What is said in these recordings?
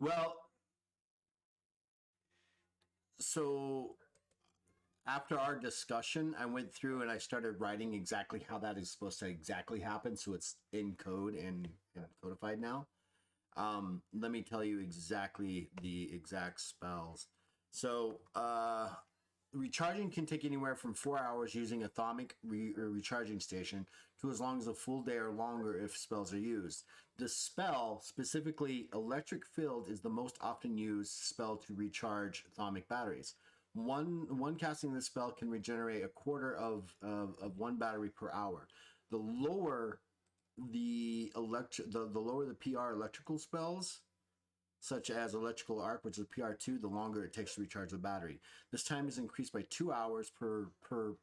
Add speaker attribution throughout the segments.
Speaker 1: Well, so after our discussion, I went through and I started writing exactly how that is supposed to exactly happen. So it's in code and codified now. Let me tell you exactly the exact spells. So, recharging can take anywhere from 4 hours using a thermic recharging station to as long as a full day or longer if spells are used. The spell, specifically Electric Field, is the most often used spell to recharge thermic batteries. One casting this spell can regenerate a quarter of one battery per hour. The lower the lower the PR electrical spells, such as electrical arc, which is PR2, the longer it takes to recharge the battery. This time is increased by 2 hours per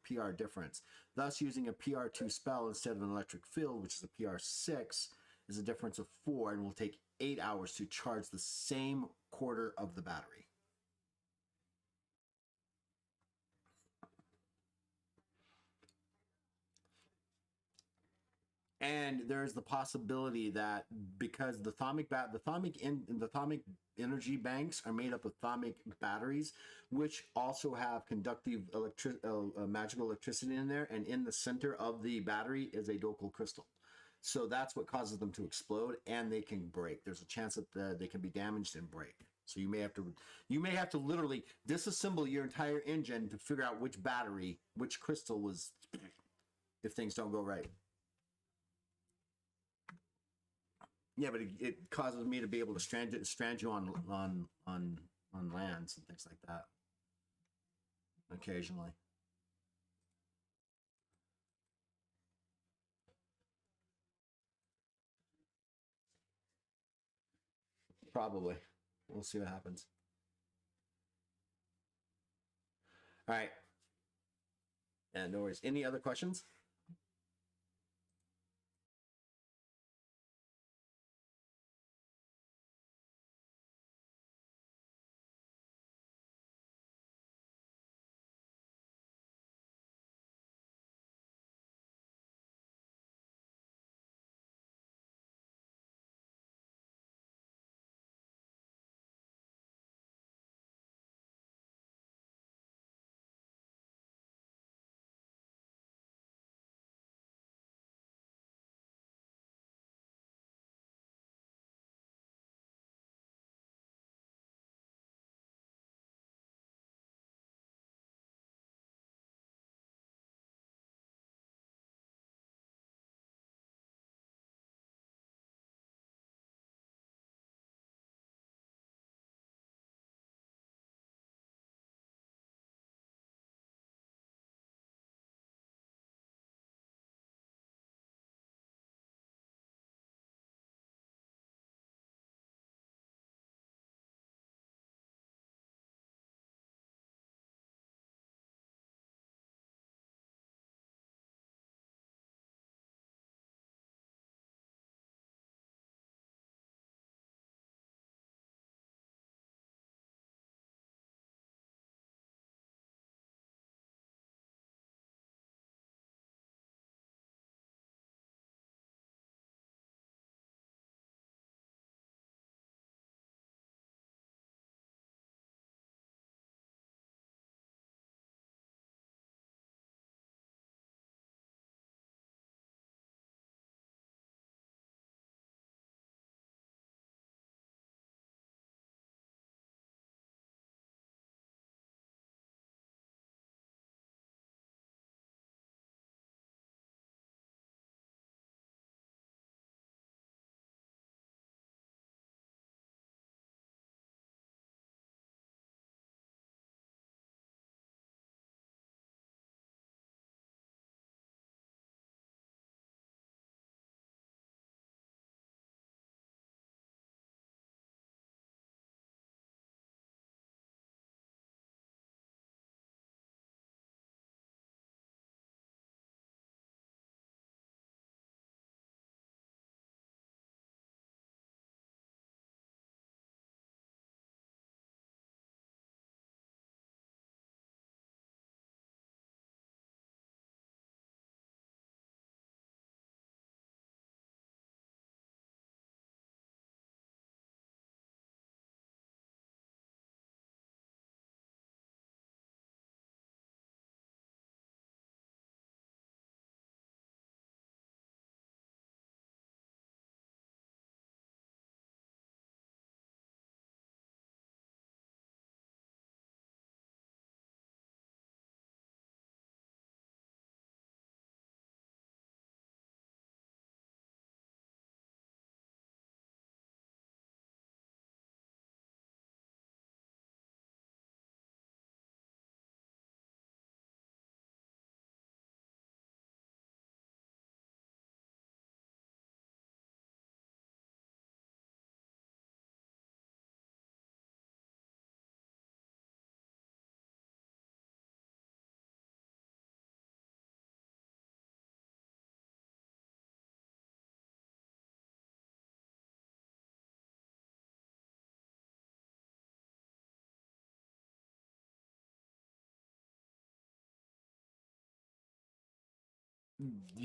Speaker 1: PR difference. Thus, using a PR2 spell instead of an electric field, which is a PR6, is a difference of 4 and will take 8 hours to charge the same quarter of the battery. And there's the possibility that because the thermic energy banks are made up of thermic batteries, which also have conductive magical electricity in there, and in the center of the battery is a Dokal crystal. So that's what causes them to explode, and they can break. There's a chance that they can be damaged and break. So you may have to literally disassemble your entire engine to figure out which crystal was, if things don't go right. Yeah, but it causes me to be able to strand you on lands and things like that occasionally. Probably. We'll see what happens. All right. Yeah, no worries. Any other questions?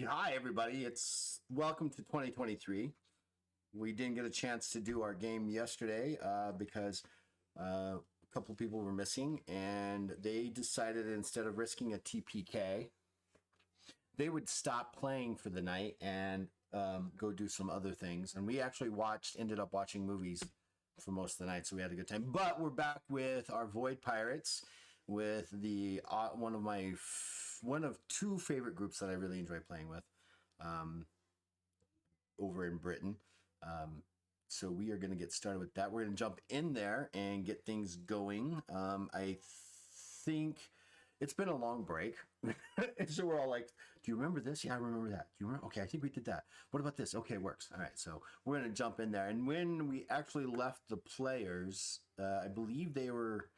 Speaker 1: Hi, everybody. It's welcome to 2023. We didn't get a chance to do our game yesterday because a couple people were missing, and they decided instead of risking a TPK, they would stop playing for the night and go do some other things. And we actually ended up watching movies for most of the night, so we had a good time. But we're back with our Void Pirates, with the one of two favorite groups that I really enjoy playing with, over in Britain. So we are going to get started with that. We're going to jump in there and get things going. I think it's been a long break. So we're all like, do you remember this? Yeah, I remember that. Do you remember? Okay, I think we did that. What about this? Okay, works. All right, so we're going to jump in there. And when we actually left the players, I believe they were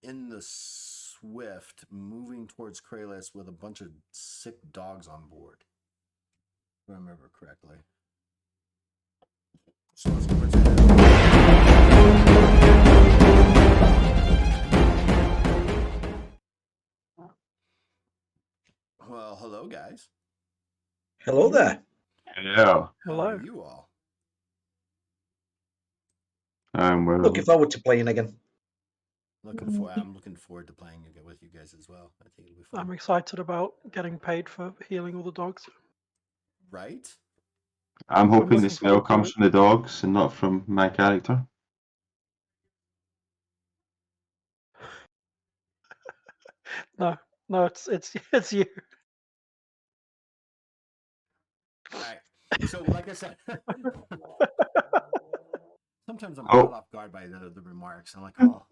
Speaker 1: in the Swift moving towards Kralis with a bunch of sick dogs on board. If I remember correctly. So let's go into Well, hello, guys.
Speaker 2: Hello there.
Speaker 3: Hello.
Speaker 1: How are you all?
Speaker 3: We're
Speaker 2: Looking forward to playing again.
Speaker 1: I'm looking forward to playing with you guys as well. I think it'll be fun.
Speaker 4: I'm excited about getting paid for healing all the dogs.
Speaker 1: Right?
Speaker 3: I'm hoping the
Speaker 4: looking
Speaker 3: smell
Speaker 4: forward to
Speaker 3: comes
Speaker 4: it.
Speaker 3: from the dogs and not from my character.
Speaker 4: No, it's you.
Speaker 1: All right. So, like I said, sometimes I'm
Speaker 3: Oh.
Speaker 1: caught off guard by the remarks. I'm like, oh.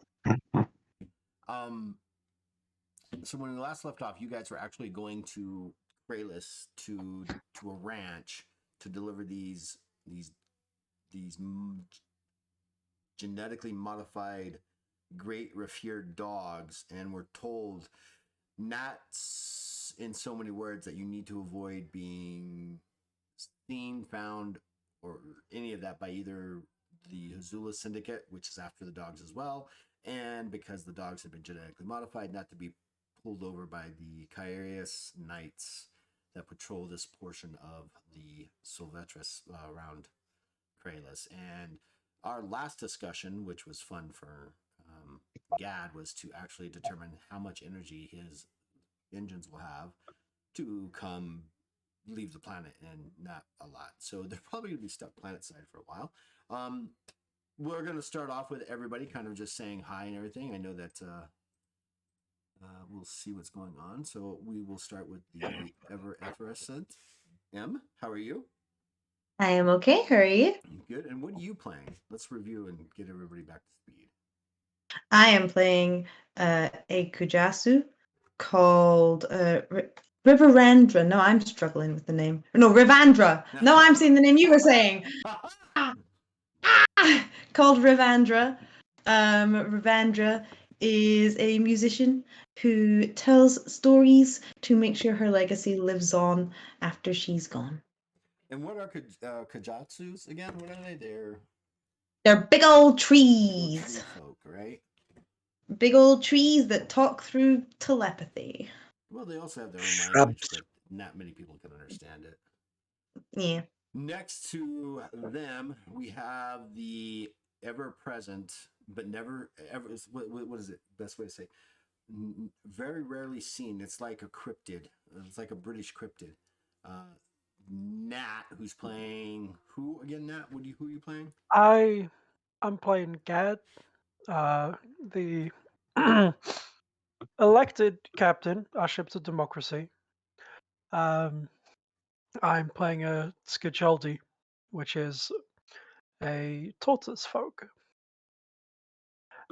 Speaker 1: So when we last left off, you guys were actually going to Kralis to a ranch to deliver these genetically modified great refured dogs, and we're told not in so many words that you need to avoid being seen, found, or any of that by either the Hazula Syndicate, which is after the dogs as well, and because the dogs have been genetically modified, not to be pulled over by the Caerius Knights that patrol this portion of the Sylvetris around Kralis. And our last discussion, which was fun for Gad, was to actually determine how much energy his engines will have to come leave the planet, and not a lot. So they're probably going to be stuck planet side for a while. We're going to start off with everybody kind of just saying hi and everything. I know that we'll see what's going on. So we will start with the ever effervescent M. How are you?
Speaker 5: I am okay. How are you?
Speaker 1: Good. And what are you playing? Let's review and get everybody back to speed.
Speaker 5: I am playing a Kujasu called Riverandra. No, I'm struggling with the name. No, Rivandra. No, I'm saying the name you were saying. Called Rivandra. Rivandra is a musician who tells stories to make sure her legacy lives on after she's gone.
Speaker 1: And what are Kajatsus again? What are they?
Speaker 5: They're big old trees.
Speaker 1: Tree folk, right?
Speaker 5: Big old trees that talk through telepathy.
Speaker 1: Well, they also have their own language, but not many people can understand it.
Speaker 5: Yeah.
Speaker 1: Next to them, we have the ever-present, but never ever. What is it? Best way to say? Very rarely seen. It's like a cryptid. It's like a British cryptid. Nat, who's playing who again? Nat, who are you playing?
Speaker 4: I'm playing Gad, the elected captain, our ship to democracy. I'm playing a Skajoldi, which is a tortoise folk.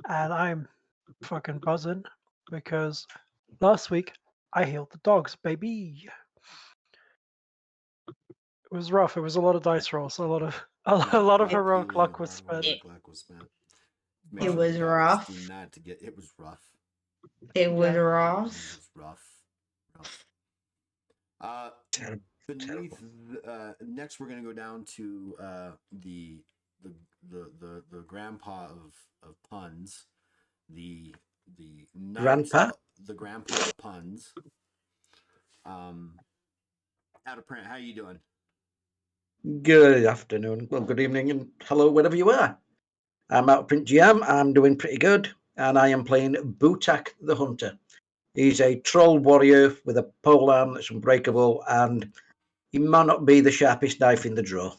Speaker 4: And I'm fucking buzzing because last week I healed the dogs, baby. It was rough. It was a lot of dice rolls, a lot of heroic luck was spent.
Speaker 5: It was rough.
Speaker 1: It was rough.
Speaker 5: It was rough.
Speaker 1: It was rough. Beneath next, we're gonna go down to the grandpa of puns, the
Speaker 2: Grandpa?
Speaker 1: the grandpa of puns. Out of print, how you doing?
Speaker 2: Good afternoon, well, good evening, and hello, wherever you are. I'm out of print GM. I'm doing pretty good, and I am playing Butak the Hunter. He's a troll warrior with a polearm that's unbreakable, and he might not be the sharpest knife in the drawer.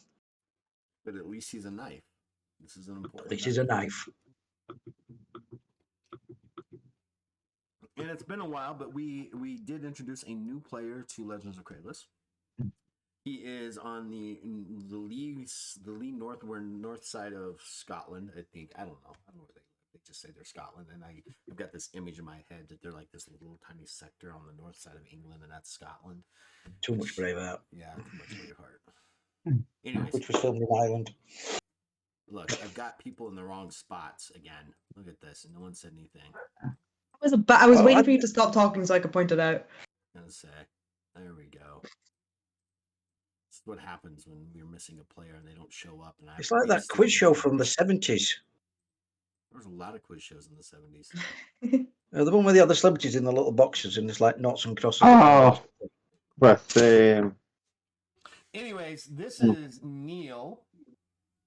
Speaker 1: But at least he's a knife. This is an important.
Speaker 2: This is a knife.
Speaker 1: And it's been a while, but we did introduce a new player to Legends of Kralis. He is on the lee north side of Scotland. I think I don't know where they just say they're Scotland, and I've got this image in my head that they're like this little tiny sector on the north side of England, and that's Scotland.
Speaker 2: Too much Braveheart.
Speaker 1: Yeah, too much Braveheart. Anyways,
Speaker 2: Which was filmed in Ireland.
Speaker 1: look, I've got people in the wrong spots again. Look at this, and no one said anything.
Speaker 5: I was
Speaker 2: Oh,
Speaker 5: waiting
Speaker 2: I-
Speaker 5: for you to stop talking so I could point it out.
Speaker 1: Gonna say, there we go. This is what happens when we're missing a player and they don't show up. And I
Speaker 2: It's like that quiz show from the 70s.
Speaker 1: There was a lot of quiz shows in the 70s.
Speaker 2: The one where they had the celebrities in the little boxes and there's like knots and crosses.
Speaker 3: Oh. With
Speaker 1: Anyways, this is Neil.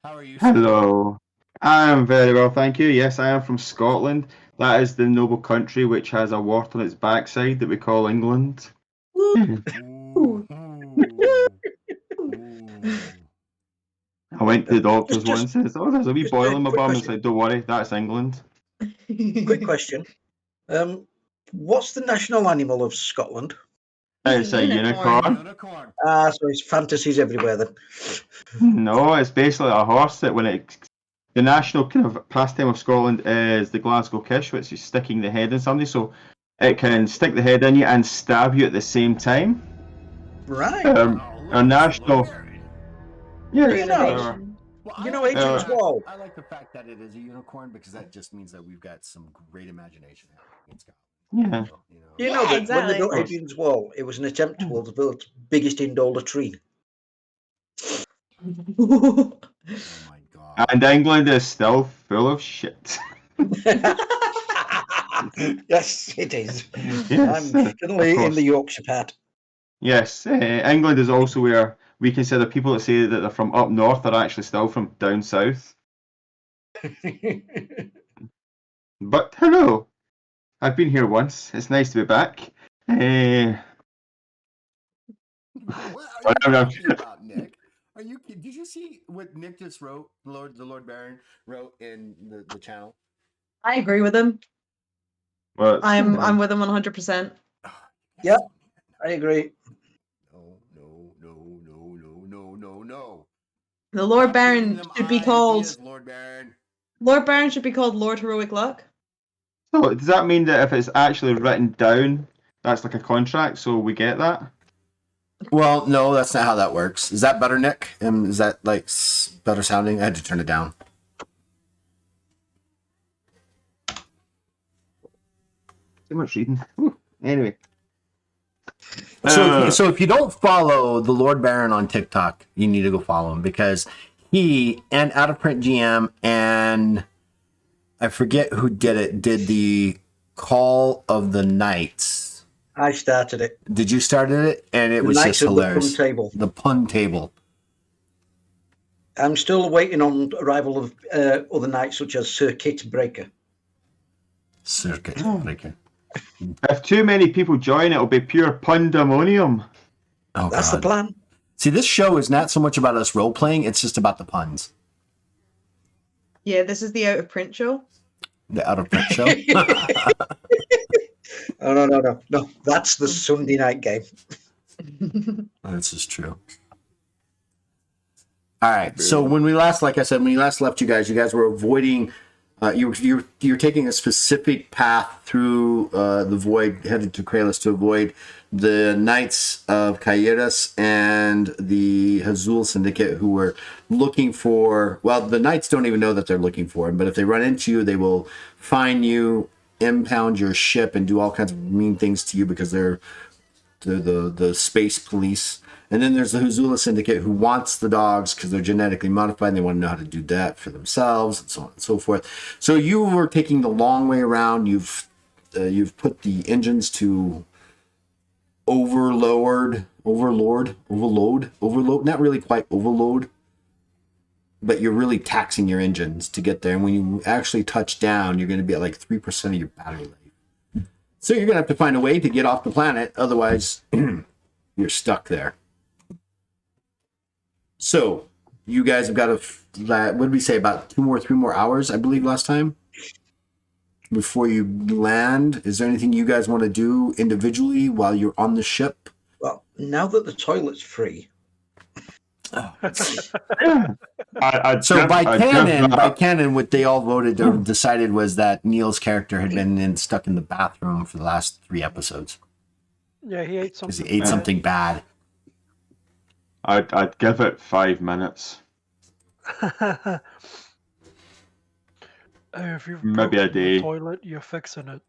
Speaker 1: How are you?
Speaker 3: hello. I am very well, thank you. Yes, I am from Scotland. That is the noble country which has a wart on its backside that we call England.
Speaker 1: Ooh.
Speaker 3: I went to the doctors
Speaker 2: Just-
Speaker 3: once and says, "Oh, there's a wee
Speaker 2: just
Speaker 3: boil
Speaker 2: a
Speaker 3: in my
Speaker 2: quick
Speaker 3: bum." And
Speaker 2: question.
Speaker 3: said, "Don't worry, that's England."
Speaker 2: Quick question. What's the national animal of Scotland?
Speaker 3: It's a unicorn.
Speaker 1: Unicorn.
Speaker 2: Ah, so it's fantasies everywhere then.
Speaker 3: No, it's basically a horse that the national kind of pastime of Scotland is the Glasgow Kish, which is sticking the head in somebody, so it can stick the head in you and stab you at the same time.
Speaker 2: Right.
Speaker 3: Our national, yeah,
Speaker 2: You know.
Speaker 5: Innovation.
Speaker 2: You know Adrian's Wall?
Speaker 1: I like the fact that it is a unicorn because that just means that we've got some great imagination in Scotland.
Speaker 3: yeah.
Speaker 2: You know
Speaker 5: Yeah,
Speaker 2: that
Speaker 5: exactly.
Speaker 2: when they built Adrian's Wall, it was an attempt towards the world's biggest indoor latrine.
Speaker 1: Oh my god.
Speaker 3: And England is still full of shit.
Speaker 2: Yes, it is.
Speaker 3: Yes,
Speaker 2: I'm definitely
Speaker 3: of
Speaker 2: in
Speaker 3: course.
Speaker 2: the Yorkshire part.
Speaker 3: Yes, England is also where we consider people that say that they're from up north are actually still from down south. But hello, I've been here once. It's nice to be back.
Speaker 1: What are you
Speaker 3: I'm-
Speaker 1: talking about, Nick? Are you? Did you see what Nick just wrote? The Lord Baron wrote in the channel.
Speaker 5: I agree with him.
Speaker 3: Well,
Speaker 5: I'm with him 100%.
Speaker 2: Yep. I agree.
Speaker 1: No.
Speaker 5: The Lord
Speaker 1: Stop giving
Speaker 5: Baron
Speaker 1: them
Speaker 5: should be called
Speaker 1: ideas, Lord Baron.
Speaker 5: Lord Baron should be called Lord Heroic Luck.
Speaker 3: So does that mean that if it's actually written down, that's like a contract? So we get that?
Speaker 1: Well, no, that's not how that works. Is that better, Nick? Is that like better sounding? I had to turn it down.
Speaker 3: Too much reading. Anyway.
Speaker 1: So if you don't follow the Lord Baron on TikTok, you need to go follow him because he and Out of Print GM and I forget who did the Call of the Knights.
Speaker 2: I started it.
Speaker 1: Did you start it? And it
Speaker 2: The
Speaker 1: was
Speaker 2: Knights
Speaker 1: just
Speaker 2: of the
Speaker 1: hilarious.
Speaker 2: Pun Table.
Speaker 1: The pun table.
Speaker 2: I'm still waiting on arrival of other knights such as Sir Kit Breaker.
Speaker 1: Circuit
Speaker 2: Oh.
Speaker 1: breaker.
Speaker 3: If too many people join, it'll be pure pandemonium.
Speaker 1: Oh,
Speaker 2: That's
Speaker 1: God.
Speaker 2: the plan.
Speaker 1: See, this show is not so much about us role playing; it's just about the puns.
Speaker 5: Yeah, this is the Out of Print show.
Speaker 1: The Out of Print show.
Speaker 2: Oh, no. That's the Sunday night game.
Speaker 1: This is true. All right. So when we last, like I said, when we last left you guys were avoiding. You're taking a specific path through the void, headed to Kralis to avoid the Knights of Kairos and the Hazul Syndicate, who were looking for. Well, the Knights don't even know that they're looking for him, but if they run into you, they will find you, impound your ship, and do all kinds of mean things to you because they're the space police. And then there's the Hazula Syndicate who wants the dogs because they're genetically modified and they want to know how to do that for themselves and so on and so forth. So you were taking the long way around. You've put the engines to overload, not really quite overload, but you're really taxing your engines to get there. And when you actually touch down, you're going to be at like 3% of your battery life. So you're going to have to find a way to get off the planet. Otherwise, you're stuck there. So you guys have got what did we say, about 3 more hours, I believe, last time? Before you land. Is there anything you guys want to do individually while you're on the ship?
Speaker 2: Well, now that the toilet's free,
Speaker 1: So by canon, what they all voted or decided was that Neil's character had been stuck in the bathroom for the last 3 episodes
Speaker 4: Yeah, he ate
Speaker 1: because
Speaker 4: something.
Speaker 1: he ate something bad.
Speaker 3: I'd give it 5 minutes.
Speaker 4: If you've
Speaker 3: Maybe a
Speaker 4: broken the
Speaker 3: day.
Speaker 4: toilet, you're fixing it.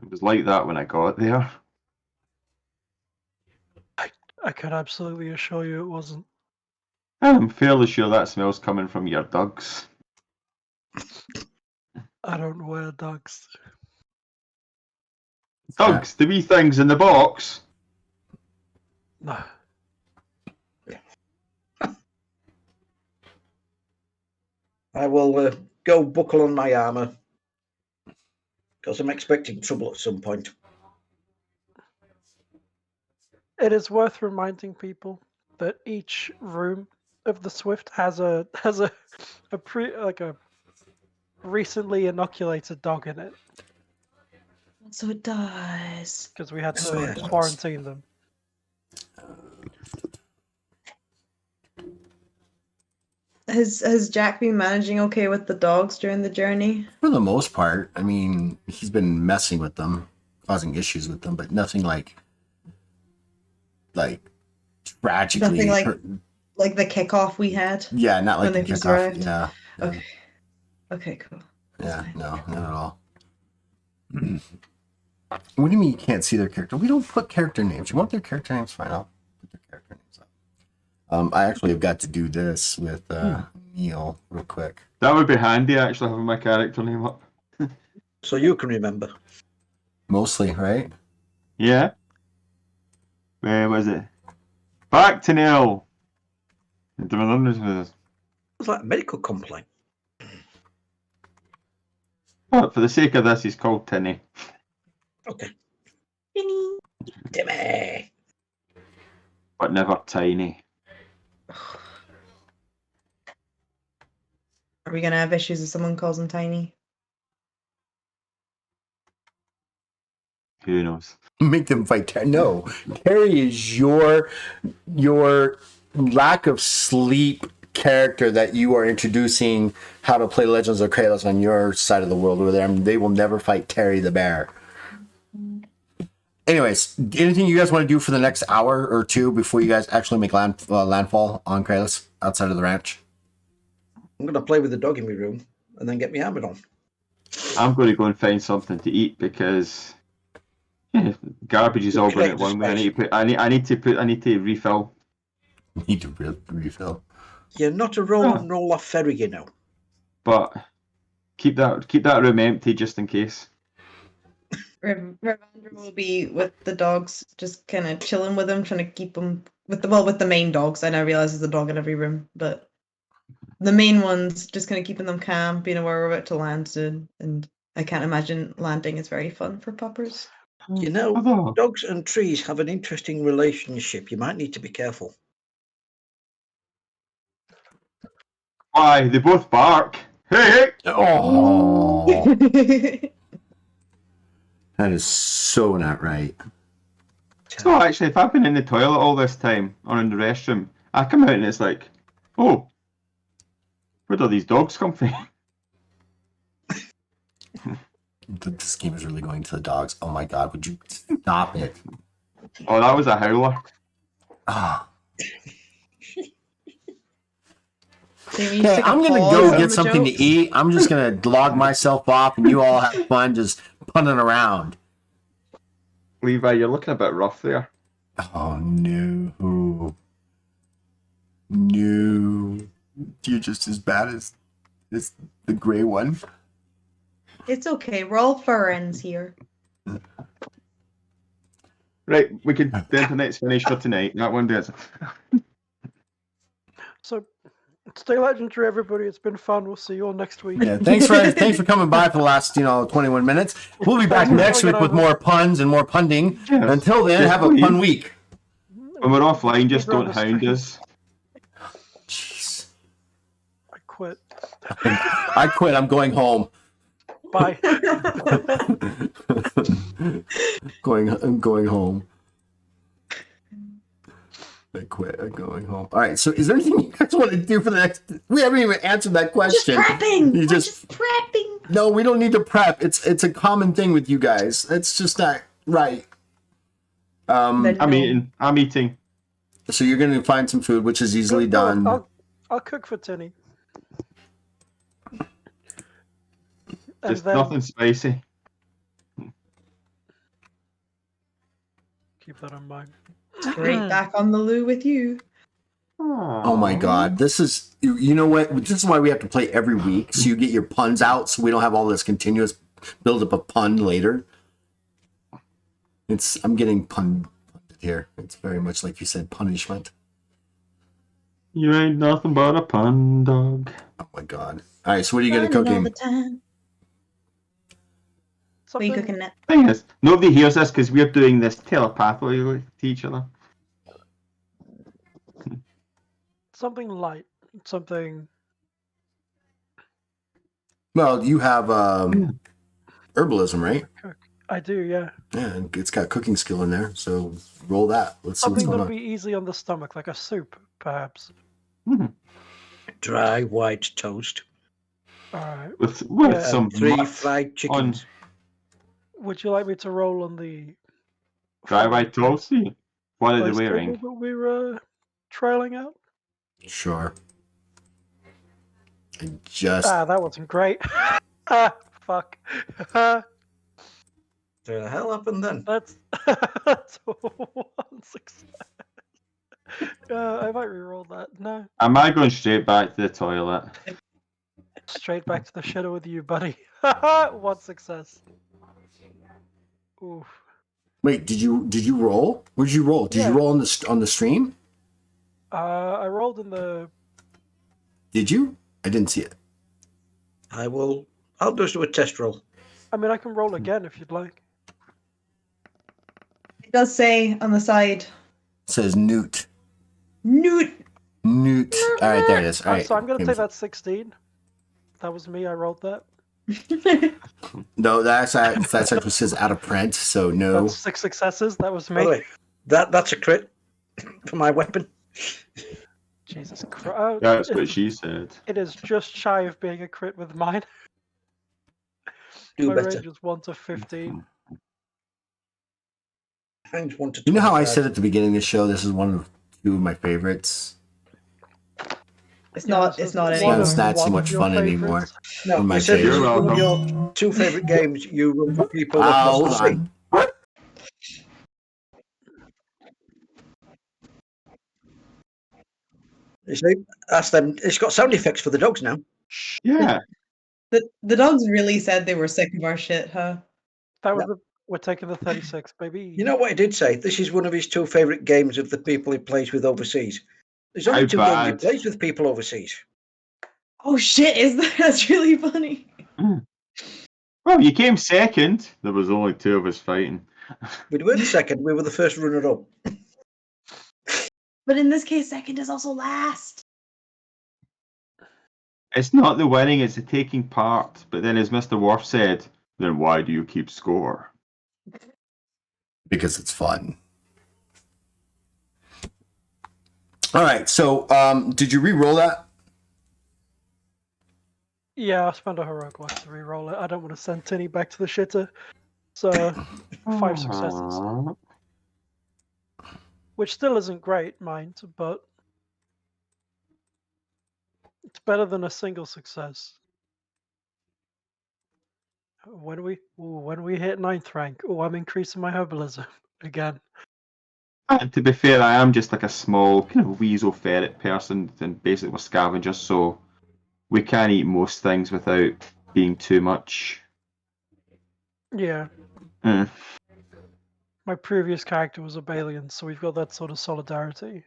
Speaker 3: It was like that when I got there.
Speaker 4: I can absolutely assure you it wasn't.
Speaker 3: I'm fairly sure that smell's coming from your dogs.
Speaker 4: I don't wear dogs.
Speaker 3: Dogs, the wee things in the box.
Speaker 4: No.
Speaker 2: I will go buckle on my armour because I'm expecting trouble at some point.
Speaker 4: It is worth reminding people that each room of the Swift has a recently inoculated dog in it
Speaker 5: So it does.
Speaker 4: because we had
Speaker 2: Oh,
Speaker 4: to
Speaker 2: yeah.
Speaker 4: quarantine them.
Speaker 5: Has Jack been managing okay with the dogs during the journey?
Speaker 1: For the most part, I mean, he's been messing with them, causing issues with them, but nothing like tragically.
Speaker 5: Nothing like the kickoff we had.
Speaker 1: Yeah, not like
Speaker 5: when
Speaker 1: the
Speaker 5: they first
Speaker 1: kickoff.
Speaker 5: arrived?
Speaker 1: Yeah.
Speaker 5: Okay. Okay, cool.
Speaker 1: Yeah, no, not at all. What do you mean you can't see their character? We don't put character names. You want their character names? Fine, I'll put their character names up. I actually have got to do this with Neil real quick.
Speaker 3: That would be handy, actually, having my character name up.
Speaker 2: So you can remember.
Speaker 1: Mostly, right?
Speaker 3: Yeah. Where was it? Back to Neil.
Speaker 2: It's like a medical complaint.
Speaker 3: But for the sake of this, he's called Tinny.
Speaker 2: Okay.
Speaker 5: Vinny.
Speaker 2: Timmy.
Speaker 3: But never Tiny.
Speaker 5: Are we gonna have issues if someone calls him Tiny?
Speaker 3: Who knows?
Speaker 1: Make them fight Terry. No, Terry is your lack of sleep character that you are introducing how to play Legends of Kratos on your side of the world over there. I mean, they will never fight Terry the bear. Anyways, anything you guys want to do for the next hour or two before you guys actually make landfall on Kratos outside of the ranch?
Speaker 2: I'm going to play with the dog in my room and then get my armour on.
Speaker 3: I'm going to go and find something to eat because garbage is all going at one way. I need to refill.
Speaker 1: Need to refill.
Speaker 2: You're not a roll and roll off ferry, you know.
Speaker 3: But keep that room empty just in case.
Speaker 5: Ravandra will be with the dogs, just kind of chilling with them, trying to keep them with the main dogs. I now realize there's a dog in every room, but the main ones, just kind of keeping them calm, being aware we're about to land soon. And I can't imagine landing is very fun for puppers.
Speaker 2: You know,
Speaker 3: Although,
Speaker 2: dogs and trees have an interesting relationship. You might need to be careful.
Speaker 3: why they both bark? Hey!
Speaker 1: Oh, that is so not right.
Speaker 3: So actually, if I've been in the toilet all this time or in the restroom, I come out and it's like, oh, where do these dogs come from?
Speaker 1: This game is really going to the dogs. Oh my god, would you stop it?
Speaker 3: Oh, that was a howler.
Speaker 1: Ah.
Speaker 5: Maybe you
Speaker 1: Okay,
Speaker 5: stick a
Speaker 1: I'm gonna
Speaker 5: pause
Speaker 1: go
Speaker 5: on
Speaker 1: get
Speaker 5: the
Speaker 1: something to
Speaker 5: jokes.
Speaker 1: eat. I'm just gonna log myself off, and you all have fun just punning around.
Speaker 3: Levi, you're looking a bit rough there.
Speaker 1: Oh no, no! You're just as bad as the gray one.
Speaker 5: It's okay. We're all friends here.
Speaker 3: Right, we could. The internet's finished for tonight. That one does.
Speaker 4: So, stay legendary, everybody. It's been fun. We'll see you all next week.
Speaker 1: Yeah, thanks for coming by for the last 21 minutes. We'll be back
Speaker 4: Thanks for
Speaker 1: next
Speaker 4: coming
Speaker 1: week with
Speaker 4: over.
Speaker 1: more puns and more punding.
Speaker 3: Yes.
Speaker 1: Until then,
Speaker 3: Yes,
Speaker 1: have a
Speaker 3: please.
Speaker 1: fun week.
Speaker 3: When we're offline, just
Speaker 4: Keep her on
Speaker 3: don't
Speaker 4: the
Speaker 3: hound
Speaker 4: stream.
Speaker 3: us.
Speaker 1: Jeez.
Speaker 4: I quit.
Speaker 1: I quit. I'm going home.
Speaker 4: Bye.
Speaker 1: I'm going home. I quit. I'm going home. All right. So, is there anything you guys want to do for the next? We haven't even answered that
Speaker 5: Just
Speaker 1: question.
Speaker 5: prepping.
Speaker 1: You
Speaker 5: We're
Speaker 1: just-
Speaker 5: just prepping.
Speaker 1: No, we don't need to prep. It's a common thing with you guys. It's just not right.
Speaker 5: Then
Speaker 3: I'm
Speaker 5: no.
Speaker 3: eating. I'm eating.
Speaker 1: So you're going to find some food, which is easily
Speaker 4: No,
Speaker 1: done.
Speaker 4: I'll cook for Tinny. And
Speaker 3: Just
Speaker 4: then
Speaker 3: nothing spicy.
Speaker 4: keep that in mind.
Speaker 5: Straight back on the loo with you.
Speaker 1: Oh my god, this is, you know what? This is why we have to play every week, so you get your puns out, so we don't have all this continuous build up of pun later. I'm getting punned here. It's very much like you said, punishment.
Speaker 3: You ain't nothing but a pun dog.
Speaker 1: Oh my god. All right, so what are you gonna
Speaker 5: Running
Speaker 1: cook
Speaker 5: all
Speaker 1: in?
Speaker 5: the time. What are you
Speaker 4: Something,
Speaker 5: cooking now?
Speaker 3: Thing is, nobody hears us because we're doing this telepathically to each other.
Speaker 4: something light. Something.
Speaker 1: Well, you have herbalism, right?
Speaker 4: I do, yeah.
Speaker 1: Yeah, and it's got cooking skill in there, so roll that. Let's see what's
Speaker 4: Something
Speaker 1: going
Speaker 4: that'll
Speaker 1: on.
Speaker 4: be easy on the stomach, like a soup, perhaps.
Speaker 2: Dry white toast.
Speaker 4: All right.
Speaker 3: With
Speaker 4: Yeah.
Speaker 3: some
Speaker 2: And 3
Speaker 3: mutt
Speaker 2: fried chickens.
Speaker 4: Would you like me to roll on the
Speaker 3: dry white toasty. What are they
Speaker 4: place
Speaker 3: wearing?
Speaker 4: table that we're trialing out?
Speaker 1: Sure. I just
Speaker 4: Ah, that wasn't great. Fuck.
Speaker 2: What the hell happened then?
Speaker 4: That's one success. I might re-roll that. No,
Speaker 3: Am I going straight back to the toilet?
Speaker 4: straight back to the shitter with you, buddy. One success. Oof.
Speaker 1: wait. Did you roll? Where'd you roll? Did
Speaker 4: Yeah.
Speaker 1: you roll on the stream?
Speaker 4: I rolled in the.
Speaker 1: Did you? I didn't see it.
Speaker 2: I'll just do a test roll.
Speaker 4: I mean, I can roll again if you'd like.
Speaker 5: It does say on the side,
Speaker 1: It says Newt.
Speaker 5: Newt.
Speaker 1: Newt. All right, there it is. All right.
Speaker 4: So I'm gonna take that 16. That was me. I rolled that.
Speaker 1: No, that's actually says out of print. So no.
Speaker 4: That's 6 successes. That was
Speaker 2: By the
Speaker 4: me.
Speaker 2: way, that's a crit for my weapon.
Speaker 4: Jesus Christ.
Speaker 3: That's what she said.
Speaker 4: It is just shy of being a crit with mine.
Speaker 2: Do
Speaker 4: My
Speaker 2: better.
Speaker 4: range is 1 to 15.
Speaker 2: Mine's 1 to
Speaker 1: You know how I
Speaker 2: 25.
Speaker 1: said at the beginning of the show, this is one of 2 of my favorites.
Speaker 5: It's not. It's not
Speaker 1: It's
Speaker 5: anymore.
Speaker 1: It's not so
Speaker 4: one of
Speaker 1: much
Speaker 4: your
Speaker 1: fun
Speaker 4: favorites.
Speaker 1: anymore.
Speaker 2: No,
Speaker 1: in my
Speaker 2: you said
Speaker 1: case.
Speaker 2: this is
Speaker 3: You're
Speaker 2: one of
Speaker 3: welcome.
Speaker 2: your 2 favourite games you run for people that
Speaker 1: Ah,
Speaker 2: must
Speaker 1: hold
Speaker 2: have seen.
Speaker 1: on.
Speaker 2: You see, that's them. It's got sound effects for the dogs now.
Speaker 3: Yeah.
Speaker 5: The dogs really said they were sick of our shit, huh?
Speaker 4: That was we're taking the 36, baby.
Speaker 2: You know what he did say? This is one of his 2 favourite games of the people he plays with overseas. There's only
Speaker 3: How
Speaker 2: 2 games he
Speaker 3: bad?
Speaker 2: plays with people overseas.
Speaker 5: Oh shit! Is that's really funny?
Speaker 3: Well, you came second. There was only 2 of us fighting.
Speaker 2: We weren't second, we were the first runner-up.
Speaker 5: But in this case, second is also last.
Speaker 3: It's not the winning, it's the taking part. But then, as Mr. Worf said, then why do you keep score?
Speaker 1: Because it's fun. All right. So, did you re-roll that?
Speaker 4: Yeah, I spent a heroic one to re-roll it. I don't want to send Tinny back to the shitter. So 5 successes,
Speaker 3: Aw.
Speaker 4: which still isn't great, mind, but it's better than a single success. When we hit 9th rank, I'm increasing my herbalism again.
Speaker 3: And to be fair, I am just like a small kind of weasel ferret person, and basically we're scavengers, so we can eat most things without being too much.
Speaker 4: Yeah.
Speaker 3: Mm.
Speaker 4: My previous character was a Balian, so we've got that sort of solidarity.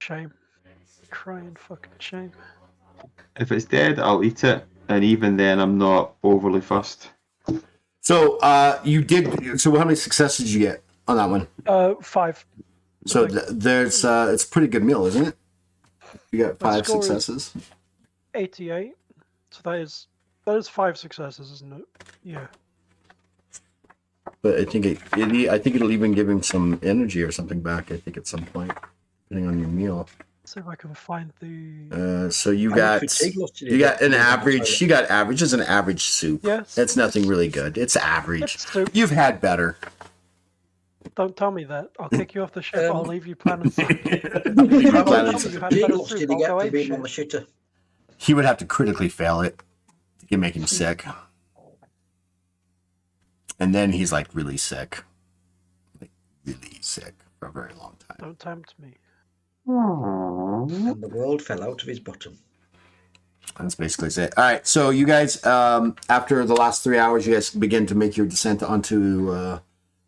Speaker 4: Shame. Crying fucking shame.
Speaker 3: If it's dead, I'll eat it, and even then, I'm not overly fussed.
Speaker 1: So you did. So how many successes did you get on that one?
Speaker 4: 5.
Speaker 1: So there's it's a pretty good meal, isn't it? You got
Speaker 4: My
Speaker 1: 5
Speaker 4: score is-
Speaker 1: successes.
Speaker 4: 88. So that is 5 successes, isn't it? Yeah.
Speaker 1: But I think I think it'll even give him some energy or something back. I think at some point, depending on your meal.
Speaker 4: Let's see if I can find the.
Speaker 1: So you
Speaker 2: How
Speaker 1: got
Speaker 2: much fatigue loss did
Speaker 1: you got
Speaker 2: get?
Speaker 1: an average. You got average as an average soup.
Speaker 4: Yes.
Speaker 1: It's nothing really good. It's average.
Speaker 4: It's soup.
Speaker 1: You've had better.
Speaker 4: Don't tell me that. I'll kick you off the ship. I'll leave you planning soup.
Speaker 2: How
Speaker 1: Planning
Speaker 2: much
Speaker 1: soup.
Speaker 4: You had
Speaker 2: fatigue
Speaker 4: better
Speaker 2: loss
Speaker 4: soup,
Speaker 2: did he
Speaker 4: I'll
Speaker 2: get
Speaker 4: go
Speaker 2: for
Speaker 4: ape
Speaker 2: being on
Speaker 4: shit.
Speaker 2: the shitter?
Speaker 1: He would have to critically fail it to make him sick, and then he's like really sick, for a very long time.
Speaker 4: Don't tempt me.
Speaker 2: And the world fell out of his bottom.
Speaker 1: That's basically it. All right, so you guys, after the last 3 hours, you guys begin to make your descent onto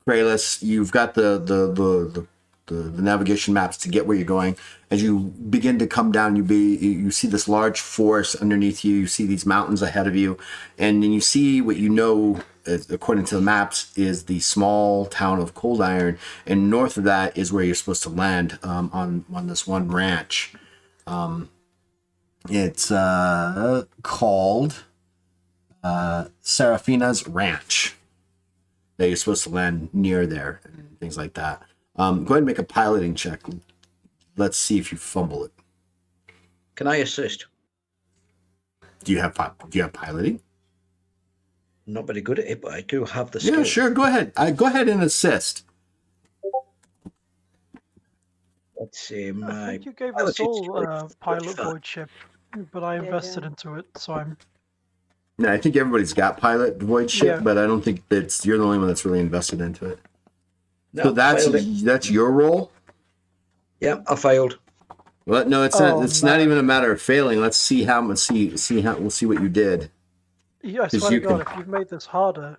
Speaker 1: Kralis. You've got the navigation maps to get where you're going. As you begin to come down, you see this large forest underneath you. You see these mountains ahead of you, and then you see what you know, according to the maps, is the small town of Cold Iron. And north of that is where you're supposed to land on this one ranch. It's called Serafina's Ranch. That you're supposed to land near there and things like that. Go ahead and make a piloting check. Let's see if you fumble it.
Speaker 2: Can I assist?
Speaker 1: Do you have piloting?
Speaker 2: Not very good at it, but I do have the skill.
Speaker 1: Yeah, sure. Go ahead. Go ahead and assist.
Speaker 2: Let's see.
Speaker 4: I
Speaker 2: My
Speaker 4: think you gave
Speaker 2: piloting
Speaker 4: us all
Speaker 2: skill is
Speaker 4: pilot
Speaker 2: 45.
Speaker 4: void ship, but I invested into it, so I'm.
Speaker 1: No, I think everybody's got pilot void ship,
Speaker 4: Yeah.
Speaker 1: but I don't think you're the only one that's really invested into it.
Speaker 2: No,
Speaker 1: So
Speaker 2: failed it.
Speaker 1: that's your role.
Speaker 2: Yeah, I failed.
Speaker 1: Well, no, it's
Speaker 4: Oh,
Speaker 1: not. It's not
Speaker 4: man.
Speaker 1: even a matter of failing. Let's see how. We'll see what you did.
Speaker 4: Yeah, I
Speaker 1: 'Cause
Speaker 4: swear to
Speaker 1: you
Speaker 4: God,
Speaker 1: can-
Speaker 4: if you've made this harder,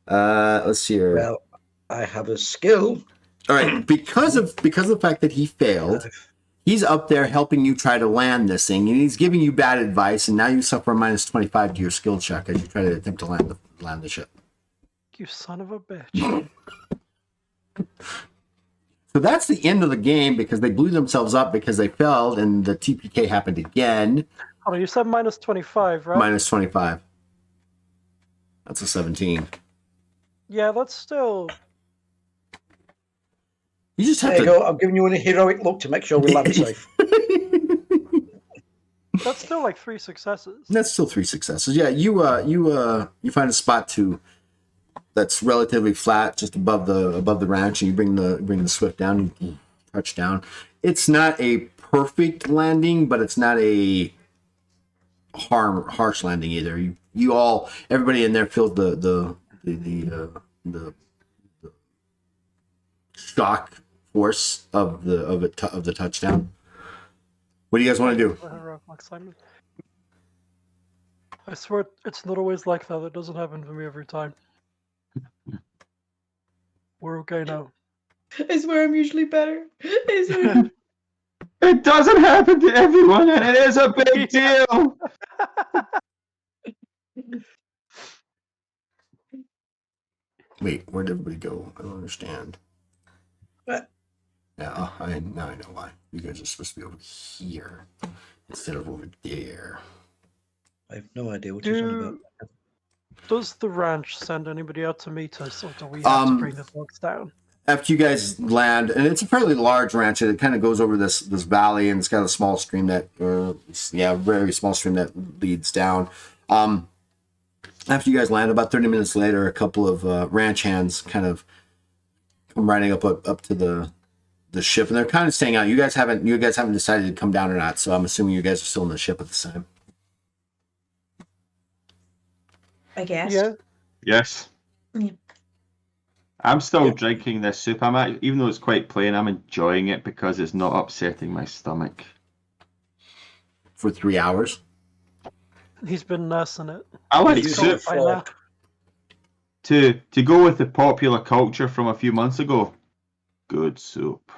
Speaker 1: Let's see here.
Speaker 2: Well, I have a skill.
Speaker 1: All right, because of the fact that he failed, he's up there helping you try to land this thing, and he's giving you bad advice, and now you suffer a -25 to your skill check as you try to attempt to land the ship.
Speaker 4: you son of a bitch.
Speaker 1: So that's the end of the game because they blew themselves up because they failed, and the TPK happened again.
Speaker 4: Hold on, you said -25, right?
Speaker 1: -25. That's a 17.
Speaker 4: Yeah, that's still.
Speaker 1: You just have
Speaker 2: There you
Speaker 1: to.
Speaker 2: go. I'm giving you a heroic look to make sure we land safe.
Speaker 4: That's still like 3 successes.
Speaker 1: That's still 3 successes. Yeah, you find a spot that's relatively flat, just above the ranch, and you bring the Swift down. You touch down. It's not a perfect landing, but it's not a harsh landing either. Everybody in there feels the shock force of the touchdown. What do you guys want to do?
Speaker 4: I swear it's not always like that. It doesn't happen to me every time. We're okay now.
Speaker 5: I swear I'm usually better. I swear.
Speaker 3: It doesn't happen to everyone, and it is a big deal.
Speaker 1: Wait, where'd everybody go? I don't understand.
Speaker 2: What?
Speaker 1: Yeah, now I know why. You guys are supposed to be over here instead of over there.
Speaker 2: I have no idea what you're talking about.
Speaker 4: Does the ranch send anybody out to meet us, or do we have to bring the dogs down?
Speaker 1: After you guys land, and it's a fairly large ranch, and it kind of goes over this valley, and it's got a small stream very small stream that leads down. After you guys land, about 30 minutes later, a couple of ranch hands kind of come riding up to the ship, and they're kind of staying out. You guys haven't decided to come down or not, so I'm assuming you guys are still in the ship at the time.
Speaker 5: I guess.
Speaker 4: Yeah.
Speaker 3: Yes.
Speaker 5: Yeah.
Speaker 3: I'm still drinking this soup. Even though it's quite plain, I'm enjoying it because it's not upsetting my stomach.
Speaker 1: For 3 hours.
Speaker 4: He's been nursing it.
Speaker 3: I like
Speaker 2: Using
Speaker 3: soup.
Speaker 2: a fork.
Speaker 3: To go with the popular culture from a few months ago. Good soup.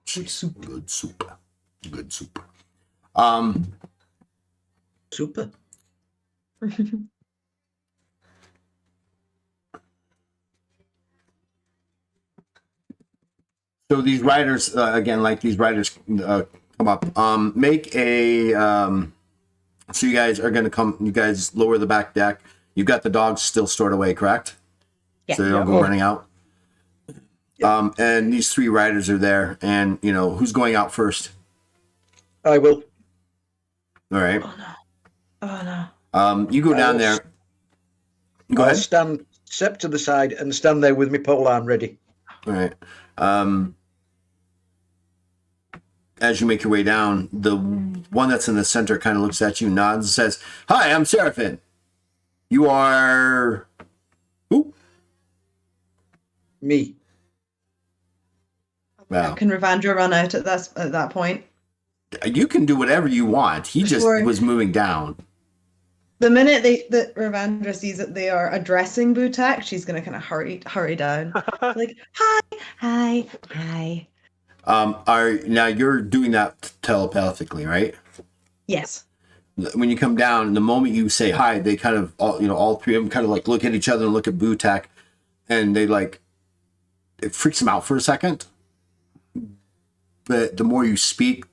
Speaker 1: Jeez, good soup. Good soup.
Speaker 2: Super.
Speaker 1: So these writers, again, like these writers come up. Make a. So you guys are going to come. You guys lower the back deck. You've got the dogs still stored away, correct?
Speaker 5: Yeah.
Speaker 1: So they don't
Speaker 4: Yeah.
Speaker 1: go running out. And these 3 riders are there, and you know who's going out first.
Speaker 2: I will.
Speaker 1: All right.
Speaker 5: Oh no. Oh no.
Speaker 1: You go down there. Go
Speaker 2: I'll
Speaker 1: ahead.
Speaker 2: stand, step to the side and stand there with my pole arm ready.
Speaker 1: All right. As you make your way down, the one that's in the center kind of looks at you, nods, and says, "Hi, I'm Seraphim. You are who?"
Speaker 2: Me.
Speaker 1: Wow.
Speaker 5: Can Ravandra run out at that point?
Speaker 1: You can do whatever you want. He just
Speaker 5: Sure.
Speaker 1: was moving down.
Speaker 5: The minute that Ravandra sees that they are addressing Butak, she's gonna kind of hurry down. Like, hi.
Speaker 1: Now you're doing that telepathically, right?
Speaker 5: Yes.
Speaker 1: When you come down, the moment you say hi, they kind of all 3 of them kind of like look at each other and look at Butak, and they like it freaks them out for a second. But the more you speak,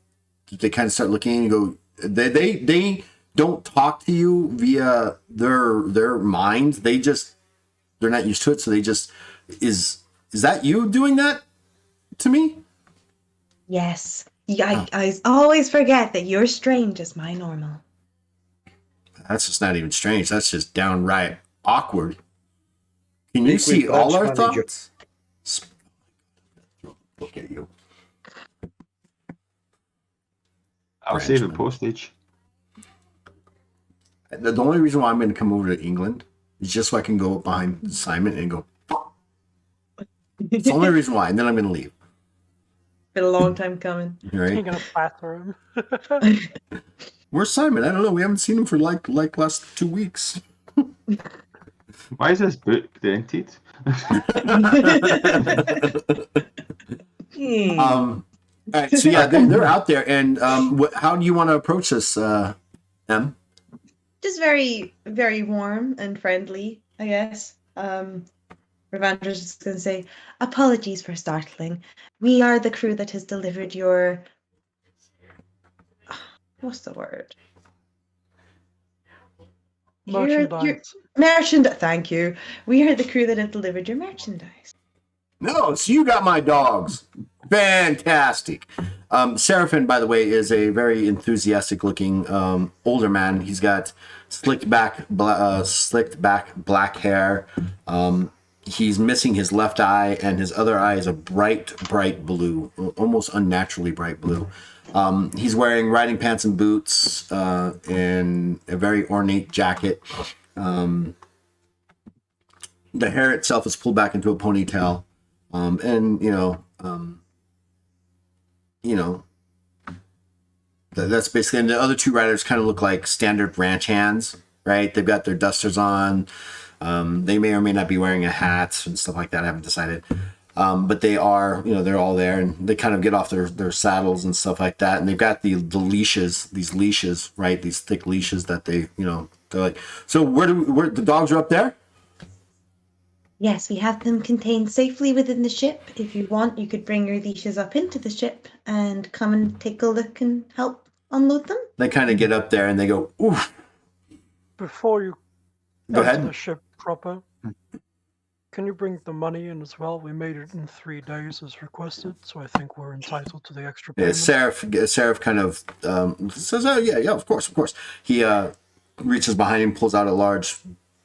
Speaker 1: they kind of start looking and go. They don't talk to you via their minds. They're not used to it, so they just is that you doing that to me?
Speaker 5: Yes. I always forget that your strange is my normal.
Speaker 1: That's just not even strange. That's just downright awkward. Can you
Speaker 2: Speak
Speaker 1: see
Speaker 2: with
Speaker 1: all
Speaker 2: Dutch
Speaker 1: our
Speaker 2: manager.
Speaker 1: thoughts? Look at you.
Speaker 3: I'll save it
Speaker 1: Branchman.
Speaker 3: postage.
Speaker 1: The only reason why I'm going to come over to England is just so I can go behind Simon and go. It's the only reason why, and then I'm going to leave.
Speaker 5: Been a long time coming.
Speaker 1: All
Speaker 4: You're
Speaker 1: right.
Speaker 4: gonna batter him.
Speaker 1: Where's Simon? I don't know. We haven't seen him for like last 2 weeks.
Speaker 3: Why is this book dented?
Speaker 1: All right. So yeah, they're out there, and how do you want to approach this, Em?
Speaker 5: Just very, very warm and friendly, I guess. Ravandra's just going to say, apologies for startling. We are the crew that has delivered your... What's the word?
Speaker 4: Merchandise.
Speaker 5: Thank you. We are the crew that have delivered your merchandise.
Speaker 1: No, so you got my dogs. Fantastic. Seraphim, by the way, is a very enthusiastic-looking older man. He's got slicked back black hair. He's missing his left eye, and his other eye is a bright blue, almost unnaturally bright blue. He's wearing riding pants and boots and a very ornate jacket. The hair itself is pulled back into a ponytail. And that's basically, and the other 2 riders kind of look like standard ranch hands, right? They've got their dusters on. They may or may not be wearing a hat and stuff like that. I haven't decided. But they are, they're all there, and they kind of get off their saddles and stuff like that. And they've got the these leashes, right? These thick leashes that they're like, so where the dogs are up there?
Speaker 5: Yes, we have them contained safely within the ship. If you want, you could bring your leashes up into the ship and come and take a look and help unload them.
Speaker 1: They kind of get up there and they go, oof.
Speaker 4: Before you
Speaker 1: Go
Speaker 4: enter
Speaker 1: ahead.
Speaker 4: the ship proper, can you bring the money in as well? We made it in 3 days as requested, so I think we're entitled to the extra
Speaker 1: Yeah,
Speaker 4: payment.
Speaker 1: Seraph kind of says, "Oh yeah, of course." He reaches behind him, pulls out a large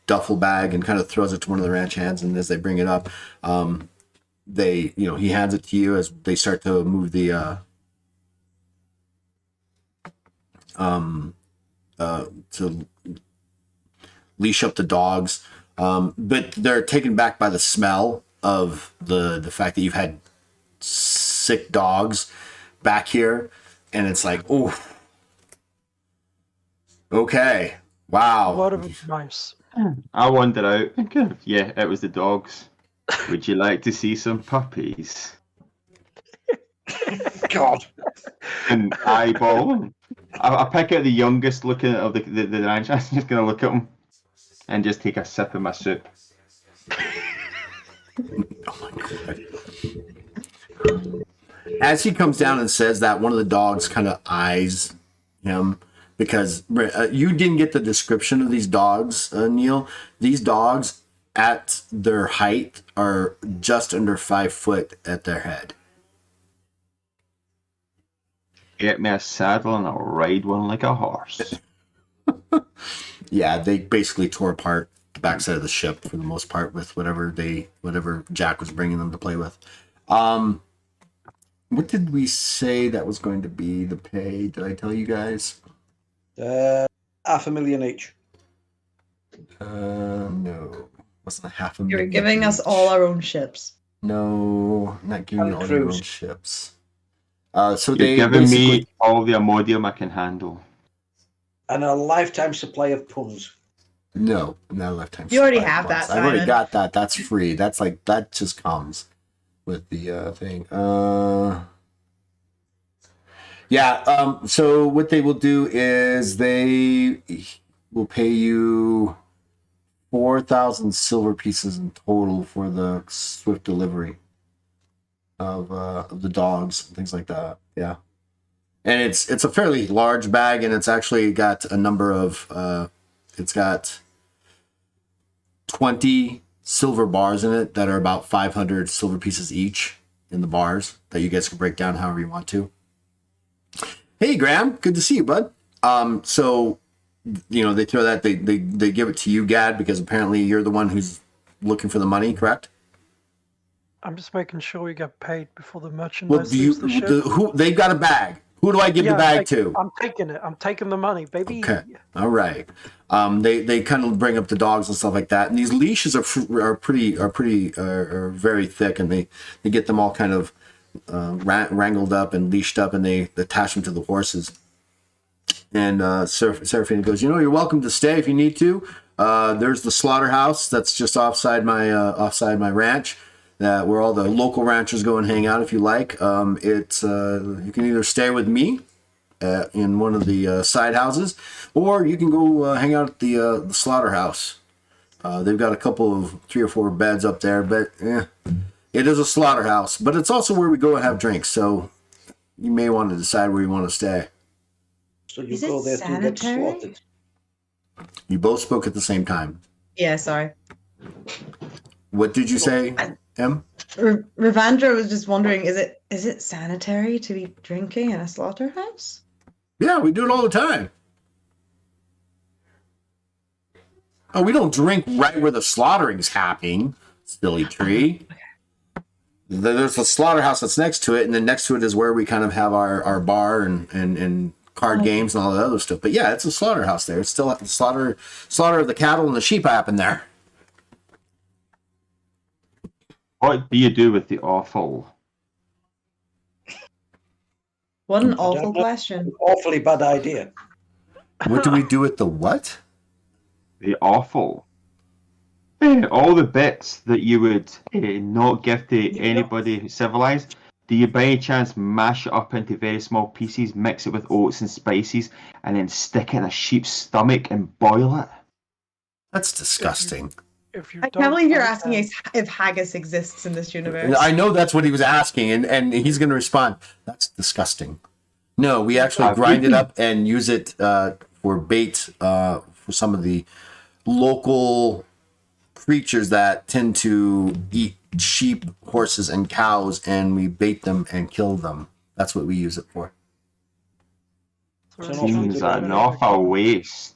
Speaker 1: duffel bag, and kind of throws it to one of the ranch hands. And as they bring it up, he hands it to you as they start to move the to leash up the dogs. But they're taken back by the smell of the fact that you've had sick dogs back here, and it's like, oh, okay,
Speaker 4: A
Speaker 1: Wow.
Speaker 4: lot of advice.
Speaker 3: I wandered out and kind of, yeah, it was the dogs. Would you like to see some puppies?
Speaker 2: God.
Speaker 3: And eyeball them. I pick out the youngest looking of the ranch. I'm just going to look at him and just take a sip of my soup.
Speaker 1: Oh my god. As he comes down and says that, one of the dogs kind of eyes him because you didn't get the description of these dogs, Neil. These dogs at their height are just under 5 foot at their head.
Speaker 3: Get me a saddle and I'll ride one like a horse.
Speaker 1: Yeah, they basically tore apart the backside of the ship for the most part with whatever Jack was bringing them to play with. What did we say that was going to be the pay? Did I tell you guys?
Speaker 2: $500,000 each.
Speaker 1: No, wasn't $500,000.
Speaker 5: You're giving us
Speaker 1: each.
Speaker 5: all our own ships.
Speaker 1: No, not giving you
Speaker 2: And
Speaker 1: all your own
Speaker 2: cruise.
Speaker 1: ships. So
Speaker 3: You're
Speaker 1: they
Speaker 3: giving
Speaker 1: basically,
Speaker 3: me all the Imodium I can handle.
Speaker 2: And a lifetime supply of puns.
Speaker 1: no, not a lifetime.
Speaker 5: You already
Speaker 1: supply of
Speaker 5: have that,
Speaker 1: points. I've already
Speaker 5: Simon.
Speaker 1: got that. That's free. That's like that just comes with the thing. Yeah. So what they will do is they will pay you 4,000 silver pieces in total for the swift delivery of the dogs and things like that. Yeah. And it's a fairly large bag, and it's actually got a number of it's got 20 silver bars in it that are about 500 silver pieces each in the bars that you guys can break down however you want to. Hey Graham, good to see you, bud. So they throw that, they give it to you, Gad, because apparently you're the one who's looking for the money, correct?
Speaker 4: I'm just making sure we get paid before the
Speaker 1: Well,
Speaker 4: merchandise leaves the ship.
Speaker 1: who they've got a bag. Who do I give the bag to?
Speaker 4: I'm taking it. I'm taking the money, baby.
Speaker 1: Okay. All right. They kind of bring up the dogs and stuff like that, and these leashes are very thick, and they get them all kind of wrangled up and leashed up, and they attach them to the horses. And Seraphina goes, you're welcome to stay if you need to. There's the slaughterhouse that's just offside my ranch. Where all the local ranchers go and hang out if you like. You can either stay with me in one of the side houses, or you can go hang out at the slaughterhouse. They've got a couple of 3 or 4 beds up there, but it is a slaughterhouse. But it's also where we go and have drinks, so you may want to decide where you want to stay.
Speaker 2: So you
Speaker 5: Is it
Speaker 2: go there to get
Speaker 5: sanitary?
Speaker 2: slaughtered.
Speaker 1: You both spoke at the same time.
Speaker 5: Yeah, sorry.
Speaker 1: What did you say, Em?
Speaker 5: Ravandra was just wondering, is it sanitary to be drinking in a slaughterhouse?
Speaker 1: Yeah, we do it all the time. Oh, we don't drink right where the slaughtering's happening, silly tree. There's a slaughterhouse that's next to it, and then next to it is where we kind of have our bar and card games and all that other stuff. But yeah, it's a slaughterhouse there. It's still the slaughter of the cattle and the sheep happen there.
Speaker 3: What do you do with the offal?
Speaker 5: What an
Speaker 2: I don't
Speaker 5: awful
Speaker 2: know.
Speaker 5: question.
Speaker 2: Awfully bad idea.
Speaker 1: What do we do with the what?
Speaker 3: The offal. All the bits that you would not give to anybody who's civilized, do you by any chance mash it up into very small pieces, mix it with oats and spices, and then stick it in a sheep's stomach and boil it?
Speaker 1: That's disgusting.
Speaker 4: If you
Speaker 5: I
Speaker 4: don't
Speaker 5: can't believe you're
Speaker 4: like
Speaker 5: asking
Speaker 4: that-
Speaker 5: if haggis exists in this universe.
Speaker 1: I know that's what he was asking, and he's going to respond. That's disgusting. No, we actually grind it up and use it for bait for some of the local creatures that tend to eat sheep, horses, and cows, and we bait them and kill them. That's what we use it for.
Speaker 4: So
Speaker 2: It's
Speaker 4: it's
Speaker 2: an awful
Speaker 3: Seems
Speaker 2: good
Speaker 3: an
Speaker 2: idea.
Speaker 3: awful waste.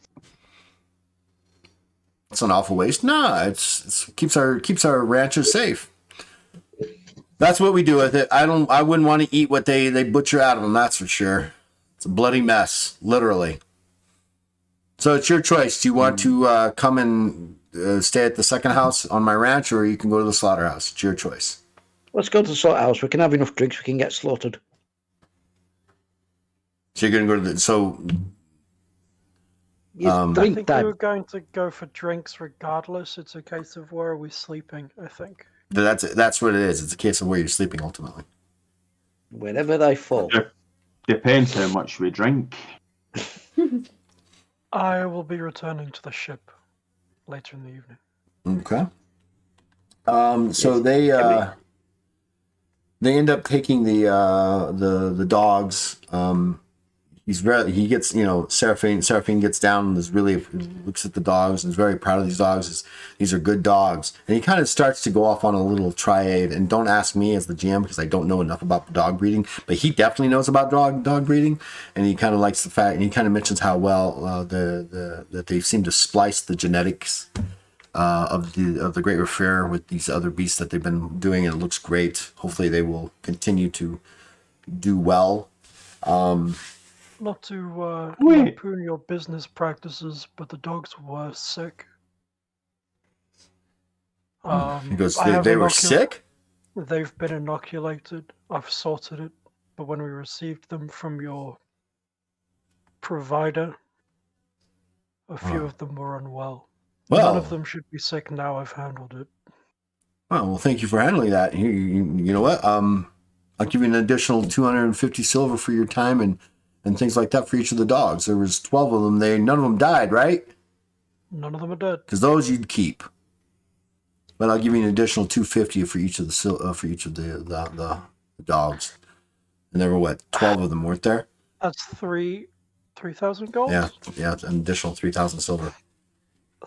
Speaker 1: It's an awful waste. Nah, it's keeps our ranchers safe. That's what we do with it. I wouldn't want to eat what they butcher out of them. That's for sure. It's a bloody mess, literally. So it's your choice. Do you want to come and stay at the second house on my ranch, or you can go to the slaughterhouse? It's your choice.
Speaker 2: Let's go to the slaughterhouse. We can have enough drinks. We can get slaughtered.
Speaker 1: So you're gonna go to the
Speaker 2: It's
Speaker 1: Um,
Speaker 4: I
Speaker 2: drink
Speaker 4: think we
Speaker 2: time.
Speaker 4: were going to go for drinks regardless. It's a case of where are we sleeping, I think.
Speaker 1: that's what it is. It's a case of where you're sleeping ultimately.
Speaker 2: Wherever I fall.
Speaker 3: Depends how much we drink.
Speaker 4: I will be returning to the ship later in the evening.
Speaker 1: Okay. So
Speaker 2: Yes.
Speaker 1: they end up taking the dogs. He gets, Seraphine gets down and looks at the dogs and is very proud of these dogs. These are good dogs. And he kind of starts to go off on a little tirade. And don't ask me as the GM because I don't know enough about dog breeding, but he definitely knows about dog breeding. And he kind of likes the fact, and he kind of mentions how well that they seem to splice the genetics of the Great Refer with these other beasts that they've been doing, and it looks great. Hopefully they will continue to do well.
Speaker 4: Not to
Speaker 3: Wait.
Speaker 4: lampoon your business practices, but the dogs were sick.
Speaker 1: He goes,
Speaker 4: I have
Speaker 1: they were
Speaker 4: inocul-
Speaker 1: sick?
Speaker 4: They've been inoculated. I've sorted it, but when we received them from your provider, a few of them were unwell. None
Speaker 1: Well,
Speaker 4: of them should be sick now. I've handled it.
Speaker 1: well, thank you for handling that. You know what? I'll give you an additional 250 silver for your time and things like that for each of the dogs. There was 12 of them. None of them died, right?
Speaker 4: None of them are dead.
Speaker 1: Because those you'd keep. But I'll give you an additional 250 for each of the dogs. And there were what, 12 of them, weren't there?
Speaker 4: That's 3,000 gold?
Speaker 1: Yeah, an additional 3,000 silver.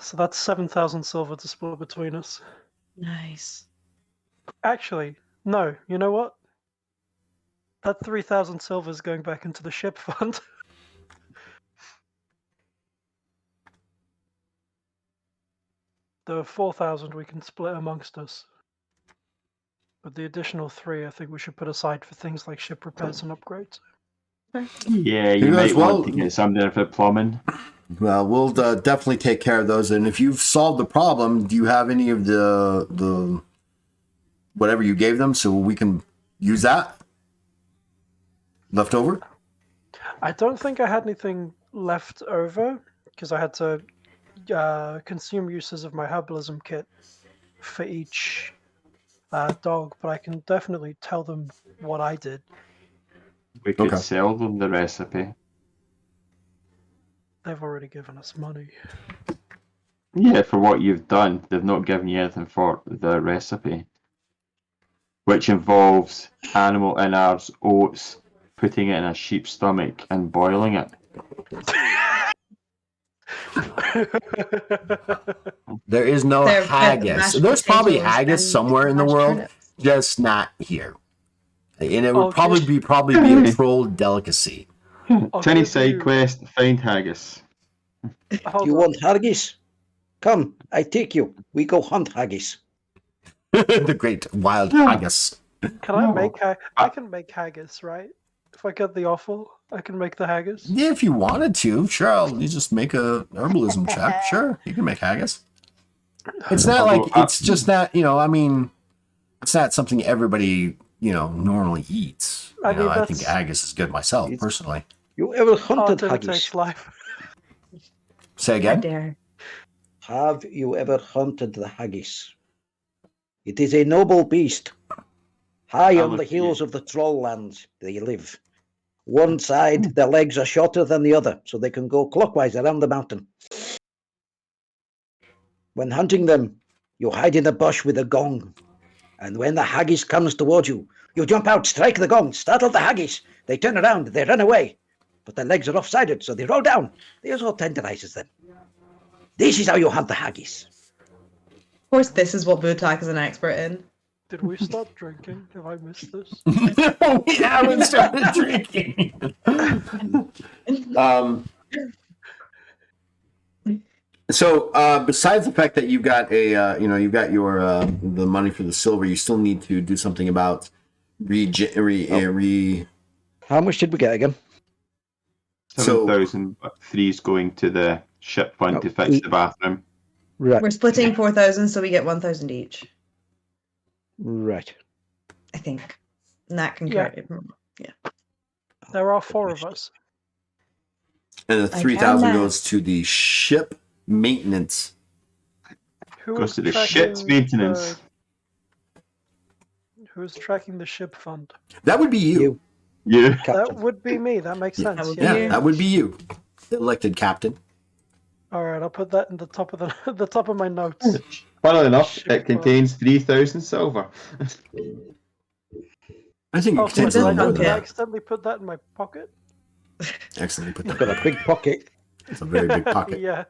Speaker 4: So that's 7,000 silver to split between us.
Speaker 5: Nice.
Speaker 4: Actually, no. You know what? That 3,000 silver is going back into the ship fund. The 4,000 we can split amongst us. But the additional 3, I think we should put aside for things like ship repairs and upgrades.
Speaker 3: Yeah,
Speaker 1: He
Speaker 3: you
Speaker 1: goes,
Speaker 3: might
Speaker 1: "Well,
Speaker 3: want to get something for plumbing.
Speaker 1: Well, we'll definitely take care of those. And if you've solved the problem, do you have any of the whatever you gave them so we can use that left over?
Speaker 4: I don't think I had anything left over because I had to consume uses of my herbalism kit for each dog, but I can definitely tell them what I did.
Speaker 3: We could
Speaker 1: Okay.
Speaker 3: sell them the recipe.
Speaker 4: They've already given us money.
Speaker 3: Yeah, for what you've done. They've not given you anything for the recipe. Which involves animal innards, oats, putting it in a sheep's stomach and boiling it.
Speaker 1: There is no
Speaker 5: They're
Speaker 1: haggis.
Speaker 5: mashed
Speaker 1: There's probably
Speaker 5: potatoes
Speaker 1: haggis
Speaker 5: and
Speaker 1: somewhere in the
Speaker 5: mashed
Speaker 1: world,
Speaker 5: turnips.
Speaker 1: just not here. And it would
Speaker 4: Okay.
Speaker 1: probably be a troll delicacy.
Speaker 4: I'll
Speaker 3: Tiny
Speaker 4: give
Speaker 3: side
Speaker 4: you-
Speaker 3: quest, find haggis.
Speaker 4: Hold
Speaker 2: You
Speaker 4: on.
Speaker 2: want haggis? Come, I take you. We go hunt haggis.
Speaker 1: The great wild
Speaker 3: Yeah.
Speaker 1: haggis.
Speaker 4: Can I
Speaker 3: No.
Speaker 4: make I can make haggis, right? If I get the offal, I can make the haggis.
Speaker 1: Yeah, if you wanted to, sure. You just make a herbalism check. Sure, you can make haggis. It's not
Speaker 3: Although,
Speaker 1: like it's just not. I mean, it's not something everybody normally eats.
Speaker 4: I mean,
Speaker 1: I think
Speaker 4: that's-
Speaker 1: haggis is good myself
Speaker 2: It's-
Speaker 1: personally.
Speaker 2: You ever
Speaker 4: Art
Speaker 2: hunted haggis?
Speaker 4: imitates life.
Speaker 1: Say
Speaker 5: I
Speaker 1: again.
Speaker 5: dare.
Speaker 2: Have you ever hunted the haggis? It is a noble beast. High
Speaker 3: I
Speaker 2: on the
Speaker 3: look-
Speaker 2: hills of the troll lands they live. One side, their legs are shorter than the other, so they can go clockwise around the mountain. When hunting them, you hide in the bush with a gong. And when the haggis comes towards you, you jump out, strike the gong, startle the haggis. They turn around, they run away. But their legs are off-sided, so they roll down. They also tenderizes them. This is how you hunt the haggis.
Speaker 5: Of course, this is what Butak is an expert in.
Speaker 4: Did we stop drinking? Have I missed this?
Speaker 1: We haven't started drinking. So besides the fact that you've got you've got your the money for the silver, you still need to do something about
Speaker 2: How much did we get again?
Speaker 3: 7,003 is going to the ship fund
Speaker 2: Oh,
Speaker 3: to fix the bathroom.
Speaker 2: Right.
Speaker 5: We're splitting 4,000, so we get 1,000 each.
Speaker 2: Right.
Speaker 5: I think. And that can
Speaker 4: Yeah.
Speaker 5: correct it.
Speaker 4: There are 4 of us.
Speaker 1: And the
Speaker 5: I
Speaker 1: 3,000
Speaker 5: found that.
Speaker 1: goes to the ship maintenance.
Speaker 4: Who
Speaker 3: Goes
Speaker 4: is
Speaker 3: to the ship's
Speaker 4: tracking
Speaker 3: maintenance.
Speaker 4: who's tracking the ship fund?
Speaker 1: That would be you.
Speaker 3: You.
Speaker 4: That
Speaker 2: Captain.
Speaker 4: would be me. That makes
Speaker 1: Yeah.
Speaker 4: sense.
Speaker 5: would be
Speaker 4: Yeah.
Speaker 1: Yeah,
Speaker 5: you.
Speaker 1: that would be you, elected captain.
Speaker 4: All right, I'll put that in the top of the top of my notes.
Speaker 3: Funnily enough,
Speaker 4: Ship
Speaker 3: it contains 3,000 silver.
Speaker 1: I think it
Speaker 4: Oh,
Speaker 1: contains
Speaker 5: so
Speaker 1: a
Speaker 5: it
Speaker 1: little
Speaker 5: does
Speaker 1: more
Speaker 5: sound
Speaker 1: than
Speaker 4: did I
Speaker 1: that.
Speaker 4: accidentally put that in my pocket?
Speaker 1: Accidentally put
Speaker 2: You've
Speaker 1: that.
Speaker 2: got a big pocket.
Speaker 1: It's a very big pocket.
Speaker 4: Yeah.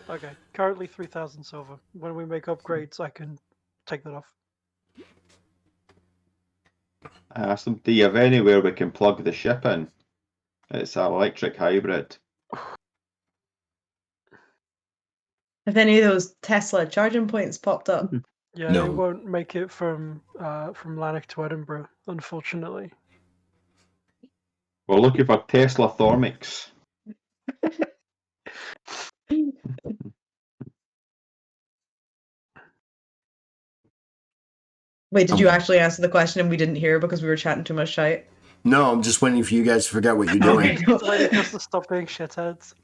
Speaker 4: Okay, currently 3,000 silver. When we make upgrades, I can take that off.
Speaker 3: I asked them, do you have anywhere we can plug the ship in? It's an electric hybrid.
Speaker 5: If any of those Tesla charging points popped up,
Speaker 4: Yeah,
Speaker 1: No.
Speaker 4: it won't make it from Lanark to Edinburgh, unfortunately.
Speaker 3: We're looking for Tesla Thermics.
Speaker 5: wait, did you actually answer the question and we didn't hear because we were chatting too much shite?
Speaker 1: No, I'm just waiting for you guys to figure out what you're
Speaker 5: Okay,
Speaker 1: doing.
Speaker 5: cool.
Speaker 4: Just waiting for us to stop being shitheads.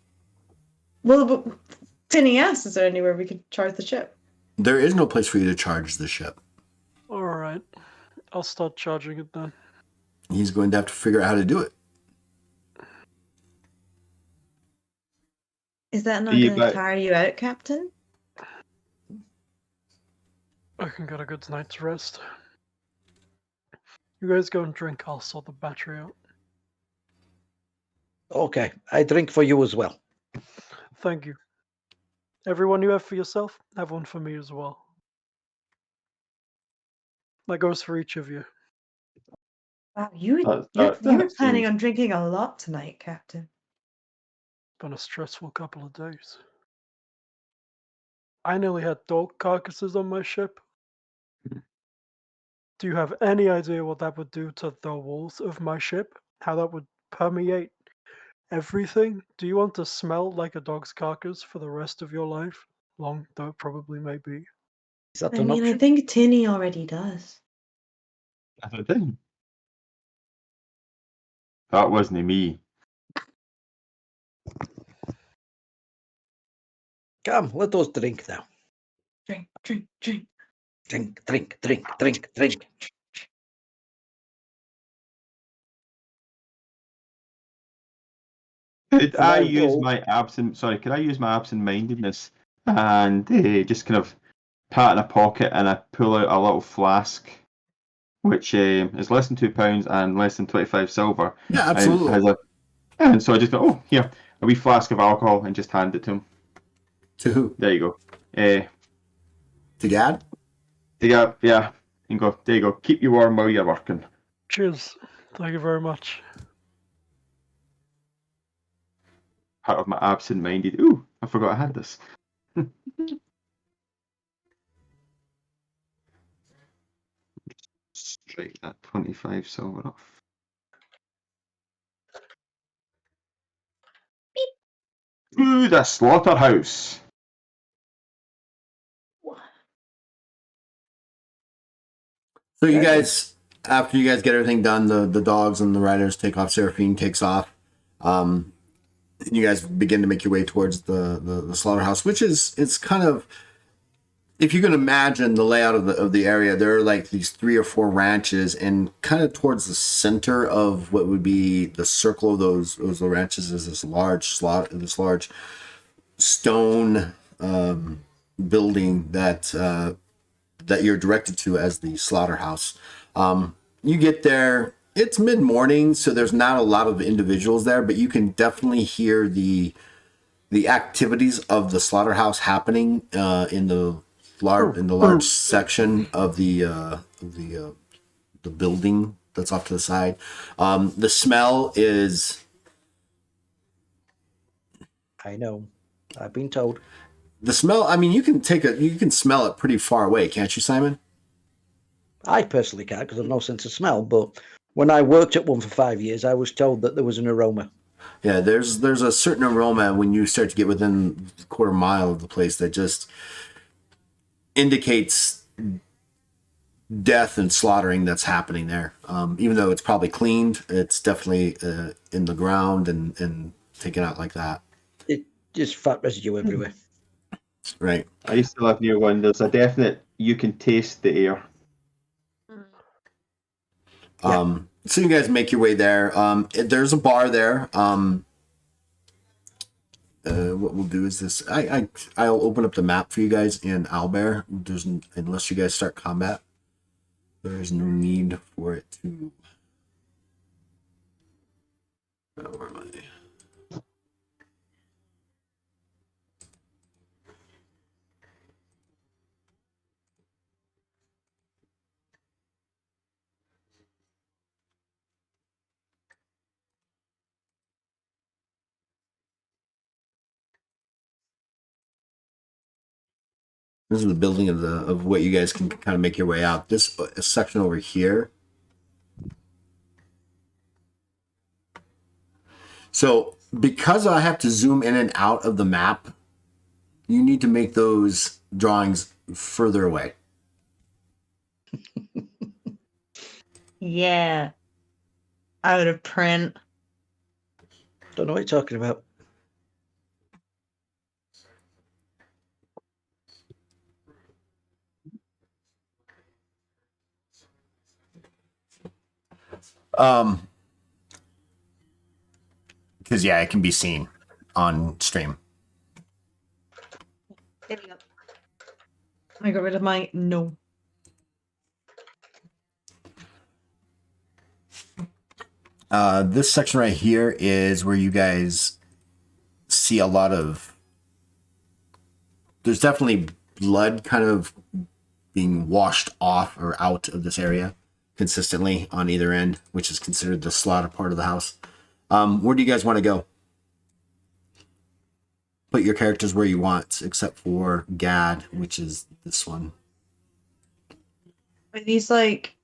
Speaker 5: Well, but Tinny asked, is there anywhere we could charge the ship?
Speaker 1: There is no place for you to charge the ship.
Speaker 4: Alright, I'll start charging it then.
Speaker 1: He's going to have to figure out how to do it.
Speaker 5: Is that not
Speaker 3: You
Speaker 5: going to
Speaker 3: got-
Speaker 5: tire you out, Captain?
Speaker 4: I can get a good night's rest. You guys go and drink, I'll sort the battery out.
Speaker 2: Okay, I drink for you as well.
Speaker 4: Thank you. Everyone you have for yourself, have one for me as well. That goes for each of you.
Speaker 5: Wow, you
Speaker 3: That-
Speaker 5: were
Speaker 3: that
Speaker 5: planning
Speaker 3: seems-
Speaker 5: on drinking a lot tonight, Captain.
Speaker 4: Been a stressful couple of days. I nearly had dog carcasses on my ship. Do you have any idea what that would do to the walls of my ship? How that would permeate everything? Do you want to smell like a dog's carcass for the rest of your life? Long though it probably may be.
Speaker 2: Is that
Speaker 5: I
Speaker 2: an
Speaker 5: mean, I
Speaker 2: option?
Speaker 5: think Tinny already does.
Speaker 3: I didn't. That wasn't me.
Speaker 2: Come, let us drink now.
Speaker 5: Drink, drink, drink.
Speaker 2: Drink, drink, drink, drink, drink.
Speaker 3: Could I
Speaker 2: now
Speaker 3: use
Speaker 2: go-
Speaker 3: my Could I use my absent-mindedness and just kind of pat in a pocket and I pull out a little flask, which is less than £2 and less than 25 silver.
Speaker 1: Yeah,
Speaker 3: And,
Speaker 1: absolutely.
Speaker 3: and so I just go, oh, here, a wee flask of alcohol, and just hand it to him.
Speaker 1: To who?
Speaker 3: There you go.
Speaker 1: To Gad?
Speaker 3: Yeah, and go, there you go. Keep you warm while you're working.
Speaker 4: Cheers. Thank you very much.
Speaker 3: Part of my absent-minded. Ooh, I forgot I had this. Strike that 25 silver off. Ooh, the slaughterhouse.
Speaker 1: So you
Speaker 2: Okay.
Speaker 1: guys, after you guys get everything done, the dogs and the riders take off. Seraphine takes off. You guys begin to make your way towards the slaughterhouse, which is it's kind of, if you can imagine the layout of the area, there are like these 3 or 4 ranches, and kind of towards the center of what would be the circle of those ranches is this large stone building that you're directed to as the slaughterhouse. You get there, it's mid-morning, so there's not a lot of individuals there, but you can definitely hear the activities of the slaughterhouse happening in the large section of the building that's off to the side. The smell is,
Speaker 2: I know. I've been told.
Speaker 1: I mean, you can smell it pretty far away, can't you, Simon?
Speaker 2: I personally can't because I've no sense of smell, but when I worked at one for 5 years, I was told that there was an aroma.
Speaker 1: Yeah, there's a certain aroma when you start to get within a quarter mile of the place that just indicates death and slaughtering that's happening there. Even though it's probably cleaned, it's definitely in the ground and taken out like that.
Speaker 2: It just fat residue everywhere.
Speaker 1: Right.
Speaker 3: I used to live near one. There's a definite, you can taste the air.
Speaker 2: Yeah.
Speaker 1: So you guys make your way there. There's a bar there. What we'll do is this. I'll open up the map for you guys in Owlbear. Unless you guys start combat, there is no need for it to. Where am I? This is the building of what you guys can kind of make your way out. This section over here. So because I have to zoom in and out of the map, you need to make those drawings further away.
Speaker 5: Yeah. Out of print.
Speaker 2: Don't know what you're talking about.
Speaker 1: Because yeah, it can be seen on stream.
Speaker 5: There we go. I got rid of my no.
Speaker 1: This section right here is where you guys see a lot of. There's definitely blood kind of being washed off or out of this area consistently on either end, which is considered the slaughter part of the house. Where do you guys want to go? Put your characters where you want, except for Gad, which is this one.
Speaker 5: Are these like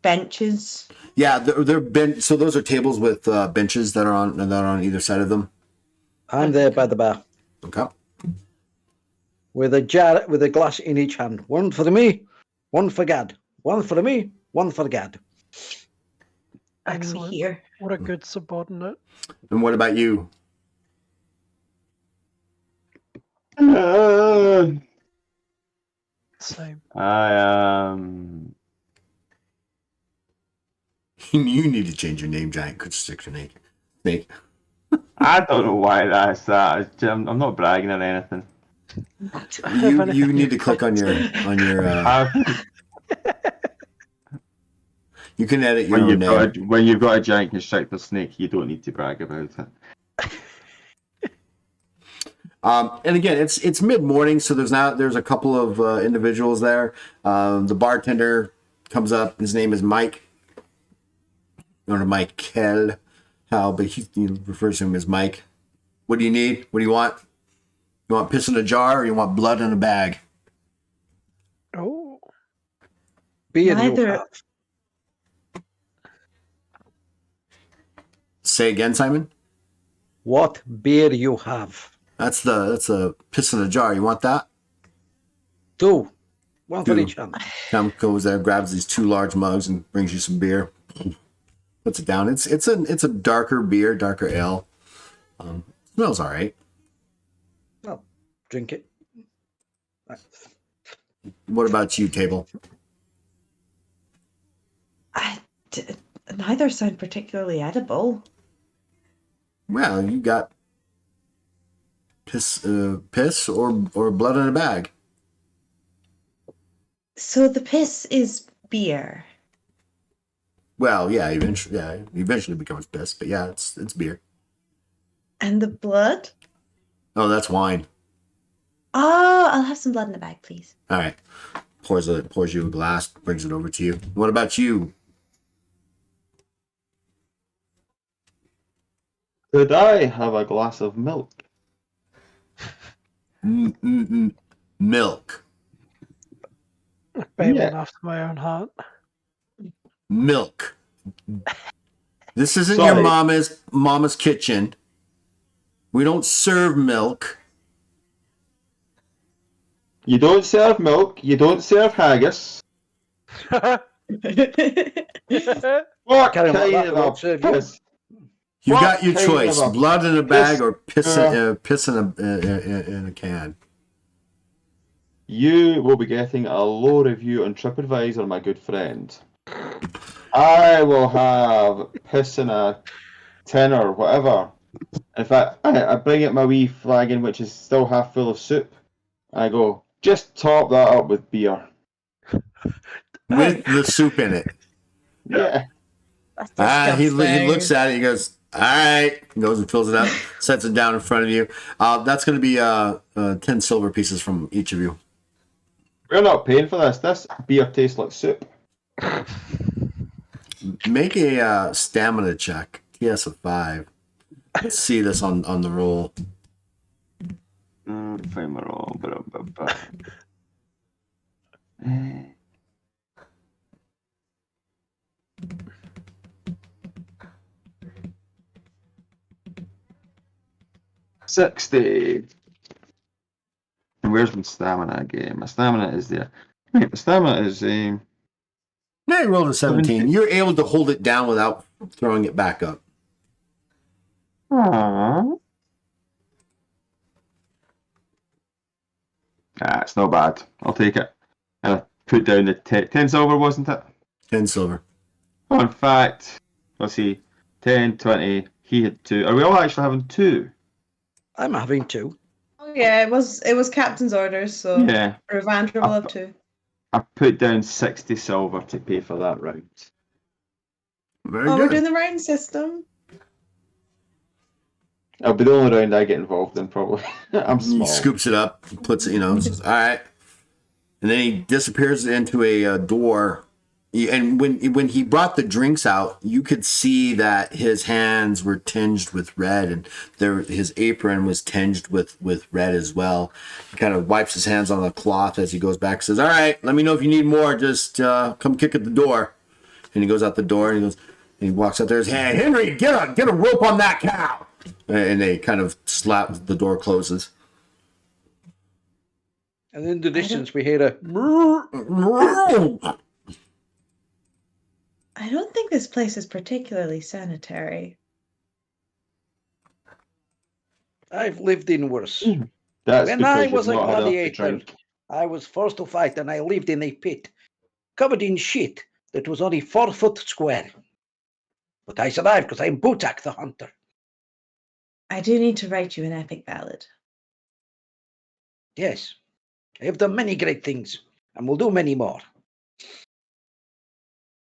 Speaker 5: benches?
Speaker 1: Yeah, they're so those are tables with benches that are on either side of them.
Speaker 2: I'm there by the bar
Speaker 1: Okay.
Speaker 2: with a jar with a glass in each hand. One for me, one for Gad. One for me, one for Gad.
Speaker 4: Excellent.
Speaker 5: Here.
Speaker 4: What a good subordinate.
Speaker 1: And what about you?
Speaker 4: Same.
Speaker 1: You need to change your name, Giant Constrictor Snake.
Speaker 3: I don't know why that's that. I'm not bragging or anything.
Speaker 1: You need to click on your you can edit your own name.
Speaker 3: When you've got a giant constrictor snake, you don't need to brag about it.
Speaker 1: And again, it's mid morning, so there's a couple of individuals there. The bartender comes up. His name is Mike, or Michael, but he refers to him as Mike. What do you need? What do you want? You want piss in a jar, or you want blood in a bag?
Speaker 4: Oh,
Speaker 2: Beer you
Speaker 5: Neither.
Speaker 2: have.
Speaker 1: Say again, Simon.
Speaker 2: What beer you have?
Speaker 1: That's a piss in a jar. You want that?
Speaker 2: Two. One for
Speaker 1: Two.
Speaker 2: each hand.
Speaker 1: Tom goes there, grabs these 2 large mugs, and brings you some beer. Puts it down. It's a darker beer, darker ale. Smells all right.
Speaker 2: Well, drink it.
Speaker 1: What about you, Table?
Speaker 5: Neither sound particularly edible.
Speaker 1: Well, you got piss or blood in a bag.
Speaker 5: So the piss is beer.
Speaker 1: Well, yeah, eventually becomes piss, but yeah, it's beer.
Speaker 5: And the blood?
Speaker 1: Oh, that's wine.
Speaker 5: Oh, I'll have some blood in the bag, please.
Speaker 1: All right, pours you a glass, brings it over to you. What about you?
Speaker 3: Could I have a glass of milk?
Speaker 1: Milk.
Speaker 4: Babel
Speaker 3: Yeah.
Speaker 4: after my own heart.
Speaker 1: Milk. This isn't
Speaker 3: Sorry.
Speaker 1: your mama's kitchen. We don't serve milk.
Speaker 3: You don't serve milk. You don't serve haggis. What
Speaker 2: Carry on like
Speaker 3: kind
Speaker 2: that,
Speaker 3: of
Speaker 2: we won't
Speaker 3: a
Speaker 2: serve you.
Speaker 3: piss?
Speaker 1: You
Speaker 3: What
Speaker 1: got your
Speaker 3: kind
Speaker 1: choice:
Speaker 3: of a
Speaker 1: blood in a bag or piss
Speaker 3: Uh,
Speaker 1: piss in a can.
Speaker 3: You will be getting a low review on TripAdvisor, my good friend. I will have piss in a tin or whatever. In fact, I bring out my wee flagon, which is still half full of soup. And I go, just top that up with beer.
Speaker 1: With the soup in it.
Speaker 3: Yeah.
Speaker 5: That's
Speaker 1: He
Speaker 5: disgusting.
Speaker 1: looks at it. He goes, "All right." Goes and fills it up, sets it down in front of you. That's going to be 10 silver pieces from each of you.
Speaker 3: We're not paying for this. This beer tastes like soup.
Speaker 1: Make a stamina check. TS of 5. Let's see this on the roll.
Speaker 3: Find my roll. Eh. 60. And where's my stamina again? My stamina is there. Right, my stamina is
Speaker 1: Yeah, you rolled a 17. You're able to hold it down without throwing it back up.
Speaker 3: Aww. It's not bad. I'll take it. And I put down the 10 silver, wasn't it?
Speaker 1: 10 silver.
Speaker 3: Oh, in fact, let's see. 10, 20. He had 2. Are we all actually having 2?
Speaker 2: I'm having 2.
Speaker 5: Oh yeah, it was captain's orders, so
Speaker 3: Yeah.
Speaker 5: Revandra will have 2.
Speaker 3: I put down 60 silver to pay for that round.
Speaker 1: Very
Speaker 5: Oh,
Speaker 1: good.
Speaker 5: we're doing the round system.
Speaker 3: It'll be the only round I get involved in, probably. I'm
Speaker 1: He
Speaker 3: small.
Speaker 1: scoops it up, puts it, says, all right. And then he disappears into a door. And when he brought the drinks out, you could see that his hands were tinged with red, and his apron was tinged with red as well. He kind of wipes his hands on the cloth as he goes back. Says, "All right, let me know if you need more. Just come kick at the door." And he goes out the door and he walks out there. Hey, Henry, get a rope on that cow. And they kind of slap. The door closes.
Speaker 2: And in the distance, we hear a.
Speaker 5: I don't think this place is particularly sanitary.
Speaker 2: I've lived in worse.
Speaker 3: That's
Speaker 2: When
Speaker 3: because
Speaker 2: I
Speaker 3: you've
Speaker 2: was a
Speaker 3: not had enough to
Speaker 2: gladiator,
Speaker 3: drink.
Speaker 2: I was forced to fight, and I lived in a pit, covered in shit that was only 4 foot square. But I survived because I'm Butak the Hunter.
Speaker 5: I do need to write you an epic ballad.
Speaker 2: Yes, I have done many great things, and will do many more.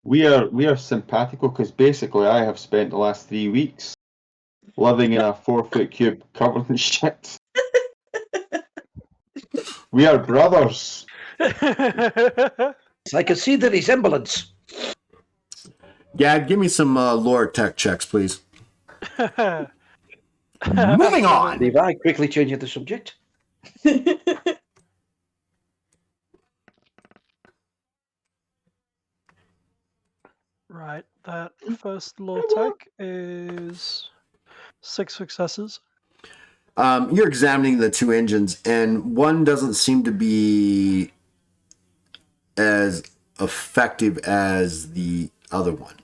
Speaker 3: We are simpatico because basically I have spent the last 3 weeks living in a 4-foot cube covered in shit. We are brothers.
Speaker 2: I can see the resemblance.
Speaker 1: Gad, give me some lore tech checks, please. Moving on.
Speaker 2: Levi, quickly changing the subject.
Speaker 4: Right, that first law tech is 6 successes.
Speaker 1: You're examining the 2 engines, and one doesn't seem to be as effective as the other one.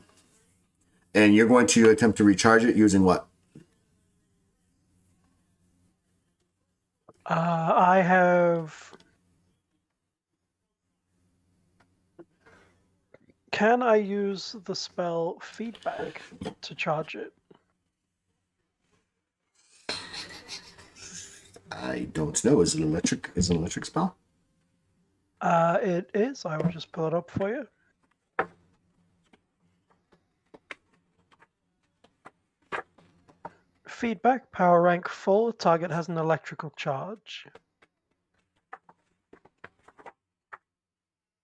Speaker 1: And you're going to attempt to recharge it using what?
Speaker 4: I have. Can I use the spell feedback to charge it?
Speaker 1: I don't know. Is it electric? Is it an electric spell?
Speaker 4: It is. I will just pull it up for you. Feedback, power rank 4, target has an electrical charge.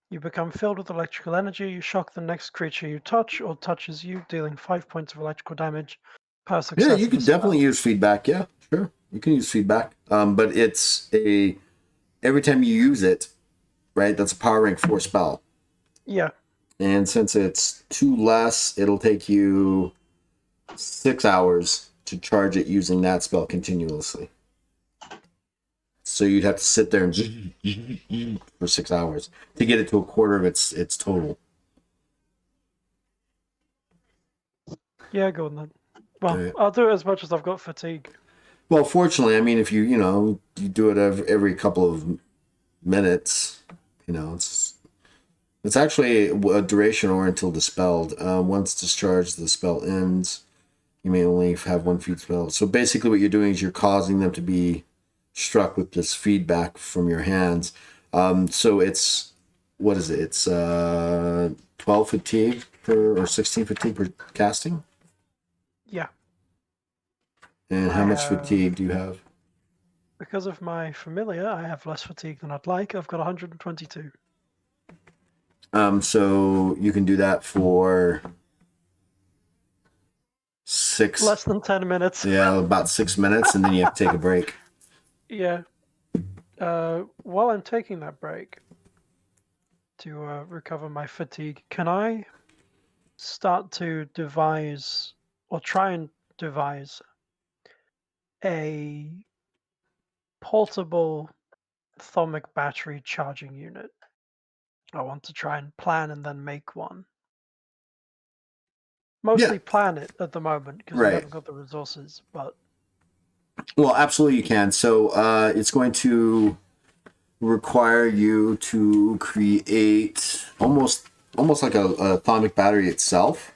Speaker 4: You become filled with electrical energy, you shock the next creature you touch or touches you, dealing 5 points of electrical damage per success.
Speaker 1: Yeah, you
Speaker 4: of
Speaker 1: can
Speaker 4: the spell.
Speaker 1: definitely use feedback. Yeah, sure. You can use feedback. But it's every time you use it, right? That's a power rank 4 spell.
Speaker 4: Yeah.
Speaker 1: And since it's 2 less, it'll take you 6 hours to charge it using that spell continuously. So you'd have to sit there and for 6 hours to get it to a quarter of its total.
Speaker 4: Yeah, go on then. Well,
Speaker 1: Alright.
Speaker 4: I'll do it as much as I've got fatigue.
Speaker 1: Well, fortunately, I mean, if you do it every couple of minutes, it's actually a duration or until dispelled. Once discharged, the spell ends. You may only have one feed spell. So basically, what you're doing is you're causing them to be struck with this feedback from your hands. So it's what is it? It's 12 fatigue or 16 fatigue per casting.
Speaker 4: Yeah.
Speaker 1: And how much fatigue do you have?
Speaker 4: Because of my familiar, I have less fatigue than I'd like. I've got 122.
Speaker 1: So you can do that for 6.
Speaker 4: Less than 10 minutes.
Speaker 1: Yeah, about 6 minutes, and then you have to take a break.
Speaker 4: Yeah. While I'm taking that break to recover my fatigue, can I start to devise or try and devise a portable Thomic battery charging unit? I want to try and plan and then make one. Mostly plan it at the moment because
Speaker 1: Right.
Speaker 4: we haven't got the resources, but
Speaker 1: Well, absolutely you can. So it's going to require you to create almost like a Thomic battery itself,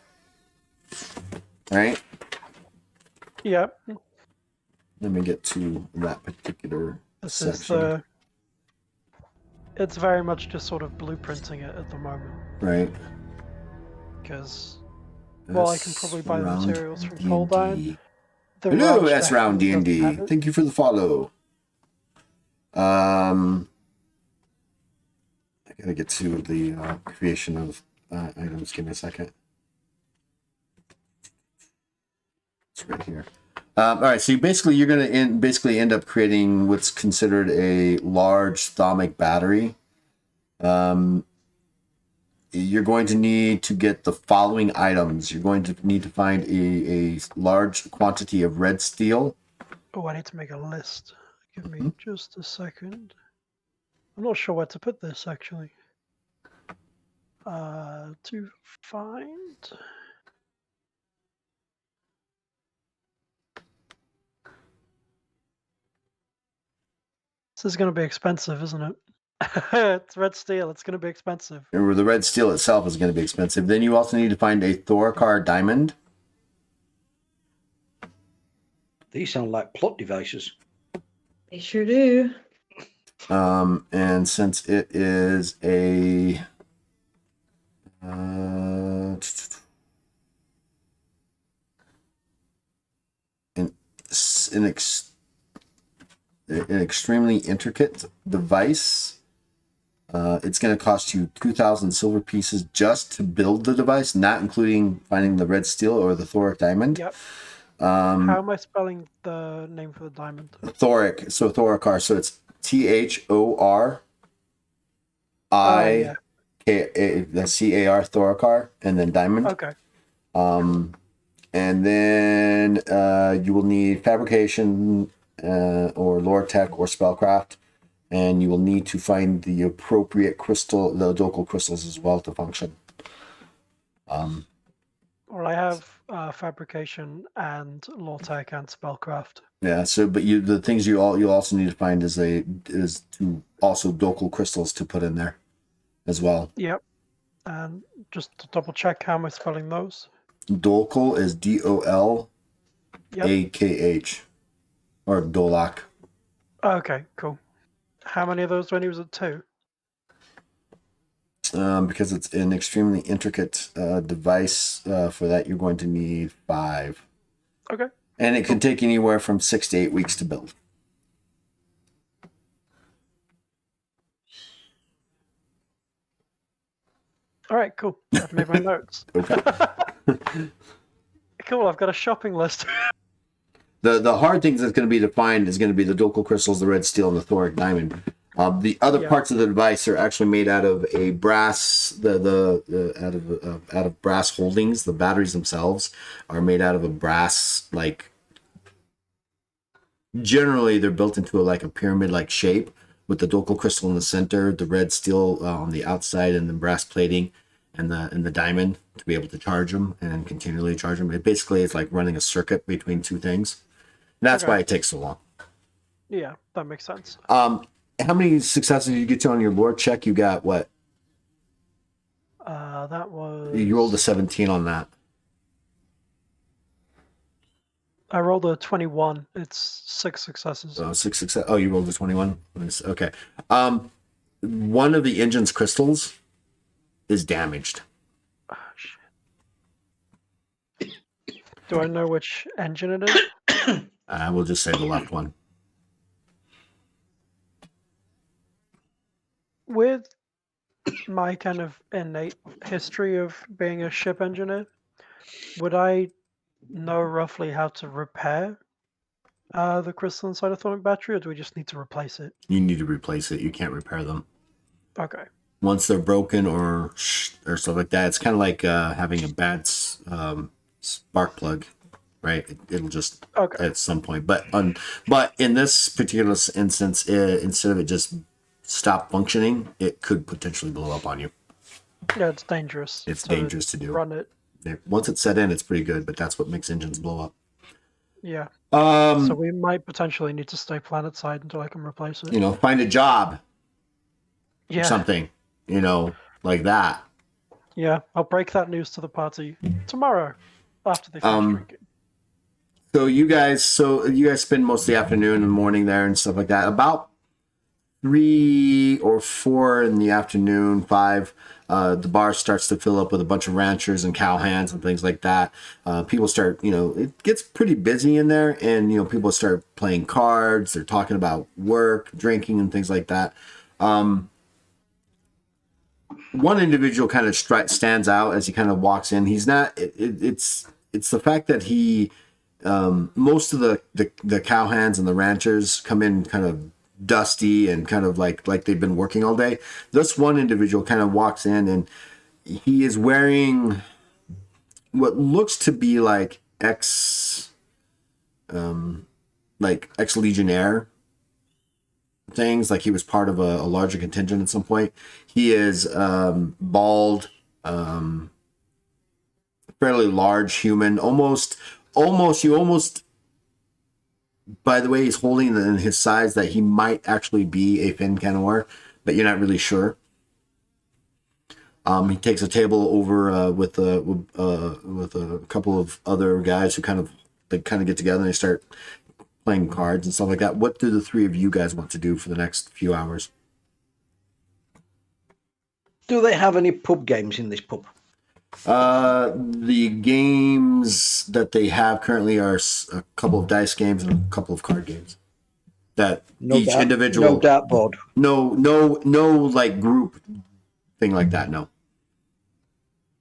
Speaker 1: right?
Speaker 4: yeah,
Speaker 1: Let me get to that particular
Speaker 4: this
Speaker 1: section.
Speaker 4: it's very much just sort of blueprinting it at the moment
Speaker 1: Right.
Speaker 4: because I can probably buy the
Speaker 1: Round
Speaker 4: materials from
Speaker 1: D&D.
Speaker 4: Cold Iron. The
Speaker 1: Hello,
Speaker 4: Raj
Speaker 1: that's
Speaker 4: deck
Speaker 1: Round
Speaker 4: doesn't
Speaker 1: D&D.
Speaker 4: have it.
Speaker 1: Thank you for the follow. I gotta get to the creation of items. Give me a second. It's right here. All right, so you're gonna end up creating what's considered a large Thomic battery. You're going to need to get the following items. You're going to need to find a large quantity of red steel.
Speaker 4: Oh, I need to make a list. Give me just a second. I'm not sure where to put this actually. To find. This is going to be expensive, isn't it? It's red steel. It's going to be expensive.
Speaker 1: Remember, the red steel itself is going to be expensive. Then you also need to find a Thorokar diamond.
Speaker 2: These sound like plot devices.
Speaker 5: They sure do.
Speaker 1: And since it is a an extremely intricate device, it's going to cost you 2,000 silver pieces just to build the device, not including finding the red steel or the Thoric diamond.
Speaker 4: Yep. How am I spelling the name for the diamond?
Speaker 1: Thoric, so Thorokar, so it's THORICAR, that's CAR, Thorokar, and then diamond.
Speaker 4: Okay.
Speaker 1: And then you will need fabrication or lore tech or spellcraft, and you will need to find the appropriate crystal, the local crystals as well to function.
Speaker 4: Well, I have fabrication and lore tech and spellcraft.
Speaker 1: Yeah. So, but the things you'll also need to find is to also local crystals to put in there, as well.
Speaker 4: Yep. And just to double check, how am I spelling those?
Speaker 1: Dolkal is DOLAKH, or Dolak.
Speaker 4: Okay, cool. How many of those do I need? Was it 2?
Speaker 1: Because it's an extremely intricate device, for that you're going to need 5.
Speaker 4: Okay.
Speaker 1: And it can take anywhere from 6 to 8 weeks to build.
Speaker 4: All right, cool. I've made my notes.
Speaker 1: Okay.
Speaker 4: Cool, I've got a shopping list.
Speaker 1: The hard things that's going to be to find is going to be the Dolkal crystals, the red steel, and the Thoric diamond. The other parts of the device are actually made out of a brass. Out of brass holdings. The batteries themselves are made out of a brass generally they're built into like a pyramid-like shape with the Docal crystal in the center, the red steel on the outside, and the brass plating and the diamond to be able to charge them and continually charge them. It basically is like running a circuit between two things. And that's
Speaker 4: Okay.
Speaker 1: why it takes so long.
Speaker 4: Yeah, that makes sense.
Speaker 1: How many successes did you get to on your lore check? You got what?
Speaker 4: That was.
Speaker 1: You rolled a 17 on that.
Speaker 4: I rolled a 21. It's 6 successes.
Speaker 1: So 6 success. Oh, you rolled a 21. Nice. Okay. One of the engine's crystals is damaged.
Speaker 4: Oh, shit. Do I know which engine it is?
Speaker 1: I will just say the left one.
Speaker 4: With my kind of innate history of being a ship engineer, would I know roughly how to repair the crystalline cytothermic battery, or do we just need to replace it?
Speaker 1: You need to replace it. You can't repair them.
Speaker 4: Okay.
Speaker 1: Once they're broken or stuff like that, it's kind of like having a bad spark plug, right? It'll just
Speaker 4: Okay.
Speaker 1: at some point. But in this particular instance, instead of it just stop functioning, it could potentially blow up on you.
Speaker 4: Yeah, it's dangerous.
Speaker 1: It's
Speaker 4: to
Speaker 1: dangerous to do.
Speaker 4: Run it.
Speaker 1: Once it's set in, it's pretty good, but that's what makes engines blow up.
Speaker 4: Yeah.
Speaker 1: Um,
Speaker 4: So we might potentially need to stay planet side until I can replace it.
Speaker 1: you know, find a job or
Speaker 4: Yeah.
Speaker 1: something, you know, like that.
Speaker 4: Yeah. I'll break that news to the party tomorrow after they finish drinking.
Speaker 1: So you guys spend most of the afternoon and morning there and stuff like that. About 3 or 4 in the afternoon, 5, the bar starts to fill up with a bunch of ranchers and cowhands and things like that. People start, it gets pretty busy in there, and people start playing cards. They're talking about work, drinking, and things like that. One individual kind of stands out as he kind of walks in. He's not. It's the fact that he. Most of the cowhands and the ranchers come in kind of dusty and kind of like they've been working all day. This one individual kind of walks in, and he is wearing what looks to be like ex-legionnaire things, like he was part of a larger contingent at some point. He is bald, fairly large human, almost by the way he's holding in his size that he might actually be a Finn Canor, but you're not really sure. He takes a table over with a couple of other guys who kind of get together and they start playing cards and stuff like that. What do the three of you guys want to do for the next few hours?
Speaker 2: Do they have any pub games in this pub?
Speaker 1: The games that they have currently are a couple of dice games and a couple of card games. That each individual,
Speaker 2: no dartboard,
Speaker 1: no like group thing like that. No.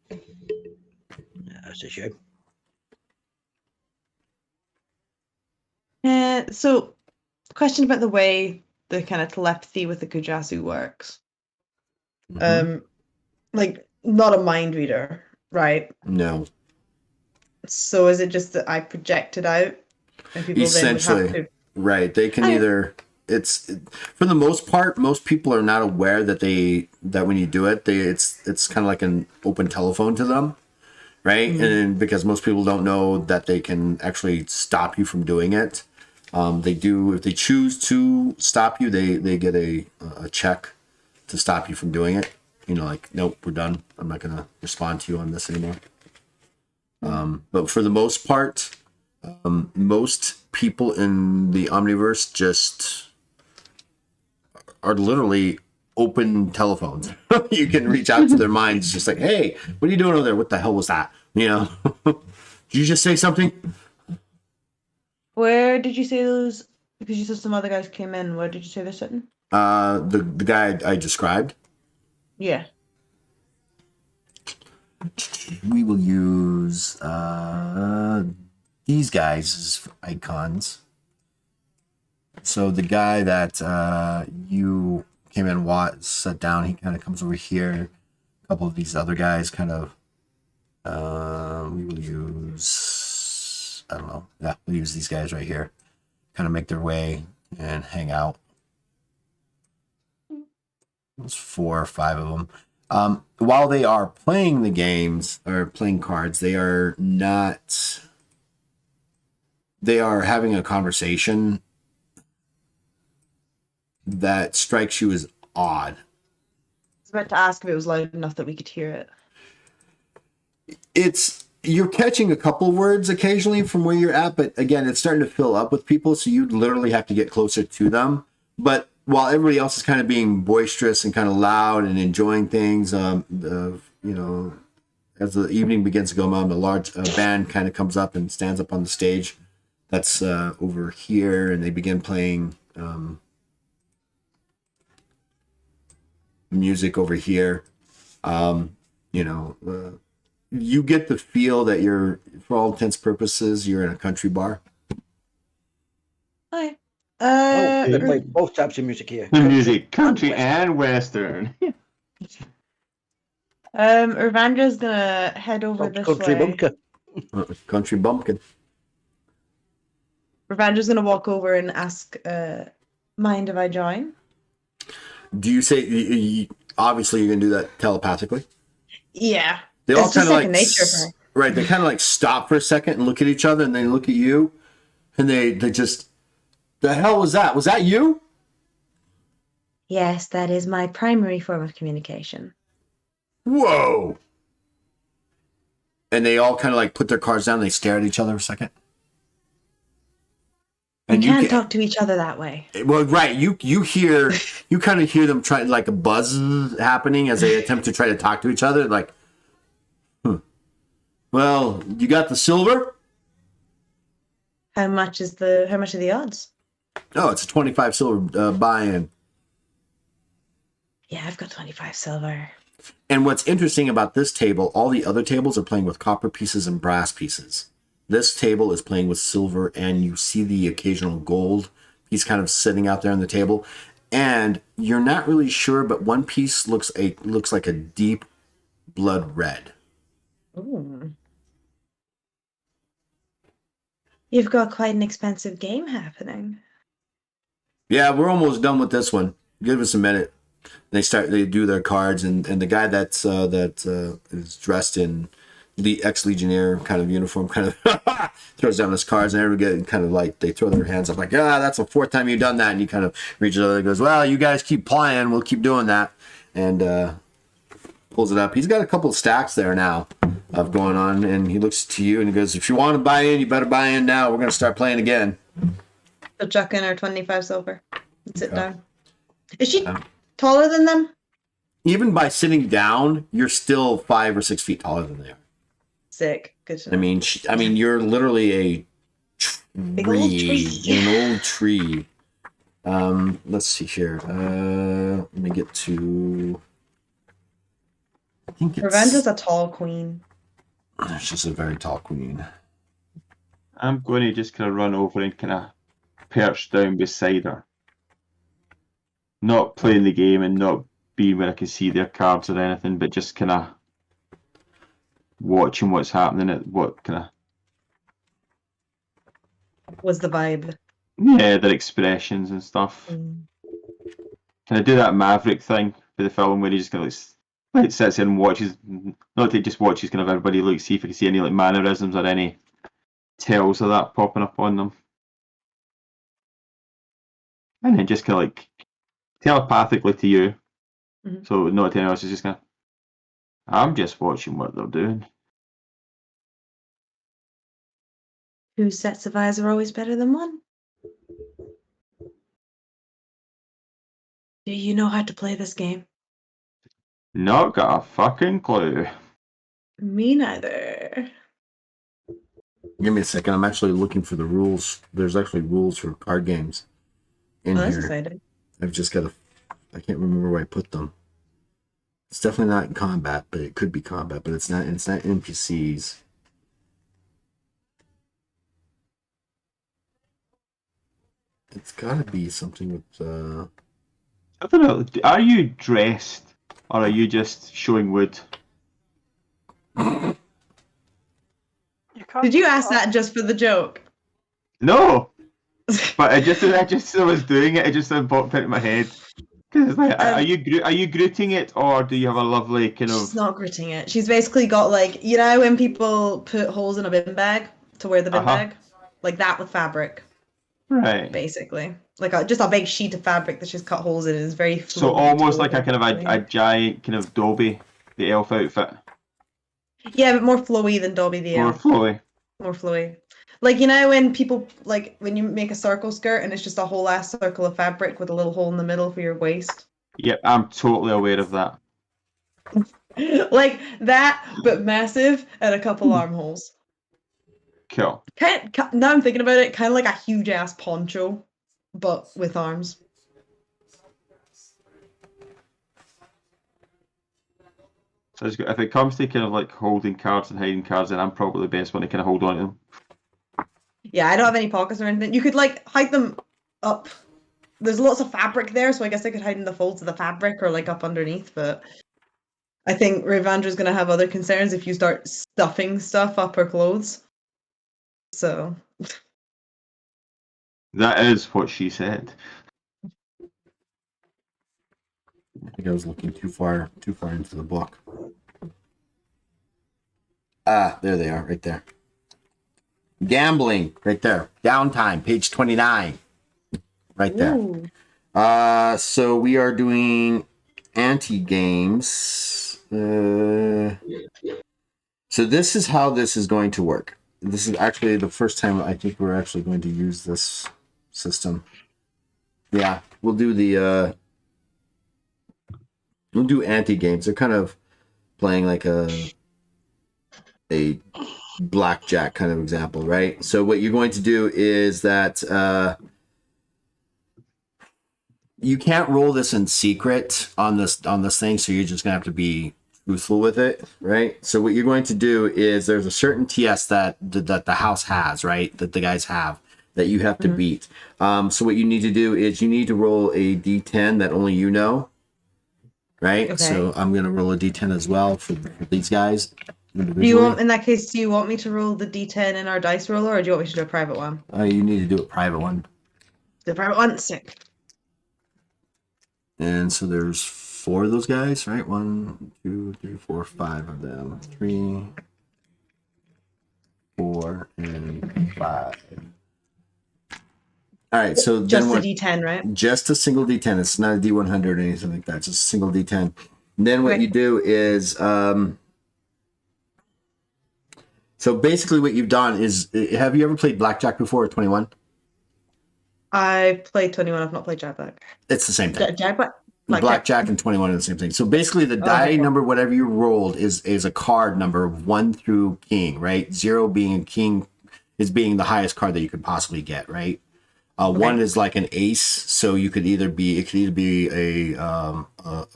Speaker 2: Yeah, that's a shame.
Speaker 5: So, question about the way the kind of telepathy with the Kujasu works.
Speaker 1: Mhm.
Speaker 5: Like not a mind reader, right?
Speaker 1: No.
Speaker 5: So is it just that I project it out, and people then would have
Speaker 1: Essentially.
Speaker 5: to?
Speaker 1: Right. They can either. For the most part, most people are not aware that when you do it, it's kind of like an open telephone to them, right?
Speaker 5: Mm-hmm.
Speaker 1: And because most people don't know that they can actually stop you from doing it. They do, if they choose to stop you, they get a check to stop you from doing it. Like, nope, we're done. I'm not going to respond to you on this anymore. But for the most part, most people in the Omniverse just are literally open telephones. You can reach out to their minds, just like, hey, what are you doing over there? What the hell was that? Did you just say something?
Speaker 5: Where did you say those? Because you said some other guys came in. Where did you say they're sitting?
Speaker 1: The guy I described.
Speaker 5: Yeah.
Speaker 1: We will use these guys as icons. So the guy that you came in, sat down, he kind of comes over here. A couple of these other guys kind of, we will use, I don't know. Yeah, we'll use these guys right here. kind of make their way and hang out. There's 4 or 5 of them. While they are playing the games or playing cards, they are not. They are having a conversation that strikes you as odd.
Speaker 5: I was about to ask if it was loud enough that we could hear it.
Speaker 1: You're catching a couple words occasionally from where you're at, but again, it's starting to fill up with people, so you literally have to get closer to them. But while everybody else is kind of being boisterous and kind of loud and enjoying things, as the evening begins to go on, a large band kind of comes up and stands up on the stage that's over here, and they begin playing music over here. You get the feel that you're, for all intents and purposes, you're in a country bar.
Speaker 5: Hi.
Speaker 2: They play both types of music here.
Speaker 3: Music, country
Speaker 2: and
Speaker 3: and western.
Speaker 5: Urvandra's gonna head over this
Speaker 2: Country
Speaker 5: way.
Speaker 2: bunker.
Speaker 1: Country bumpkin.
Speaker 5: Urvandra's gonna walk over and ask, mind if I join?
Speaker 1: Do you say, obviously you're going to do that telepathically?
Speaker 5: Yeah.
Speaker 1: They all
Speaker 5: It's just
Speaker 1: kind of
Speaker 5: second nature for her.
Speaker 1: right. They kind of like stop for a second and look at each other, and they look at you, and they just, the hell was that? Was that you?
Speaker 5: Yes, that is my primary form of communication.
Speaker 1: Whoa! And they all kind of like put their cards down. And they stare at each other for a second.
Speaker 5: We can't talk to each other that way.
Speaker 1: Well, right. You kind of hear them try, like a buzz happening as they attempt to try to talk to each other. Like, well, you got the silver?
Speaker 5: How much are the odds?
Speaker 1: Oh, it's a 25 silver buy-in.
Speaker 5: Yeah, I've got 25 silver.
Speaker 1: And what's interesting about this table, all the other tables are playing with copper pieces and brass pieces. This table is playing with silver, and you see the occasional gold piece kind of sitting out there on the table. And you're not really sure, but one piece looks like a deep blood red.
Speaker 5: Ooh. You've got quite an expensive game happening.
Speaker 1: Yeah, we're almost done with this one. Give us a minute. They do their cards, and the guy that is dressed in the ex-legionnaire kind of uniform kind of throws down his cards, and everybody kind of like, they throw their hands up like, that's the 4th time you've done that, and he kind of reaches over and goes, well, you guys keep playing, we'll keep doing that, and pulls it up. He's got a couple of stacks there now of going on, and he looks to you and he goes, if you want to buy in, you better buy in now. We're going to start playing again.
Speaker 5: So chuck in her 25 silver and sit down. Is she taller than them?
Speaker 1: Even by sitting down, you're still 5 or 6 feet taller than they are.
Speaker 5: Sick. Good to know.
Speaker 1: I mean, you're literally a
Speaker 5: Big old tree.
Speaker 1: an old tree. Let's see here. Let me get to. I think
Speaker 5: Ravendra's a tall queen.
Speaker 1: She's just a very tall queen.
Speaker 3: I'm going to just kind of run over and kind of perch down beside her. Not playing the game and not being where I can see their cards or anything, but just kind of watching what's happening at what kind of.
Speaker 5: Was the vibe.
Speaker 3: Yeah, their expressions and stuff. Can I do that Maverick thing for the film where he just kind of like sits there and watches, not that just watches kind of everybody, look, see if I can see any like mannerisms or any tells of that popping up on them. And then just kind of like telepathically to you, so not to anyone else, is just kind of, I'm just watching what they're doing.
Speaker 5: Two sets of eyes are always better than one. Do you know how to play this game?
Speaker 3: Not got a fucking clue.
Speaker 5: Me neither.
Speaker 1: Give me a second. I'm actually looking for the rules. There's actually rules for card games in
Speaker 5: That's
Speaker 1: here.
Speaker 5: exciting.
Speaker 1: I've just got I can't remember where I put them. It's definitely not in combat, but it could be combat, but it's not NPCs. It's gotta be something with
Speaker 3: I don't know, are you dressed or are you just showing wood?
Speaker 4: You can't
Speaker 5: Did you ask that just for the joke?
Speaker 3: No! But I just as I was doing it, it just popped into my head. Because it's like, are you gritting it, or do you have a lovely kind
Speaker 5: She's
Speaker 3: of?
Speaker 5: not gritting it. She's basically got like, you know when people put holes in a bin bag to wear the bin
Speaker 3: Uh-huh.
Speaker 5: bag? Like that with fabric,
Speaker 3: Right.
Speaker 5: basically. Like just a big sheet of fabric that she's cut holes in. Is very
Speaker 3: So
Speaker 5: flowy,
Speaker 3: almost like a
Speaker 5: totally
Speaker 3: kind of a giant kind of Dobby, the elf outfit,
Speaker 5: Yeah, but more flowy than Dobby the
Speaker 3: more
Speaker 5: Elf.
Speaker 3: flowy.
Speaker 5: More flowy. Like, you know when people, like, when you make a circle skirt and it's just a whole ass circle of fabric with a little hole in the middle for your waist?
Speaker 3: Yep, I'm totally aware of that.
Speaker 5: Like that, but massive and a couple armholes.
Speaker 3: Cool.
Speaker 5: Now I'm thinking about it, kind of like a huge ass poncho, but with arms.
Speaker 3: So if it comes to kind of like holding cards and hiding cards, then I'm probably the best one to kind of hold on to them.
Speaker 5: Yeah, I don't have any pockets or anything. You could like hide them up. There's lots of fabric there, so I guess I could hide in the folds of the fabric or like up underneath, but I think Ravandra's gonna have other concerns if you start stuffing stuff up her clothes. So
Speaker 3: That is what she said.
Speaker 1: I think I was looking too far into the book. Ah, there they are, right there. Gambling, right there. Downtime, page 29. Right there.
Speaker 5: ooh.
Speaker 1: So we are doing anti-games. So this is how this is going to work. This is actually the first time I think we're actually going to use this system. Yeah, we'll do the we'll do anti-games. They're kind of playing like a blackjack kind of example, right? So what you're going to do is that you can't roll this in secret on this thing, so you're just gonna have to be truthful with it, right? So what you're going to do is there's a certain TS that the house has, right? That the guys have that you have to beat. So what you need to do is you need to roll a D10 that only you know, right?
Speaker 5: Okay.
Speaker 1: So I'm gonna roll a D10 as well for these guys.
Speaker 5: Do you want, in that case, do you want me to roll the D10 in our dice roller, or do you want me to do a private one?
Speaker 1: You need to do a private one.
Speaker 5: The private one, sick.
Speaker 1: And so there's 4 of those guys, right? 1, 2, 3, 4, 5 of them. 3, 4, and 5. All right, so
Speaker 5: Just
Speaker 1: then
Speaker 5: the
Speaker 1: what?
Speaker 5: D10, right?
Speaker 1: Just a single D10. It's not a D100 or anything like that. Just a single D10. And then what
Speaker 5: Okay.
Speaker 1: you do is, so basically what you've done is, have you ever played blackjack before at 21?
Speaker 5: I played 21. I've not played Jackpot.
Speaker 1: It's the same thing.
Speaker 5: Jackpot.
Speaker 1: Blackjack and 21 are the same thing. So basically the die
Speaker 5: Okay, cool.
Speaker 1: number, whatever you rolled, is a card number 1 through king, right? 0 being king is being the highest card that you could possibly get, right? 1 is like an ace, so it could either be a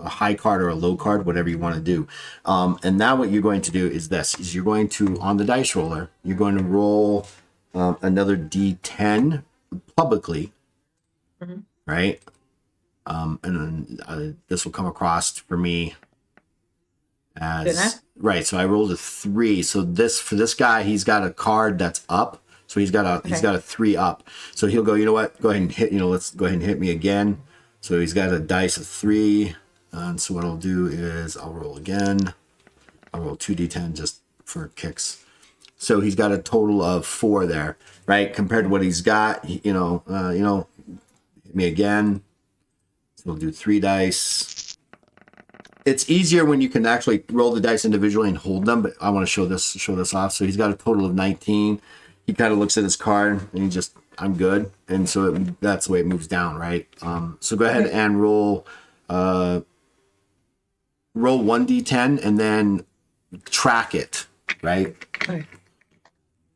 Speaker 1: high card or a low card, whatever you want to do. And now what you're going to do is this: is you're going to, on the dice roller, you're going to roll another D10 publicly, right? And then this will come across for me as right. So I rolled a 3. So this, for this guy, he's got a card that's up. So he's got a 3 up. So he'll go, you know what? Go ahead and hit. Let's go ahead and hit me again. So he's got a dice of 3. And so what I'll do is I'll roll again. I'll roll 2d10 just for kicks. So he's got a total of 4 there, right? Compared to what he's got, hit me again. We'll do 3 dice. It's easier when you can actually roll the dice individually and hold them, but I want to show this off. So he's got a total of 19. He kind of looks at his card and he just, I'm good. And so that's the way it moves down, right? So go ahead and roll 1d10 and then track it, right?
Speaker 5: Okay.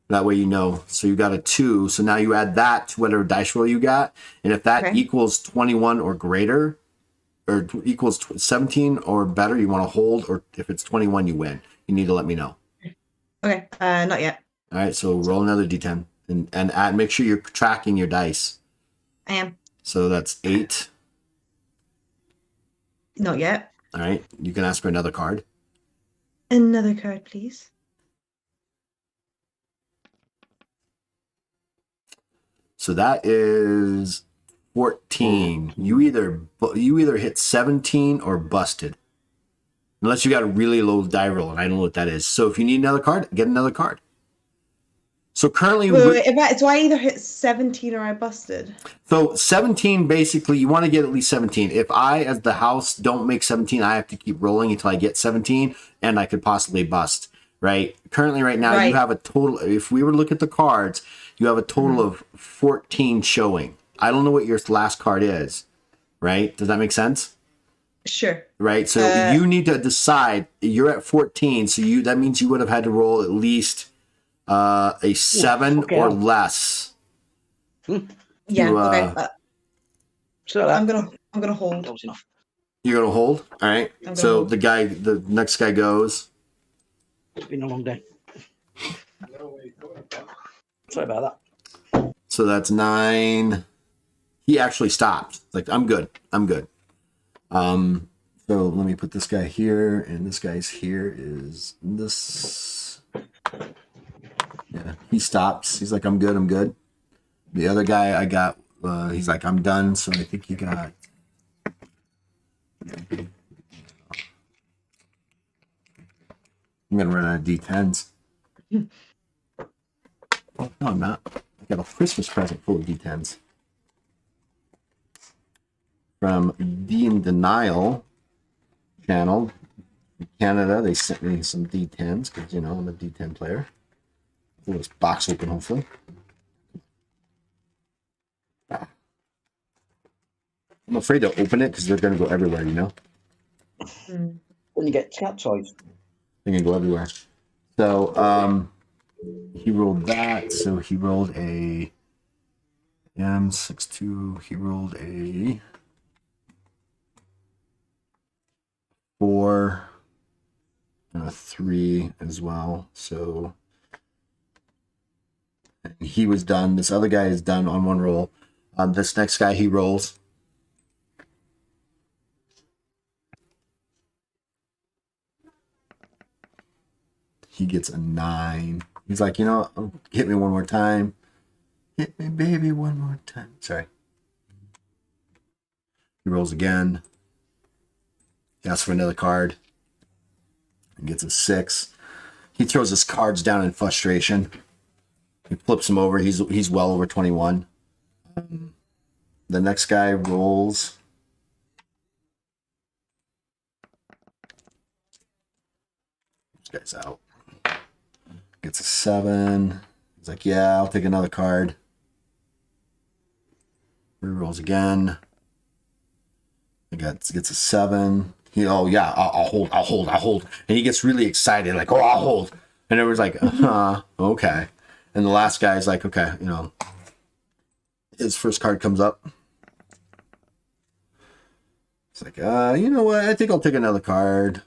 Speaker 1: That way you know. So you got a 2. So now you add that to whatever dice roll you got. And if that equals 21 or greater, or equals 17 or better, you want to hold. Or if it's 21, you win. You need to let me know.
Speaker 5: Okay. Not yet.
Speaker 1: All right. So roll another D10 and add. Make sure you're tracking your dice.
Speaker 5: I am.
Speaker 1: So that's 8.
Speaker 5: Not yet.
Speaker 1: All right. You can ask for another card.
Speaker 5: Another card, please.
Speaker 1: So that is 14. You either hit 17 or busted. Unless you got a really low die roll, and I don't know what that is. So if you need another card, get another card. So currently,
Speaker 5: Wait, so I either hit 17 or I busted.
Speaker 1: So 17, basically, you want to get at least 17. If I, as the house, don't make 17, I have to keep rolling until I get 17, and I could possibly bust, right? Currently, right now, you have a total, if we were to look at the cards, you have a total of 14 showing. I don't know what your last card is, right? Does that make sense?
Speaker 5: Sure.
Speaker 1: Right? So you need to decide, you're at 14, so that means you would have had to roll at least a 7 or less.
Speaker 5: Yeah. Okay.
Speaker 2: So
Speaker 5: I'm gonna hold.
Speaker 2: that was enough.
Speaker 1: You're gonna hold. All right.
Speaker 5: I'm gonna
Speaker 1: So
Speaker 5: hold.
Speaker 1: the next guy goes.
Speaker 2: It's been a long day. Sorry about that.
Speaker 1: So that's 9. He actually stopped. Like, I'm good. So let me put this guy here, and this guy's here is this. Yeah, he stops. He's like, I'm good. The other guy I got, he's like, I'm done. So I think he got. I'm gonna run out of D10s. No, I'm not. I got a Christmas present full of D10s. From D in Denial channel, Canada. They sent me some D10s because, you know, I'm a D10 player. Pull this box open, hopefully. I'm afraid to open it because they're going to go everywhere, you know?
Speaker 2: When you get cat toys.
Speaker 1: They can go everywhere. So, he rolled that. So he rolled a M62. He rolled a 4 and a 3 as well. So he was done. This other guy is done on one roll. This next guy, he rolls. He gets a 9. He's like, you know, hit me one more time. Hit me, baby, one more time. Sorry. He rolls again. He asks for another card. He gets a 6. He throws his cards down in frustration. He flips them over. He's well over 21. The next guy rolls. This guy's out. Gets a 7. He's like, yeah, I'll take another card. Rerolls again. Gets a 7. I'll hold. And he gets really excited, like, oh, I'll hold. And everyone's like, okay. And the last guy is like, okay, you know. His first card comes up. It's like, you know what? I think I'll take another card.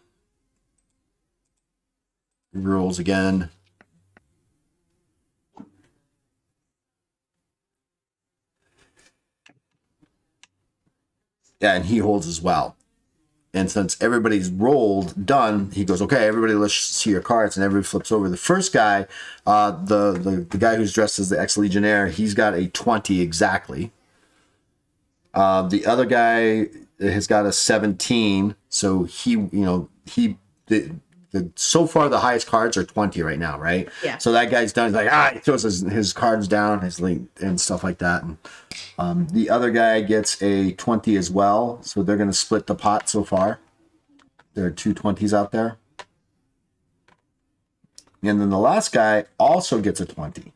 Speaker 1: Rolls again. Yeah, and he holds as well. And since everybody's rolled, done, he goes, okay, everybody, let's see your cards. And everybody flips over. The first guy, the guy who's dressed as the ex-legionnaire, he's got a 20 exactly. The other guy has got a 17. So so far the highest cards are 20 right now, right?
Speaker 5: Yeah.
Speaker 1: So that guy's done. He's like, he throws his cards down, his link and stuff like that. And the other guy gets a 20 as well. So they're going to split the pot so far. There are 2 20s out there. And then the last guy also gets a 20.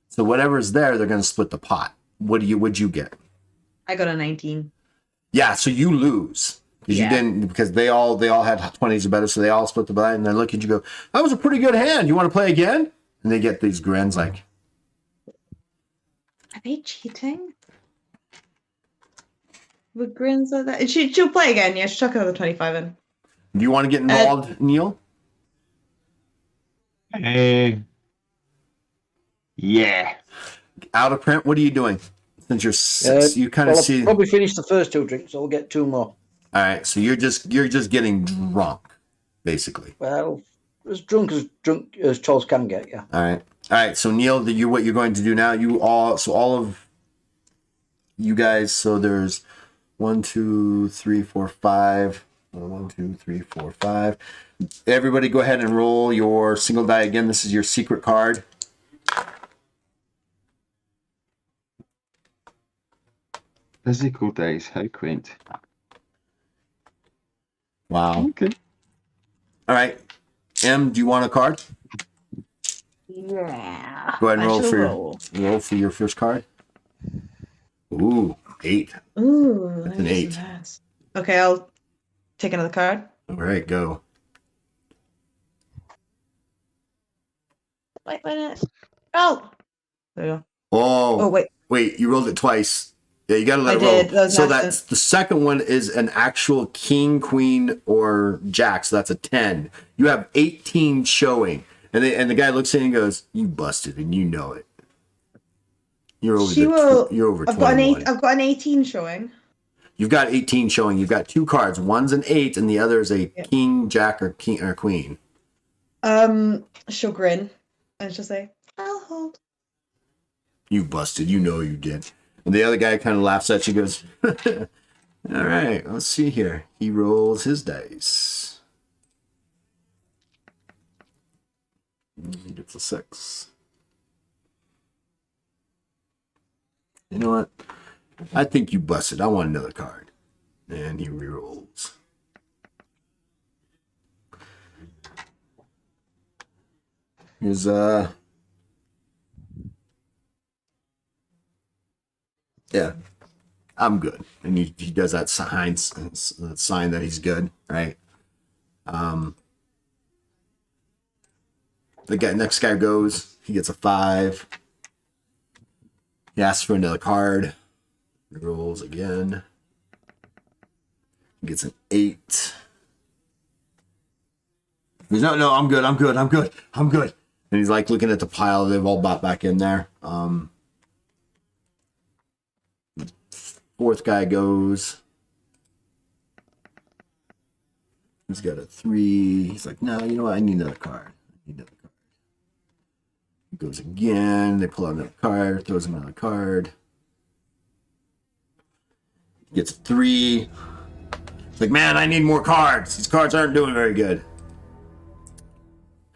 Speaker 1: So whatever's there, they're going to split the pot. What'd you get?
Speaker 5: I got a 19.
Speaker 1: Yeah, so you lose. Because you didn't, because they all had 20s or better, so they all split the bet, and they look at you, go, that was a pretty good hand. You want to play again? And they get these grins like,
Speaker 5: Are they cheating? With grins like that? She'll play again, yeah. She'll chuck another 25 in.
Speaker 1: do you want to get involved, Neil?
Speaker 3: Yeah.
Speaker 1: Out of print, what are you doing? Since you're six, you kind of
Speaker 2: I'll
Speaker 1: see.
Speaker 2: probably finish the first 2 drinks, so I'll get 2 more.
Speaker 1: All right, so you're just getting drunk, basically.
Speaker 2: Well, as drunk as Charles can get, yeah.
Speaker 1: All right. All right, so Neil, what you're going to do now? All of you guys. So there's 1, 2, 3, 4, 5. 1, 2, 3, 4, 5. Everybody, go ahead and roll your single die again. This is your secret card.
Speaker 3: Physical dice, how quaint.
Speaker 1: Wow.
Speaker 3: Okay.
Speaker 1: All right, M, do you want a card?
Speaker 5: Yeah.
Speaker 1: Go ahead and
Speaker 5: I
Speaker 1: roll
Speaker 5: shall
Speaker 1: for
Speaker 5: roll.
Speaker 1: your first card. Ooh, 8.
Speaker 5: Ooh,
Speaker 1: That's an
Speaker 5: nice
Speaker 1: 8.
Speaker 5: and nice. Okay, I'll take another card.
Speaker 1: All right, go.
Speaker 5: Wait a minute. Oh! There you go.
Speaker 1: Oh,
Speaker 5: Oh, wait.
Speaker 1: you rolled it twice. Yeah, you got to let
Speaker 5: I
Speaker 1: it roll.
Speaker 5: did. That was
Speaker 1: So
Speaker 5: an
Speaker 1: that's
Speaker 5: accident.
Speaker 1: the second one is an actual king, queen, or jack. So that's a 10. You have 18 showing, and the guy looks in and goes, "You busted, and you know it. You're over you're over
Speaker 5: I've got
Speaker 1: 21.
Speaker 5: I've got an 18 showing.
Speaker 1: You've got 18 showing. You've got 2 cards. One's an 8, and the other is a
Speaker 5: Yeah.
Speaker 1: king, jack, or king or queen.
Speaker 5: She'll grin and she'll say, "I'll hold."
Speaker 1: You busted. You know you did. And the other guy kind of laughs at you, goes, "All right, let's see here." He rolls his dice. He gets a 6. You know what? I think you busted. I want another card. And he rerolls. Here's yeah, I'm good. And he does that sign that he's good, right? The next guy goes, he gets a 5. He asks for another card. He rolls again. He gets an 8. He goes, no, I'm good. And he's like looking at the pile they've all bought back in there. Fourth guy goes. He's got a 3. He's like, no, you know what? I need another card. He goes again. They pull out another card, throws another card. He gets a 3. It's like, man, I need more cards. These cards aren't doing very good.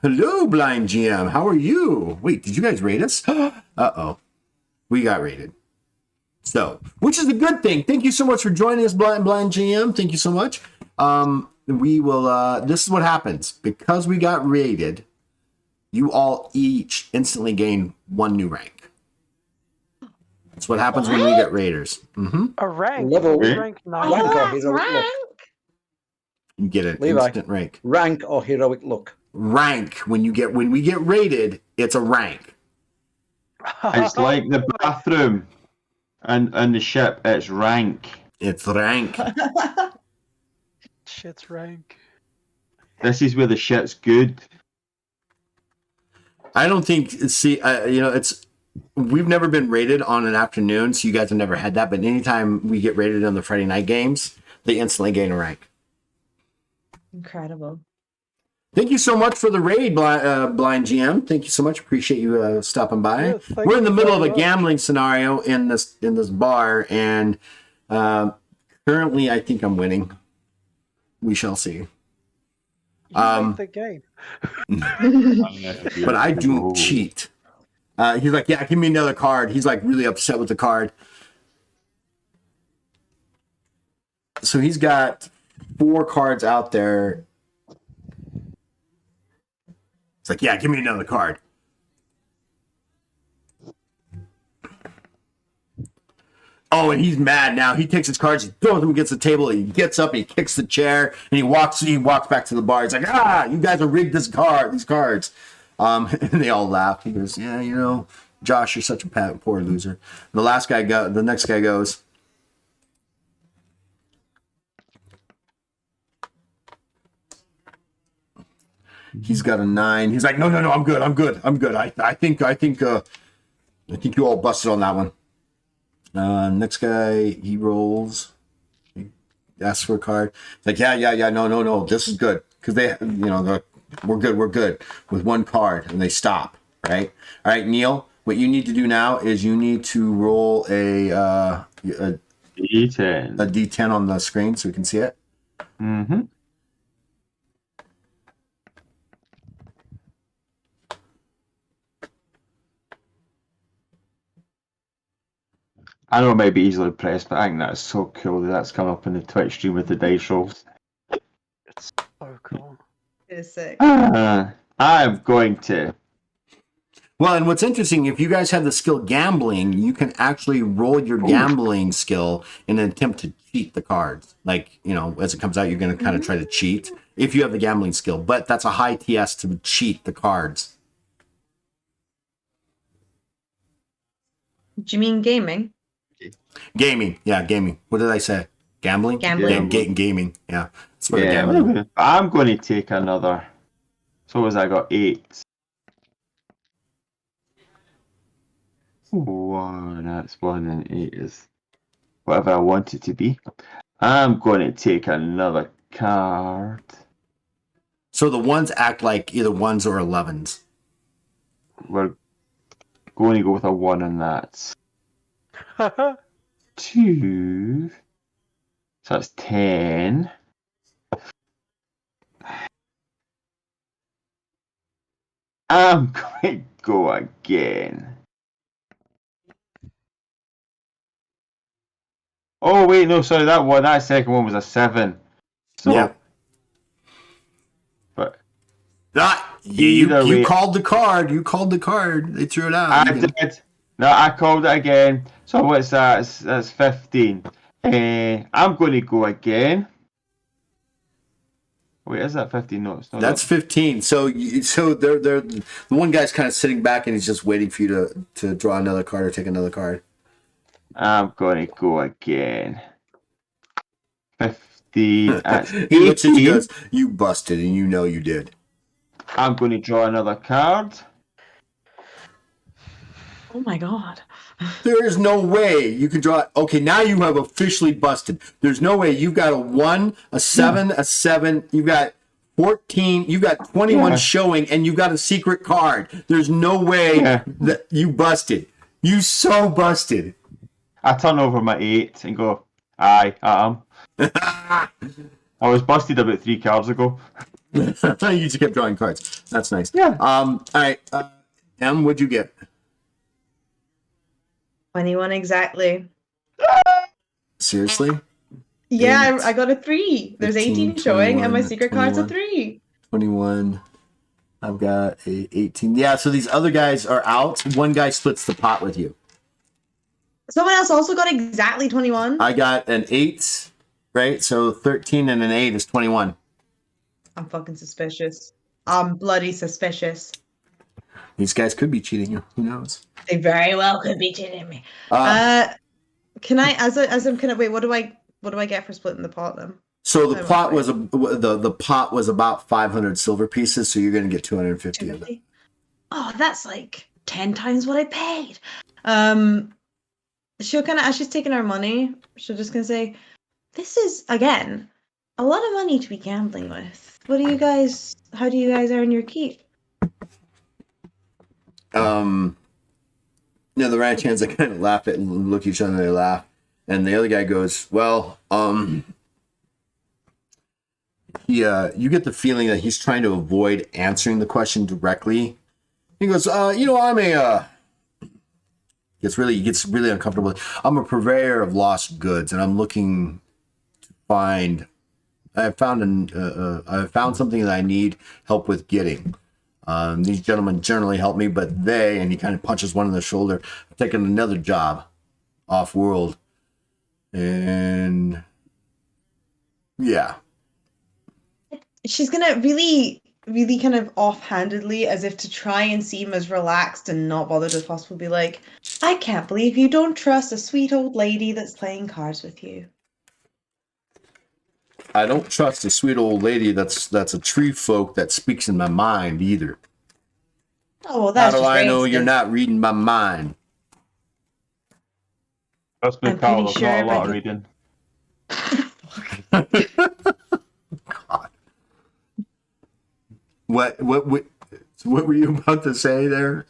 Speaker 1: Hello, Blind GM. How are you? Wait, did you guys rate us? Uh-oh. We got rated. So, which is a good thing. Thank you so much for joining us, Blind GM. Thank you so much. We will, this is what happens. Because we got rated, you all each instantly gain 1 new rank. That's what happens when we get raiders. Mm-hmm.
Speaker 4: A rank?
Speaker 2: Level-
Speaker 4: Rank 9.
Speaker 2: Rank or
Speaker 5: that's
Speaker 2: heroic look?
Speaker 1: You get an
Speaker 2: Levi.
Speaker 1: instant rank.
Speaker 2: Rank or heroic look?
Speaker 1: Rank. When we get rated, it's a rank.
Speaker 3: It's like the bathroom and the ship. It's rank.
Speaker 1: It's rank.
Speaker 4: Shit's rank.
Speaker 3: This is where the shit's good.
Speaker 1: I don't think. See, we've never been rated on an afternoon, so you guys have never had that. But anytime we get rated on the Friday night games, they instantly gain a rank.
Speaker 5: Incredible.
Speaker 1: Thank you so much for the raid, Blind GM. Thank you so much. Appreciate you stopping by.
Speaker 4: Yeah, thank
Speaker 1: We're in the
Speaker 4: you
Speaker 1: middle of
Speaker 4: very
Speaker 1: a
Speaker 4: much.
Speaker 1: gambling scenario in this bar, and currently, I think I'm winning. We shall see.
Speaker 4: You
Speaker 1: Um,
Speaker 4: made the game.
Speaker 1: But I do cheat. He's like, yeah, give me another card. He's like really upset with the card. So he's got 4 cards out there. It's like, yeah, give me another card. Oh, and he's mad now. He takes his cards, he throws them against the table, he gets up, he kicks the chair, and he walks back to the bar. He's like, you guys have rigged these cards. And they all laugh. He goes, yeah, Josh, you're such a poor loser. The next guy goes, he's got a 9. He's like, no, I'm good. I think you all busted on that one. Next guy, he rolls. He asks for a card. It's like, yeah, no, this is good. Because we're good with 1 card, and they stop. right? All right, Neil. What you need to do now is you need to roll a
Speaker 3: D10.
Speaker 1: D10 on the screen so we can see it.
Speaker 3: Mm-hmm. I know it may be easily pressed, but I think that's so cool that that's come up in the Twitch stream with the dice rolls.
Speaker 4: It's so cool.
Speaker 5: It is sick.
Speaker 3: I'm going to.
Speaker 1: Well, and what's interesting, if you guys have the skill gambling, you can actually roll your gambling skill in an attempt to cheat the cards. Like, you know, as it comes out, you're going to kind of try to cheat if you have the gambling skill. But that's a high TS to cheat the cards.
Speaker 5: Do you mean gaming?
Speaker 1: Gaming. Yeah, gaming. What did I say? Gambling?
Speaker 5: Gambling.
Speaker 1: Gaming. Yeah. That's what
Speaker 3: Yeah,
Speaker 1: gambling.
Speaker 3: I'm going to take another. So as I got 8. 1, that's 1, and 8 is whatever I want it to be. I'm going to take another card.
Speaker 1: So the ones act like either 1s or 11s.
Speaker 3: We're going to go with a 1 on that. 2. So that's 10. I'm going to go again. Oh wait, no, sorry, that second one was a 7. So,
Speaker 1: Yeah.
Speaker 3: but
Speaker 1: You
Speaker 3: Either way-
Speaker 1: called the card. You called the card. They threw it out.
Speaker 3: I did. No, I called it again. So what's that? That's 15. I'm going to go again. Wait, is that 15? No, it's not.
Speaker 1: That's 15. So they're the one guy's kind of sitting back and he's just waiting for you to draw another card or take another card.
Speaker 3: I'm going to go again. 15. That's
Speaker 1: He looks at you
Speaker 3: 18.
Speaker 1: and goes, "You busted," and you know you did.
Speaker 3: I'm going to draw another card.
Speaker 5: Oh my god.
Speaker 1: There is no way you can draw. Okay, now you have officially busted. There's no way. You've got a 1, a 7, a 7. You've got 14. You've got 21
Speaker 3: Yeah.
Speaker 1: showing, and you've got a secret card. There's no way
Speaker 3: Yeah.
Speaker 1: that you busted. You so busted.
Speaker 3: I turn over my 8 and go, aye, I am. I was busted about 3 cards ago.
Speaker 1: You just kept drawing cards. That's nice.
Speaker 3: Yeah.
Speaker 1: All right. Em, what'd you get?
Speaker 5: 21 exactly.
Speaker 1: Seriously?
Speaker 5: Yeah,
Speaker 1: Eight,
Speaker 5: I got a 3. There's 18 showing, and my
Speaker 1: 21,
Speaker 5: secret card's a
Speaker 1: 21.
Speaker 5: 3.
Speaker 1: 21. I've got a 18. Yeah, so these other guys are out. One guy splits the pot with you.
Speaker 5: Someone else also got exactly 21.
Speaker 1: I got an 8, right? So 13 and an 8 is 21.
Speaker 5: I'm fucking suspicious. I'm bloody suspicious.
Speaker 1: These guys could be cheating you. Who knows?
Speaker 5: They very well could be cheating me. Can I, wait, what do I get for splitting the pot then?
Speaker 1: So the
Speaker 5: I'm
Speaker 1: pot was
Speaker 5: afraid.
Speaker 1: the pot was about 500 silver pieces, so you're going to get 250 of it.
Speaker 5: 250? Oh, that's like 10 times what I paid. She'll kind of, as she's taking our money, she'll just gonna say, "This is again a lot of money to be gambling with. How do you guys earn your keep?"
Speaker 1: The right hands, they kind of laugh at and look at each other and they laugh. And the other guy goes, "Well, you get the feeling that he's trying to avoid answering the question directly." He goes, I'm a, he gets really uncomfortable. I'm a purveyor of lost goods, and I'm looking to find. I found something that I need help with getting. These gentlemen generally help me, but they, and he kind of punches one in the shoulder, have taken another job off world. And yeah.
Speaker 5: She's gonna really, really kind of offhandedly, as if to try and seem as relaxed and not bothered as possible, be like, "I can't believe you don't trust a sweet old lady that's playing cards with you."
Speaker 1: I don't trust a sweet old lady that's a tree folk that speaks in my mind either.
Speaker 5: Oh, well, that's
Speaker 1: How do
Speaker 5: just
Speaker 1: I know
Speaker 5: racist.
Speaker 1: you're not reading my mind?
Speaker 3: Trust me,
Speaker 5: I'm
Speaker 3: Carl,
Speaker 5: pretty
Speaker 3: there's
Speaker 5: sure
Speaker 3: not a lot
Speaker 5: if I
Speaker 3: of reading.
Speaker 1: God. What So what were you about to say there?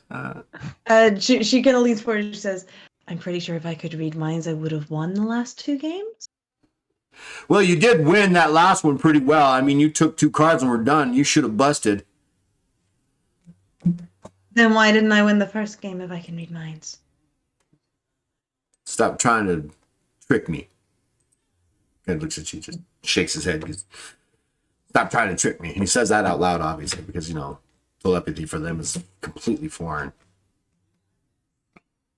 Speaker 5: She kind of leans forward and she says, I'm pretty sure if I could read minds, I would have won the last 2 games.
Speaker 1: Well, you did win that last one pretty well. I mean, you took 2 cards and we're done. You should have busted.
Speaker 5: Then why didn't I win the first game if I can read minds?
Speaker 1: Stop trying to trick me. Kind of looks at you, just shakes his head. Goes, stop trying to trick me. And he says that out loud, obviously, because, you know, telepathy for them is completely foreign.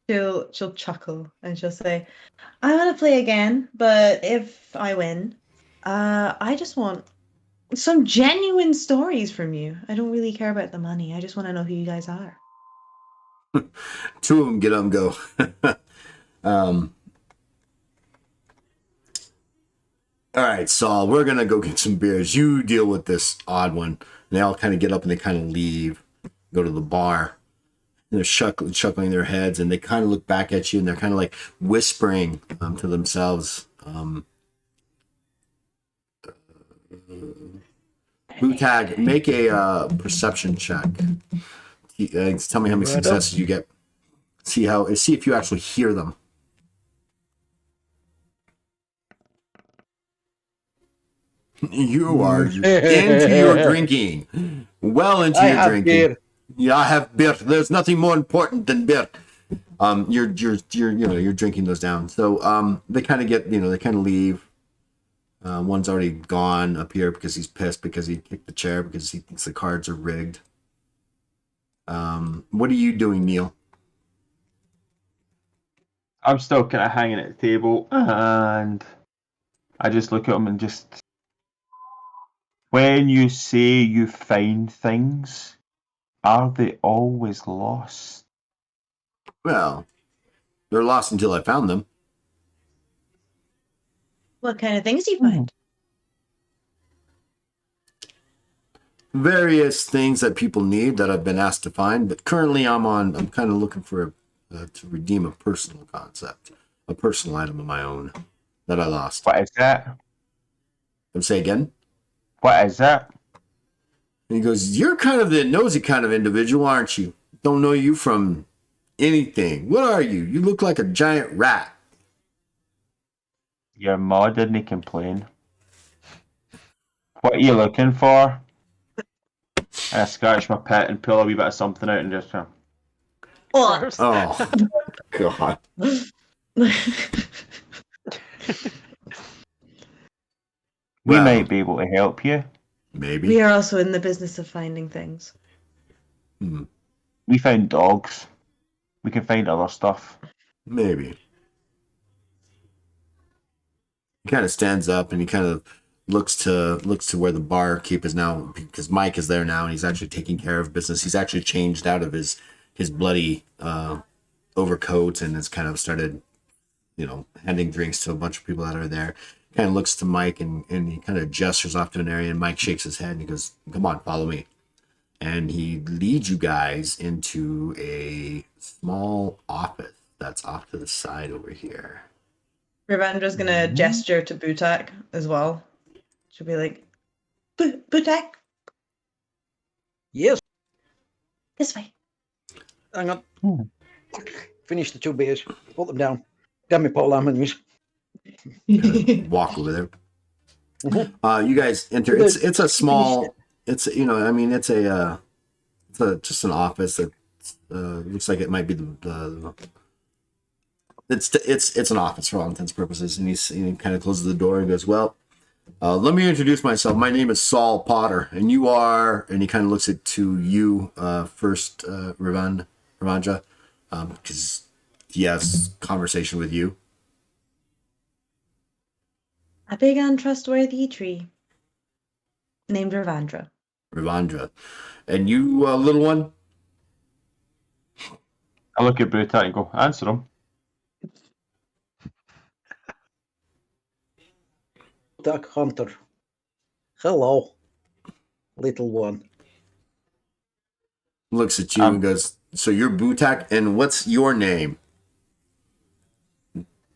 Speaker 5: She'll chuckle and she'll say, I want to play again, but if I win, I just want some genuine stories from you. I don't really care about the money. I just want to know who you guys are.
Speaker 1: 2 of them get up and go. All right, Saul, we're going to go get some beers. You deal with this odd one. And they all kind of get up and they kind of leave, go to the bar. And they're chuckling their heads, and they kind of look back at you, and they're kind of like whispering to themselves. Bootag, make a perception check. Tell me how many successes you get. See if you actually hear them. You are into your drinking. Well into your drinking.
Speaker 2: Beer.
Speaker 1: Yeah, I have beer. There's nothing more important than beer. You're drinking those down. So they kind of get, they kind of leave. One's already gone up here because he's pissed because he kicked the chair because he thinks the cards are rigged. What are you doing, Neil?
Speaker 3: I'm still kind of hanging at the table, and I just look at him and just. When you say you find things, are they always lost?
Speaker 1: Well, they're lost until I found them.
Speaker 5: What kind of things do you find?
Speaker 1: Various things that people need that I've been asked to find, but currently I'm kind of looking for to redeem a personal concept, a personal item of my own that I lost.
Speaker 3: What is that?
Speaker 1: Say again?
Speaker 3: What is that?
Speaker 1: And he goes, you're kind of the nosy kind of individual, aren't you? Don't know you from anything. What are you? You look like a giant rat.
Speaker 3: Your ma didn't complain. What are you looking for? And I scratch my pet and pull a wee bit of something out and just go.
Speaker 5: What?
Speaker 1: Oh, God.
Speaker 3: We
Speaker 1: Well,
Speaker 3: might be able to help you.
Speaker 1: Maybe.
Speaker 5: We are also in the business of finding things.
Speaker 3: We found dogs. We can find other stuff.
Speaker 1: Maybe. He kind of stands up and he kind of looks to where the barkeep is now, because Mike is there now and he's actually taking care of business. He's actually changed out of his bloody overcoat and has kind of started, handing drinks to a bunch of people that are there. Kind of looks to Mike and he kind of gestures off to an area, and Mike shakes his head and he goes, come on, follow me. And he leads you guys into a small office that's off to the side over here.
Speaker 5: Ravandra's gonna gesture to Butak as well. She'll be like, Butak,
Speaker 2: Yes.
Speaker 5: this way.
Speaker 2: Hang on. Finish the 2 beers. Put them down. Get me Paul Lamons.
Speaker 1: Walk over there. You guys enter. It's a small. It's just an office that looks like it might be the. It's an office for all intents and purposes, and he kind of closes the door and goes, "Well, let me introduce myself. My name is Saul Potter, and you are." And he kind of looks to you first, Ravandra, because he has conversation with you.
Speaker 5: A big untrustworthy tree named Ravandra.
Speaker 1: Ravandra, and you, little one.
Speaker 3: I look at Brutat and go, answer him.
Speaker 2: Duck Hunter. Hello, little one.
Speaker 1: Looks at you and goes, so you're Butak, and what's your name?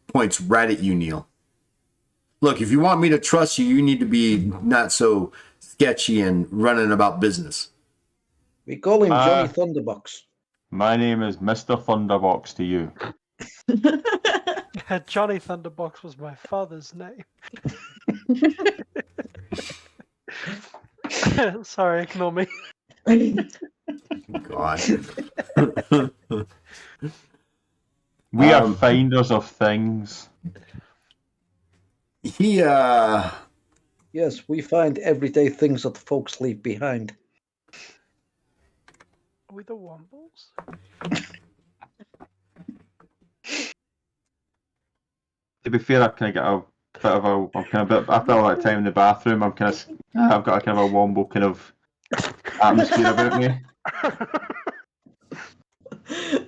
Speaker 1: Points right at you, Neil. Look, if you want me to trust you, you need to be not so sketchy and running about business.
Speaker 2: We call him Johnny
Speaker 3: Ah.
Speaker 2: Thunderbox.
Speaker 3: My name is Mr. Thunderbox to you.
Speaker 4: Johnny Thunderbox was my father's name. Sorry, ignore me.
Speaker 1: God.
Speaker 3: We are
Speaker 1: Um,
Speaker 3: finders of things.
Speaker 1: He
Speaker 2: Yes, we find everyday things that the folks leave behind.
Speaker 4: Are we the Wombles?
Speaker 3: To be fair, I kind of get a bit of a. I'm kind of after a lot of time in the bathroom. I've got a kind of a womble kind of atmosphere about me.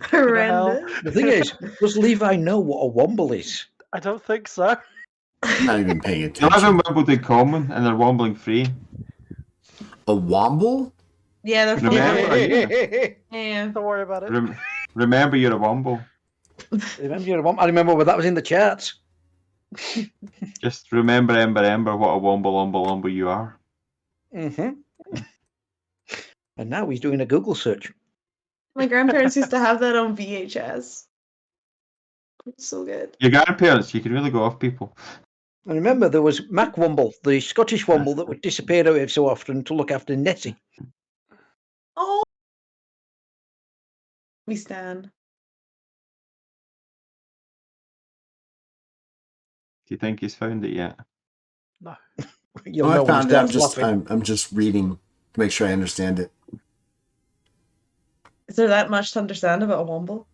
Speaker 5: Horrendous.
Speaker 2: The thing is, does Levi know what a womble is?
Speaker 4: I don't think so.
Speaker 1: not even paying
Speaker 3: They live in
Speaker 1: attention.
Speaker 3: Wimbledon Common and they're wombling free.
Speaker 1: A womble?
Speaker 5: Yeah, they're
Speaker 3: Remember,
Speaker 5: fine.
Speaker 3: yeah.
Speaker 5: Yeah.
Speaker 4: Don't worry about it.
Speaker 3: Remember, you're a womble.
Speaker 2: Remember you're a womble? I remember when that was in the charts.
Speaker 3: Just remember, Ember, what a womble you are.
Speaker 2: And now he's doing a Google search.
Speaker 5: My grandparents used to have that on VHS. It's so good.
Speaker 3: Your grandparents, you can really go off people.
Speaker 2: And remember, there was Mac Womble, the Scottish Womble that would disappear out every so often to look after Nessie.
Speaker 5: Oh, we stand.
Speaker 3: Do you think he's found it yet?
Speaker 4: No.
Speaker 2: You'll
Speaker 1: Oh,
Speaker 2: know
Speaker 1: I
Speaker 2: when he
Speaker 1: found it. I'm
Speaker 2: starts
Speaker 1: just
Speaker 2: laughing.
Speaker 1: I'm just reading to make sure I understand it.
Speaker 5: Is there that much to understand about a womble?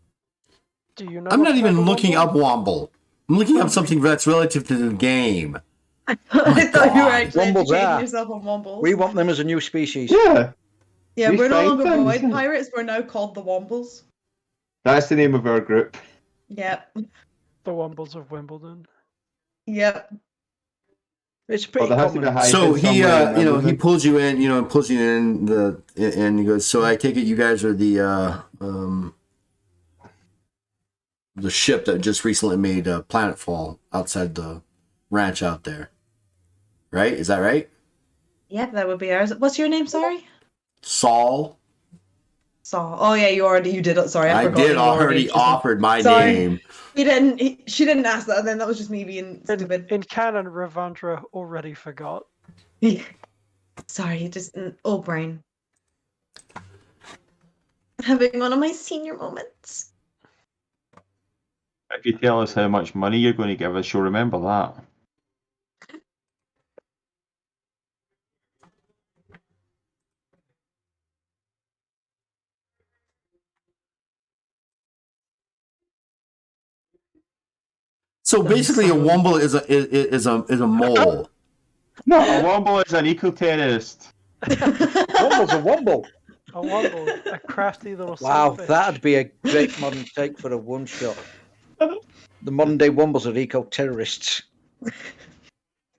Speaker 4: Do you know?
Speaker 1: I'm
Speaker 4: what
Speaker 1: not even
Speaker 4: type of
Speaker 1: looking
Speaker 4: Womble?
Speaker 1: up womble. I'm looking up something that's relative to the game.
Speaker 5: I thought you were
Speaker 1: God.
Speaker 5: actually
Speaker 2: Wombles
Speaker 5: educating
Speaker 2: are.
Speaker 5: yourself on wombles.
Speaker 2: We want them as a new species.
Speaker 3: Yeah,
Speaker 5: Yeah,
Speaker 3: we
Speaker 5: we're no
Speaker 3: find
Speaker 5: longer
Speaker 3: things,
Speaker 5: void
Speaker 3: yeah.
Speaker 5: pirates. We're now called the Wombles.
Speaker 3: that's the name of our group.
Speaker 5: Yep.
Speaker 4: The Wombles of Wimbledon.
Speaker 5: Yep.
Speaker 2: It's
Speaker 3: Well,
Speaker 2: pretty
Speaker 3: there has to be a
Speaker 2: common.
Speaker 3: high
Speaker 1: So
Speaker 3: bid
Speaker 1: he
Speaker 3: somewhere in
Speaker 1: he
Speaker 3: Wimbledon.
Speaker 1: pulls you in, and he goes, so I take it you guys are the ship that just recently made planetfall outside the ranch out there, right? Is that right?
Speaker 5: Yep, that would be ours. What's your name? Sorry.
Speaker 1: Saul.
Speaker 5: Saul. Oh yeah, you did it. Sorry, I
Speaker 1: I
Speaker 5: forgot.
Speaker 1: did
Speaker 5: you
Speaker 1: already
Speaker 5: just-
Speaker 1: offered my
Speaker 5: Sorry.
Speaker 1: name.
Speaker 5: He didn't. She didn't ask that. Then that was just me being stupid.
Speaker 4: In canon, Ravandra already forgot.
Speaker 5: Sorry, just oh brain. Having one of my senior moments.
Speaker 3: If you tell us how much money you're going to give us, you'll remember that.
Speaker 1: So basically, a womble is a mole.
Speaker 3: No, a womble is an eco-terrorist.
Speaker 2: Womble's a womble.
Speaker 4: A Womble, a crafty little
Speaker 2: Wow,
Speaker 4: sunfish.
Speaker 2: that'd be a great modern take for a one-shot. The modern-day Wombles are eco-terrorists.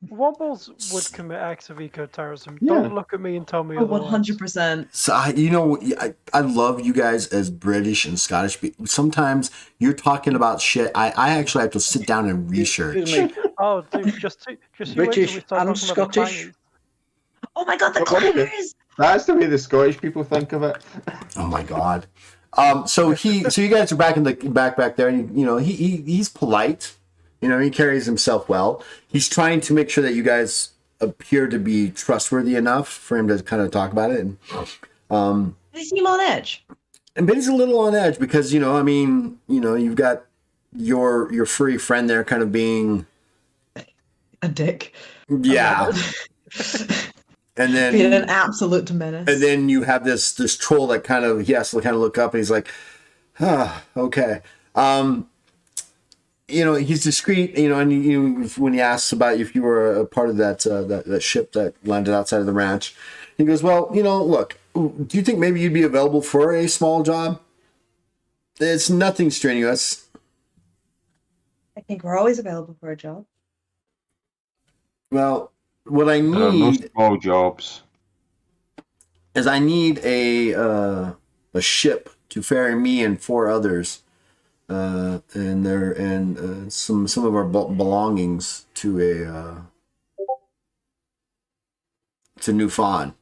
Speaker 4: Wombles would commit acts of eco-terrorism.
Speaker 3: Yeah.
Speaker 4: Don't look at me and tell me
Speaker 5: Oh,
Speaker 4: otherwise.
Speaker 5: 100%.
Speaker 1: So I love you guys as British and Scottish people. Sometimes you're talking about shit. I actually have to sit down and research.
Speaker 2: Excuse me.
Speaker 4: Oh, dude, just you wait till
Speaker 2: British
Speaker 4: we start
Speaker 2: and
Speaker 4: talking about the
Speaker 2: Scottish?
Speaker 4: Chinese.
Speaker 5: Oh my god, the
Speaker 3: What about it?
Speaker 5: clangers!
Speaker 3: That's the way the Scottish people think of it.
Speaker 1: Oh my god. So you guys are back in the back there, and he's polite. He carries himself well. He's trying to make sure that you guys appear to be trustworthy enough for him to kind of talk about it. And
Speaker 5: They seem on edge.
Speaker 1: but he's a little on edge because you've got your furry friend there, kind of being
Speaker 5: A dick.
Speaker 1: yeah, and then
Speaker 5: Being an absolute menace.
Speaker 1: and then you have this troll that he has to kind of look up, and he's like, okay. He's discreet, and when he asks about if you were a part of that ship that landed outside of the ranch, he goes, well, look, do you think maybe you'd be available for a small job? It's nothing strenuous.
Speaker 5: I think we're always available for a job.
Speaker 1: Well, what I
Speaker 3: There are no
Speaker 1: need
Speaker 3: small jobs.
Speaker 1: is I need a ship to ferry me and 4 others, and some of our belongings to New Fawn.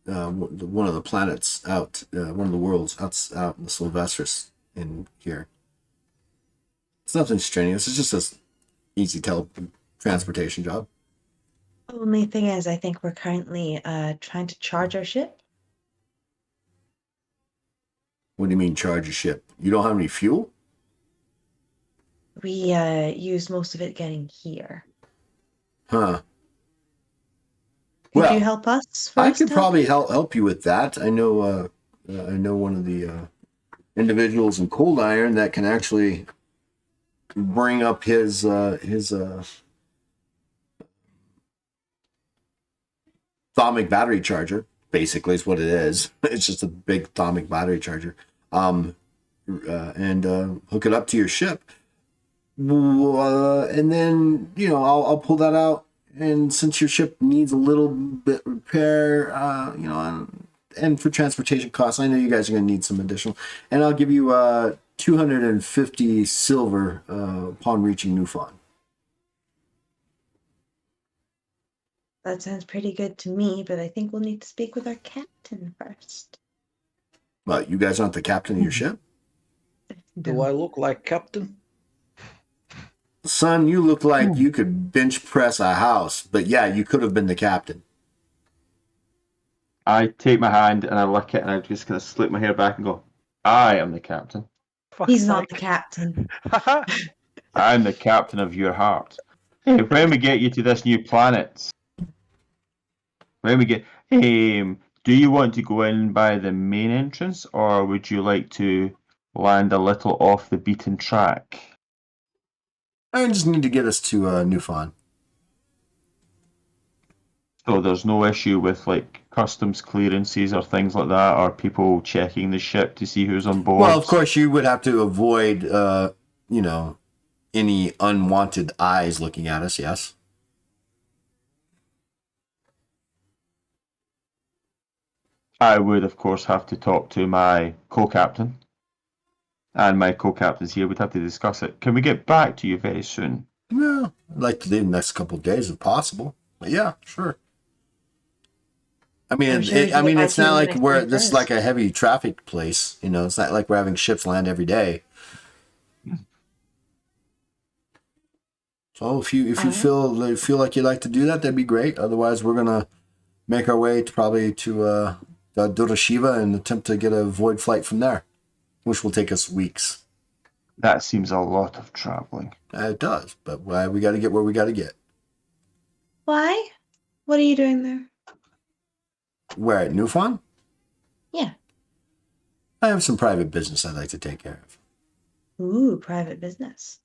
Speaker 1: one of the planets out, one of the worlds out in the Sylvestris in here. It's nothing strenuous. It's just a easy transportation job.
Speaker 5: Only thing is, I think we're currently trying to charge our ship.
Speaker 1: What do you mean charge a ship? You don't have any fuel?
Speaker 5: We used most of it getting here.
Speaker 1: Huh.
Speaker 5: Could
Speaker 1: Well,
Speaker 5: you help us?
Speaker 1: I
Speaker 5: First,
Speaker 1: could probably
Speaker 5: you?
Speaker 1: help you with that. I know one of the individuals in Cold Iron that can actually bring up his thaumic battery charger. Basically, is what it is. It's just a big thaumic battery charger. And hook it up to your ship. And then I'll pull that out. And since your ship needs a little bit repair, and for transportation costs, I know you guys are going to need some additional. And I'll give you 250 silver upon reaching Newfound.
Speaker 5: That sounds pretty good to me, but I think we'll need to speak with our captain first.
Speaker 1: Well, you guys aren't the captain of your ship?
Speaker 2: Do I look like captain?
Speaker 1: Son, you look like you could bench press a house, but yeah, you could have been the captain.
Speaker 3: I take my hand and I lick it and I just kind of slip my hair back and go, I am the captain.
Speaker 5: He's not the captain.
Speaker 3: I'm the captain of your heart. Hey, when we get you to this new planet, do you want to go in by the main entrance or would you like to land a little off the beaten track?
Speaker 1: I just need to get us to Newfound.
Speaker 3: So there's no issue with like customs clearances or things like that, or people checking the ship to see who's on board?
Speaker 1: Well, of course, you would have to avoid, any unwanted eyes looking at us, yes?
Speaker 3: I would, of course, have to talk to my co-captain. And my co-captains here would have to discuss it. Can we get back to you very soon?
Speaker 1: Yeah, I'd like to do the next couple of days if possible. But yeah, sure. I mean, it's not like this is like a heavy traffic place. It's not like we're having ships land every day. So if you feel like you'd like to do that, that'd be great. Otherwise, we're gonna make our way to Doroshiva and attempt to get a void flight from there, which will take us weeks.
Speaker 3: That seems a lot of traveling.
Speaker 1: It does, but we got to get where we got to get.
Speaker 5: Why? What are you doing there?
Speaker 1: Where, at Newfound?
Speaker 5: Yeah.
Speaker 1: I have some private business I'd like to take care of.
Speaker 5: Ooh, private business.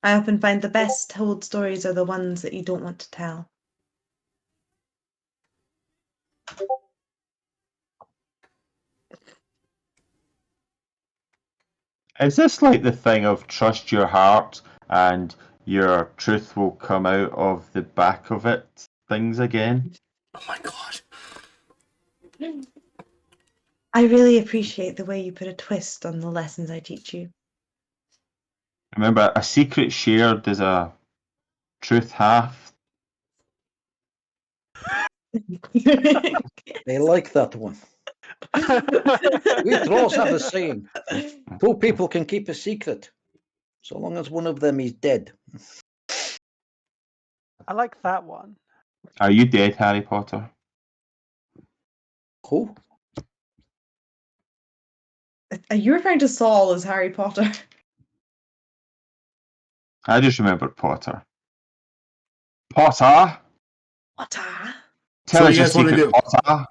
Speaker 5: I often find the best told stories are the ones that you don't want to tell.
Speaker 3: Is this like the thing of trust your heart and your truth will come out of the back of it things again?
Speaker 1: Oh my god.
Speaker 5: I really appreciate the way you put a twist on the lessons I teach you.
Speaker 3: Remember, a secret shared is a truth half.
Speaker 2: They like that one. We trolls have a saying. 2 people can keep a secret, so long as one of them is dead.
Speaker 4: I like that one.
Speaker 3: Are you dead, Harry Potter?
Speaker 2: Who?
Speaker 5: Are you referring to Saul as Harry Potter?
Speaker 3: I just remembered Potter. Potter?
Speaker 5: Potter?
Speaker 3: Tell
Speaker 1: what
Speaker 3: us
Speaker 1: do you
Speaker 3: your
Speaker 1: guys wanna
Speaker 3: secret,
Speaker 1: do?
Speaker 3: Potter.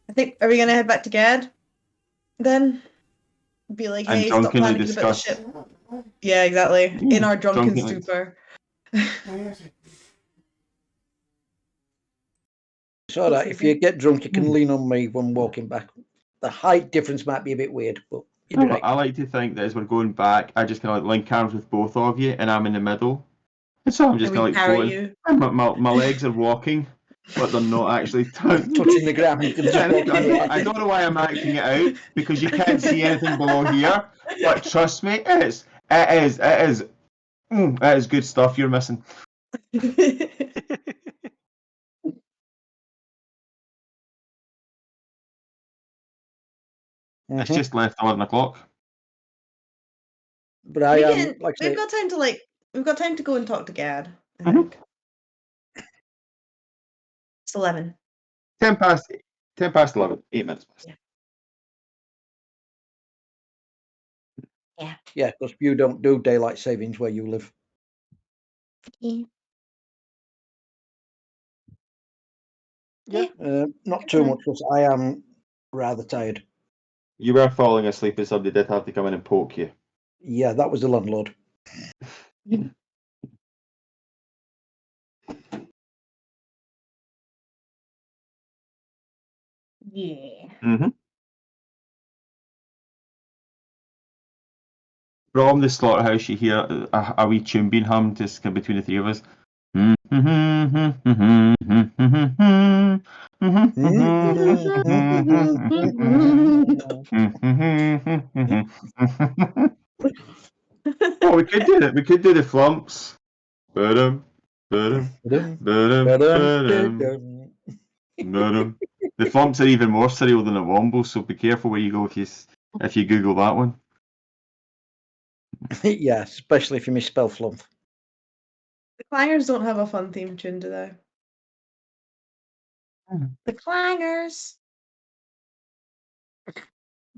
Speaker 5: I think, are we going to head back to Gad? Then? Be like,
Speaker 3: And
Speaker 5: hey, stop
Speaker 3: drunkenly
Speaker 5: panicking about the
Speaker 3: discuss.
Speaker 5: ship. Yeah, exactly. In our drunken
Speaker 3: drunkenly.
Speaker 5: stupor.
Speaker 2: It's all right. If you get drunk, you can lean on me when walking back. The height difference might be a bit weird, but you'll be right.
Speaker 3: I like to think that as we're going back, I just kind of like link arms with both of you, and I'm in the middle. And so I'm just
Speaker 5: And we
Speaker 3: kind of like
Speaker 5: carry
Speaker 3: floating.
Speaker 5: you.
Speaker 3: And my legs are walking, but they're not actually touching.
Speaker 2: Touching the ground. You can just walk in the
Speaker 3: I don't know why I'm acting it out because you can't see anything below here. But trust me, it is good stuff you're missing. It's
Speaker 2: Mhm.
Speaker 3: just left 11 o'clock.
Speaker 2: But I
Speaker 5: We
Speaker 2: am,
Speaker 5: can,
Speaker 2: like I
Speaker 5: we've
Speaker 2: say,
Speaker 5: got time to we've got time to go and talk to Gad. I
Speaker 3: Mhm.
Speaker 5: think it's 11.
Speaker 3: 10 past 11. 8 minutes past.
Speaker 2: yeah, because you don't do daylight savings where you live.
Speaker 4: Yeah.
Speaker 2: Not too much, because I am rather tired.
Speaker 3: You were falling asleep and somebody did have to come in and poke you.
Speaker 2: Yeah, that was the landlord.
Speaker 5: Yeah.
Speaker 3: Mm-hmm. From the slaughterhouse, you hear a wee tune being hummed just between the three of us. Oh, we could do it. We could do the flumps. Ba-dum, ba-dum, ba-dum, ba-dum, ba-dum. The flumps are even more surreal than the wombles, so be careful where you go if you Google that one.
Speaker 2: Yeah, especially if you misspell flump.
Speaker 5: The Clangers don't have a fun theme tune, do they? The Clangers.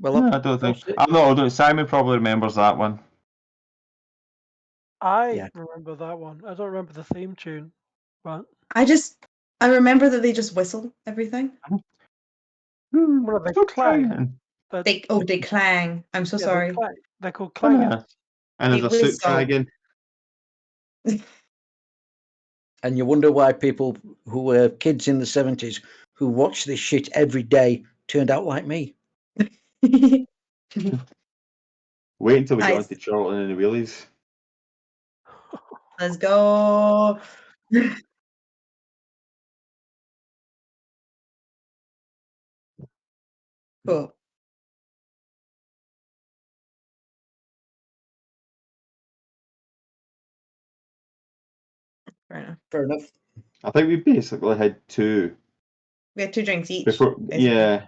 Speaker 2: Well,
Speaker 3: No, I don't think. I'm not old enough. Simon probably remembers that one.
Speaker 4: I
Speaker 2: Yeah.
Speaker 4: remember that one. I don't remember the theme tune, but
Speaker 5: I remember that they just whistle everything.
Speaker 4: what are they
Speaker 3: Stop
Speaker 4: clang?
Speaker 3: trying.
Speaker 5: They clang. I'm so
Speaker 4: Yeah,
Speaker 5: sorry.
Speaker 4: they're called
Speaker 3: Oh, yeah.
Speaker 4: clangers.
Speaker 3: And there's
Speaker 5: They
Speaker 3: a soot
Speaker 5: whistle.
Speaker 3: dragon.
Speaker 2: And you wonder why people who were kids in the 70s who watched this shit every day turned out like me.
Speaker 3: Wait until we get
Speaker 5: Nice.
Speaker 3: onto Charlton and the Wheelies.
Speaker 5: Let's go. Cool. Fair enough.
Speaker 2: Fair enough.
Speaker 3: I think we basically had two
Speaker 5: We had 2 drinks each.
Speaker 3: before.
Speaker 5: basically.
Speaker 3: Yeah.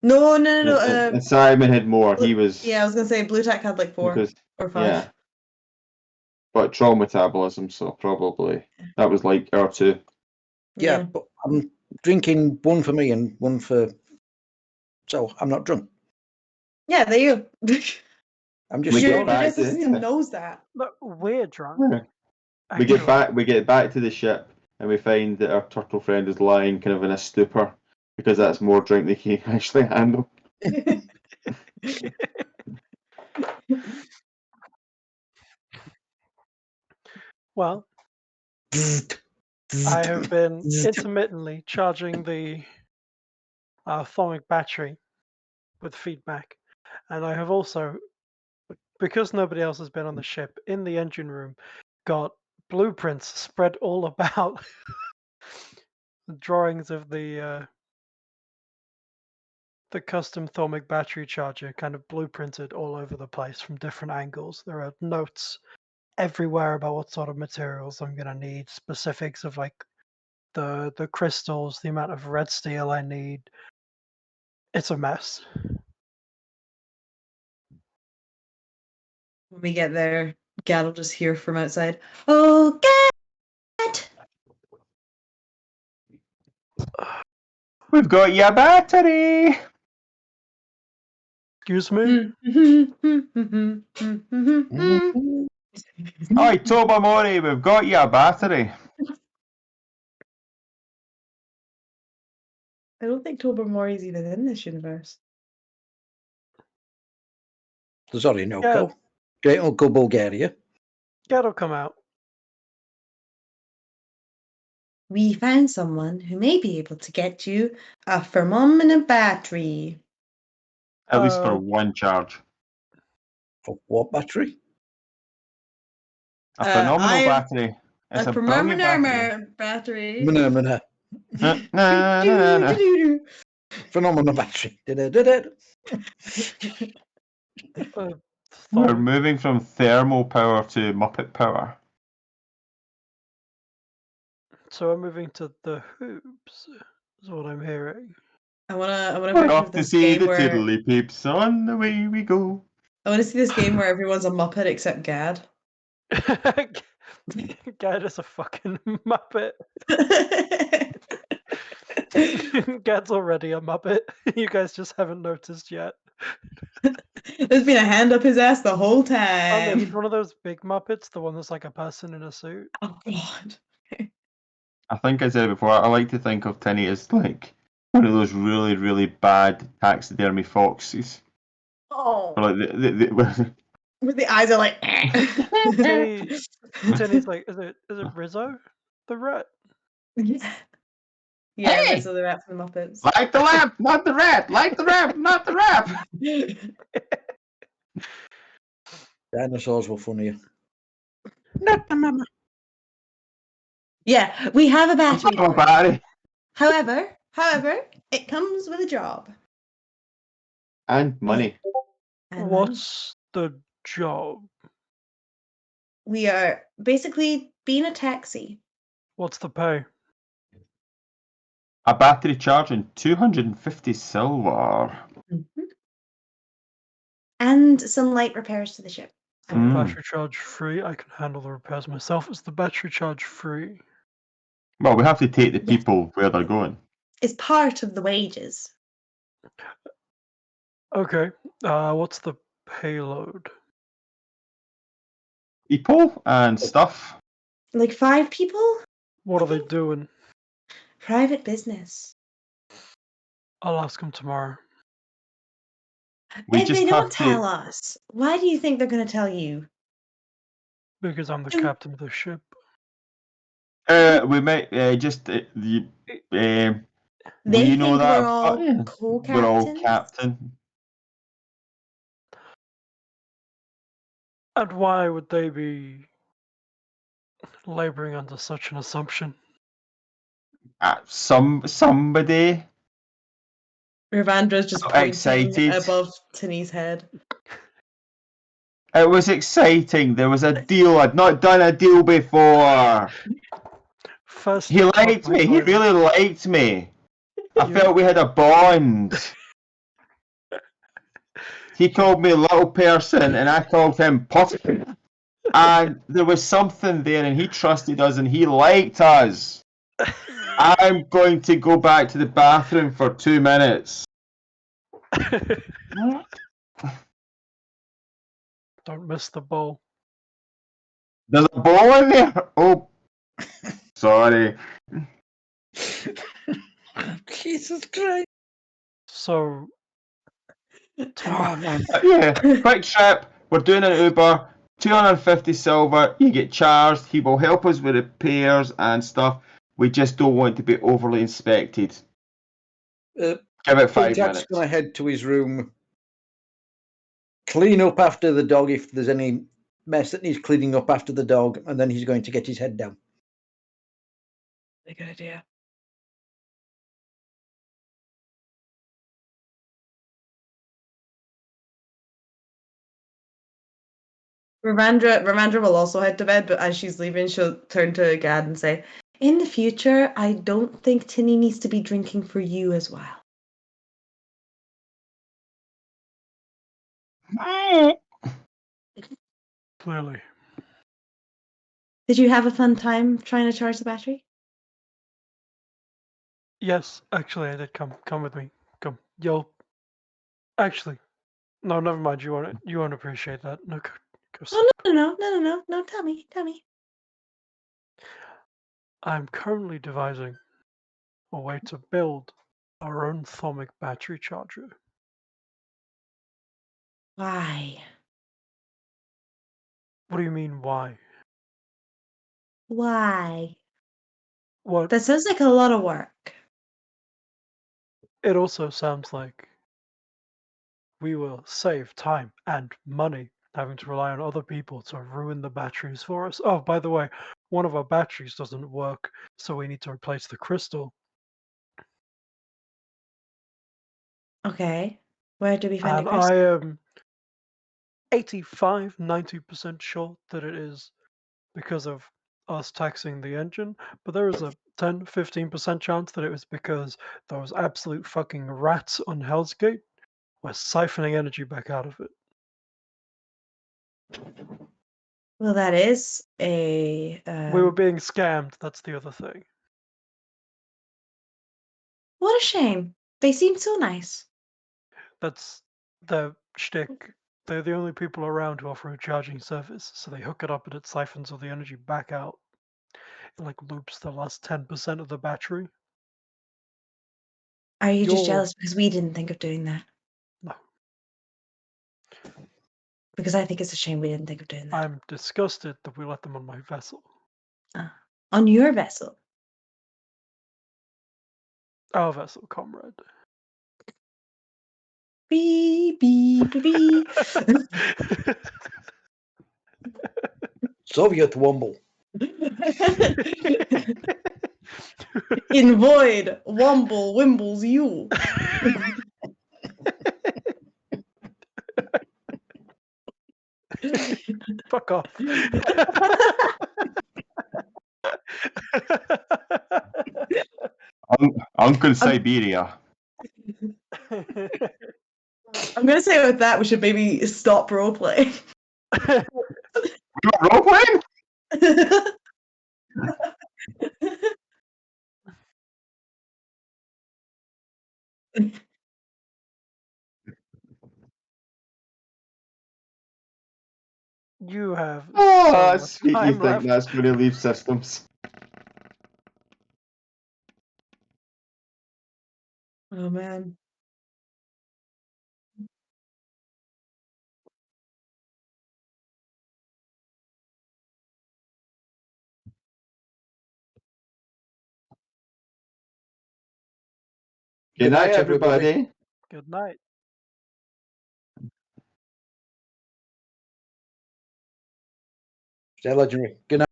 Speaker 5: No.
Speaker 3: And Simon had more. He was.
Speaker 5: Yeah, I was gonna say Blue Tack had like 4
Speaker 3: Because,
Speaker 5: or 5.
Speaker 3: yeah. But troll metabolism, so probably that was like our two.
Speaker 2: Yeah, but I'm drinking one for me and one for. So I'm not drunk.
Speaker 5: Yeah, there you go.
Speaker 2: I'm just.
Speaker 3: We
Speaker 5: Your
Speaker 3: get back
Speaker 5: digestive
Speaker 3: to
Speaker 5: system knows that.
Speaker 4: Look, we're drunk.
Speaker 3: Yeah. We
Speaker 4: actually.
Speaker 3: get back to the ship and we find that our turtle friend is lying kind of in a stupor because that's more drink than he can actually handle.
Speaker 4: Well, I have been intermittently charging the thermic battery with feedback, and I have also, because nobody else has been on the ship, in the engine room, got blueprints spread all about. Drawings of the custom thermic battery charger kind of blueprinted all over the place from different angles. There are notes everywhere about what sort of materials I'm gonna need, specifics of like the crystals, the amount of red steel I need. It's a mess.
Speaker 5: When we get there, Gad will just hear from outside. Oh, Gad!
Speaker 3: We've got your battery.
Speaker 4: Excuse me?
Speaker 3: Hi, Tobamori, we've got your battery.
Speaker 5: I don't think Tobermory's even in this universe.
Speaker 2: There's Orinoco. Great Uncle Bulgaria.
Speaker 4: Gad'll come out.
Speaker 5: We found someone who may be able to get you a thermometer battery.
Speaker 3: At least for one charge.
Speaker 2: For what battery?
Speaker 3: A phenomenal battery.
Speaker 5: A
Speaker 3: It's a brilliant battery.
Speaker 5: thermometer battery.
Speaker 2: Phenomena.
Speaker 3: Na, na, na, na.
Speaker 2: Phenomena battery. Da-da-da-da.
Speaker 3: We're moving from thermal power to Muppet power.
Speaker 4: So we're moving to the hoops, is what I'm hearing.
Speaker 5: I wanna
Speaker 3: We're
Speaker 5: picture
Speaker 3: off to
Speaker 5: this
Speaker 3: see
Speaker 5: game
Speaker 3: the
Speaker 5: where
Speaker 3: tiddly peeps. On the way we go.
Speaker 5: I want to see this game where everyone's a Muppet except Gad.
Speaker 4: Gad is a fucking Muppet. Gad's already a Muppet. You guys just haven't noticed yet.
Speaker 5: There's been a hand up his ass the whole
Speaker 4: Oh, there's
Speaker 5: time.
Speaker 4: one of those big Muppets, the one that's like a person in a suit.
Speaker 5: Oh god.
Speaker 3: I think I said it before, I like to think of Tinny as like one of those really, really bad taxidermy foxes.
Speaker 5: Oh.
Speaker 3: Or like the
Speaker 5: With the eyes are like.
Speaker 4: Tinny's like, is it Rizzo, the rat?
Speaker 5: Yeah.
Speaker 3: Hey!
Speaker 5: Rizzo the Rat from the Muppets.
Speaker 3: like the lamp, not the rat. Like the rat, not the rat.
Speaker 2: Dinosaurs were funnier. Not the mama.
Speaker 5: Yeah, we have a battery.
Speaker 3: Oh,
Speaker 5: for it.
Speaker 3: Barry.
Speaker 5: However, it comes with a job.
Speaker 3: And money.
Speaker 5: And money.
Speaker 4: What's the job?
Speaker 5: We are basically being a taxi.
Speaker 4: What's the pay?
Speaker 3: A battery charge and 250 silver.
Speaker 5: Mm-hmm. And some light repairs to the ship.
Speaker 4: Battery charge free. I can handle the repairs myself. Is the battery charge free?
Speaker 3: Well, we have to take the
Speaker 5: Yes.
Speaker 3: people where they're going.
Speaker 5: It's part of the wages.
Speaker 4: Okay. What's the payload?
Speaker 3: People and stuff.
Speaker 5: Like 5 people?
Speaker 4: What are they doing?
Speaker 5: Private business.
Speaker 4: I'll ask them tomorrow.
Speaker 3: We
Speaker 5: If
Speaker 3: just
Speaker 5: they don't
Speaker 3: have to.
Speaker 5: tell us, why do you think they're going to tell you?
Speaker 4: Because I'm the
Speaker 5: Do-
Speaker 4: captain of the ship.
Speaker 3: We might just
Speaker 5: They
Speaker 3: you
Speaker 5: think
Speaker 3: know that
Speaker 5: we're all
Speaker 3: yeah.
Speaker 5: co-captains.
Speaker 3: We're all captain.
Speaker 4: And why would they be laboring under such an assumption?
Speaker 3: Somebody.
Speaker 5: Ravandra's just
Speaker 3: So
Speaker 5: pointing
Speaker 3: excited.
Speaker 5: above Tinny's head.
Speaker 3: It was exciting. There was a deal. I'd not done a deal before.
Speaker 4: First,
Speaker 3: He liked me. He really liked me. I felt we had a bond. He called me little person, and I called him Potter. And there was something there, and he trusted us, and he liked us. I'm going to go back to the bathroom for 2 minutes.
Speaker 4: Don't miss the bowl.
Speaker 3: There's a ball in there. Oh, sorry.
Speaker 2: Jesus Christ.
Speaker 4: So,
Speaker 2: Oh, man.
Speaker 3: Yeah, quick trip. We're doing an Uber. 250 silver. You get charged. He will help us with repairs and stuff. We just don't want to be overly inspected.
Speaker 2: Big
Speaker 3: Give it 5
Speaker 2: Jack's
Speaker 3: minutes.
Speaker 2: going to head to his room, clean up after the dog if there's any mess that needs cleaning up after the dog, and then he's going to get his head down.
Speaker 5: A good idea. Ramandra will also head to bed, but as she's leaving, she'll turn to Gad and say, "In the future, I don't think Tinny needs to be drinking for you as well."
Speaker 4: clearly.
Speaker 5: Did you have a fun time trying to charge the battery?
Speaker 4: Yes, actually, I did. Come with me. Come. You'll. Actually, no, never mind. You won't appreciate that. No, go
Speaker 5: Oh,
Speaker 4: sleep.
Speaker 5: no. Tell me.
Speaker 4: I'm currently devising a way to build our own Thomic battery charger.
Speaker 5: Why?
Speaker 4: What do you mean, why?
Speaker 5: Why?
Speaker 4: What?
Speaker 5: That sounds like a lot of work.
Speaker 4: It also sounds like we will save time and money having to rely on other people to ruin the batteries for us. Oh, by the way, one of our batteries doesn't work, so we need to replace the crystal.
Speaker 5: Okay. Where do we find
Speaker 4: And
Speaker 5: it,
Speaker 4: I
Speaker 5: Chris?
Speaker 4: am 85, 90% sure that it is because of us taxing the engine, but there is a 10-15% chance that it was because those absolute fucking rats on Hell's Gate were siphoning energy back out of it.
Speaker 5: Well, that is a.
Speaker 4: We were being scammed, that's the other thing.
Speaker 5: What a shame. They seem so nice.
Speaker 4: That's the shtick. They're the only people around who offer a charging service, so they hook it up and it siphons all the energy back out. It like loops the last 10% of the battery.
Speaker 5: Are you just
Speaker 4: You're-
Speaker 5: jealous because we didn't think of doing that?
Speaker 4: No.
Speaker 5: Because I think it's a shame we didn't think of doing that.
Speaker 4: I'm disgusted that we let them on my vessel.
Speaker 5: On your vessel.
Speaker 4: Our vessel, comrade.
Speaker 5: Beep, beep, beep, beep.
Speaker 2: Soviet Womble.
Speaker 5: In void, Womble wimbles you.
Speaker 4: Fuck off.
Speaker 3: Uncle Siberia.
Speaker 5: I'm gonna say with that we should maybe stop roleplay.
Speaker 3: You got role playing?
Speaker 4: You have
Speaker 3: Oh,
Speaker 4: so
Speaker 3: that's
Speaker 4: much
Speaker 3: sweet. You
Speaker 4: time
Speaker 3: think
Speaker 4: left.
Speaker 3: that's going to leave systems?
Speaker 5: Oh man.
Speaker 3: Good night, everybody.
Speaker 4: Good night.
Speaker 2: Stay legendary. Good night.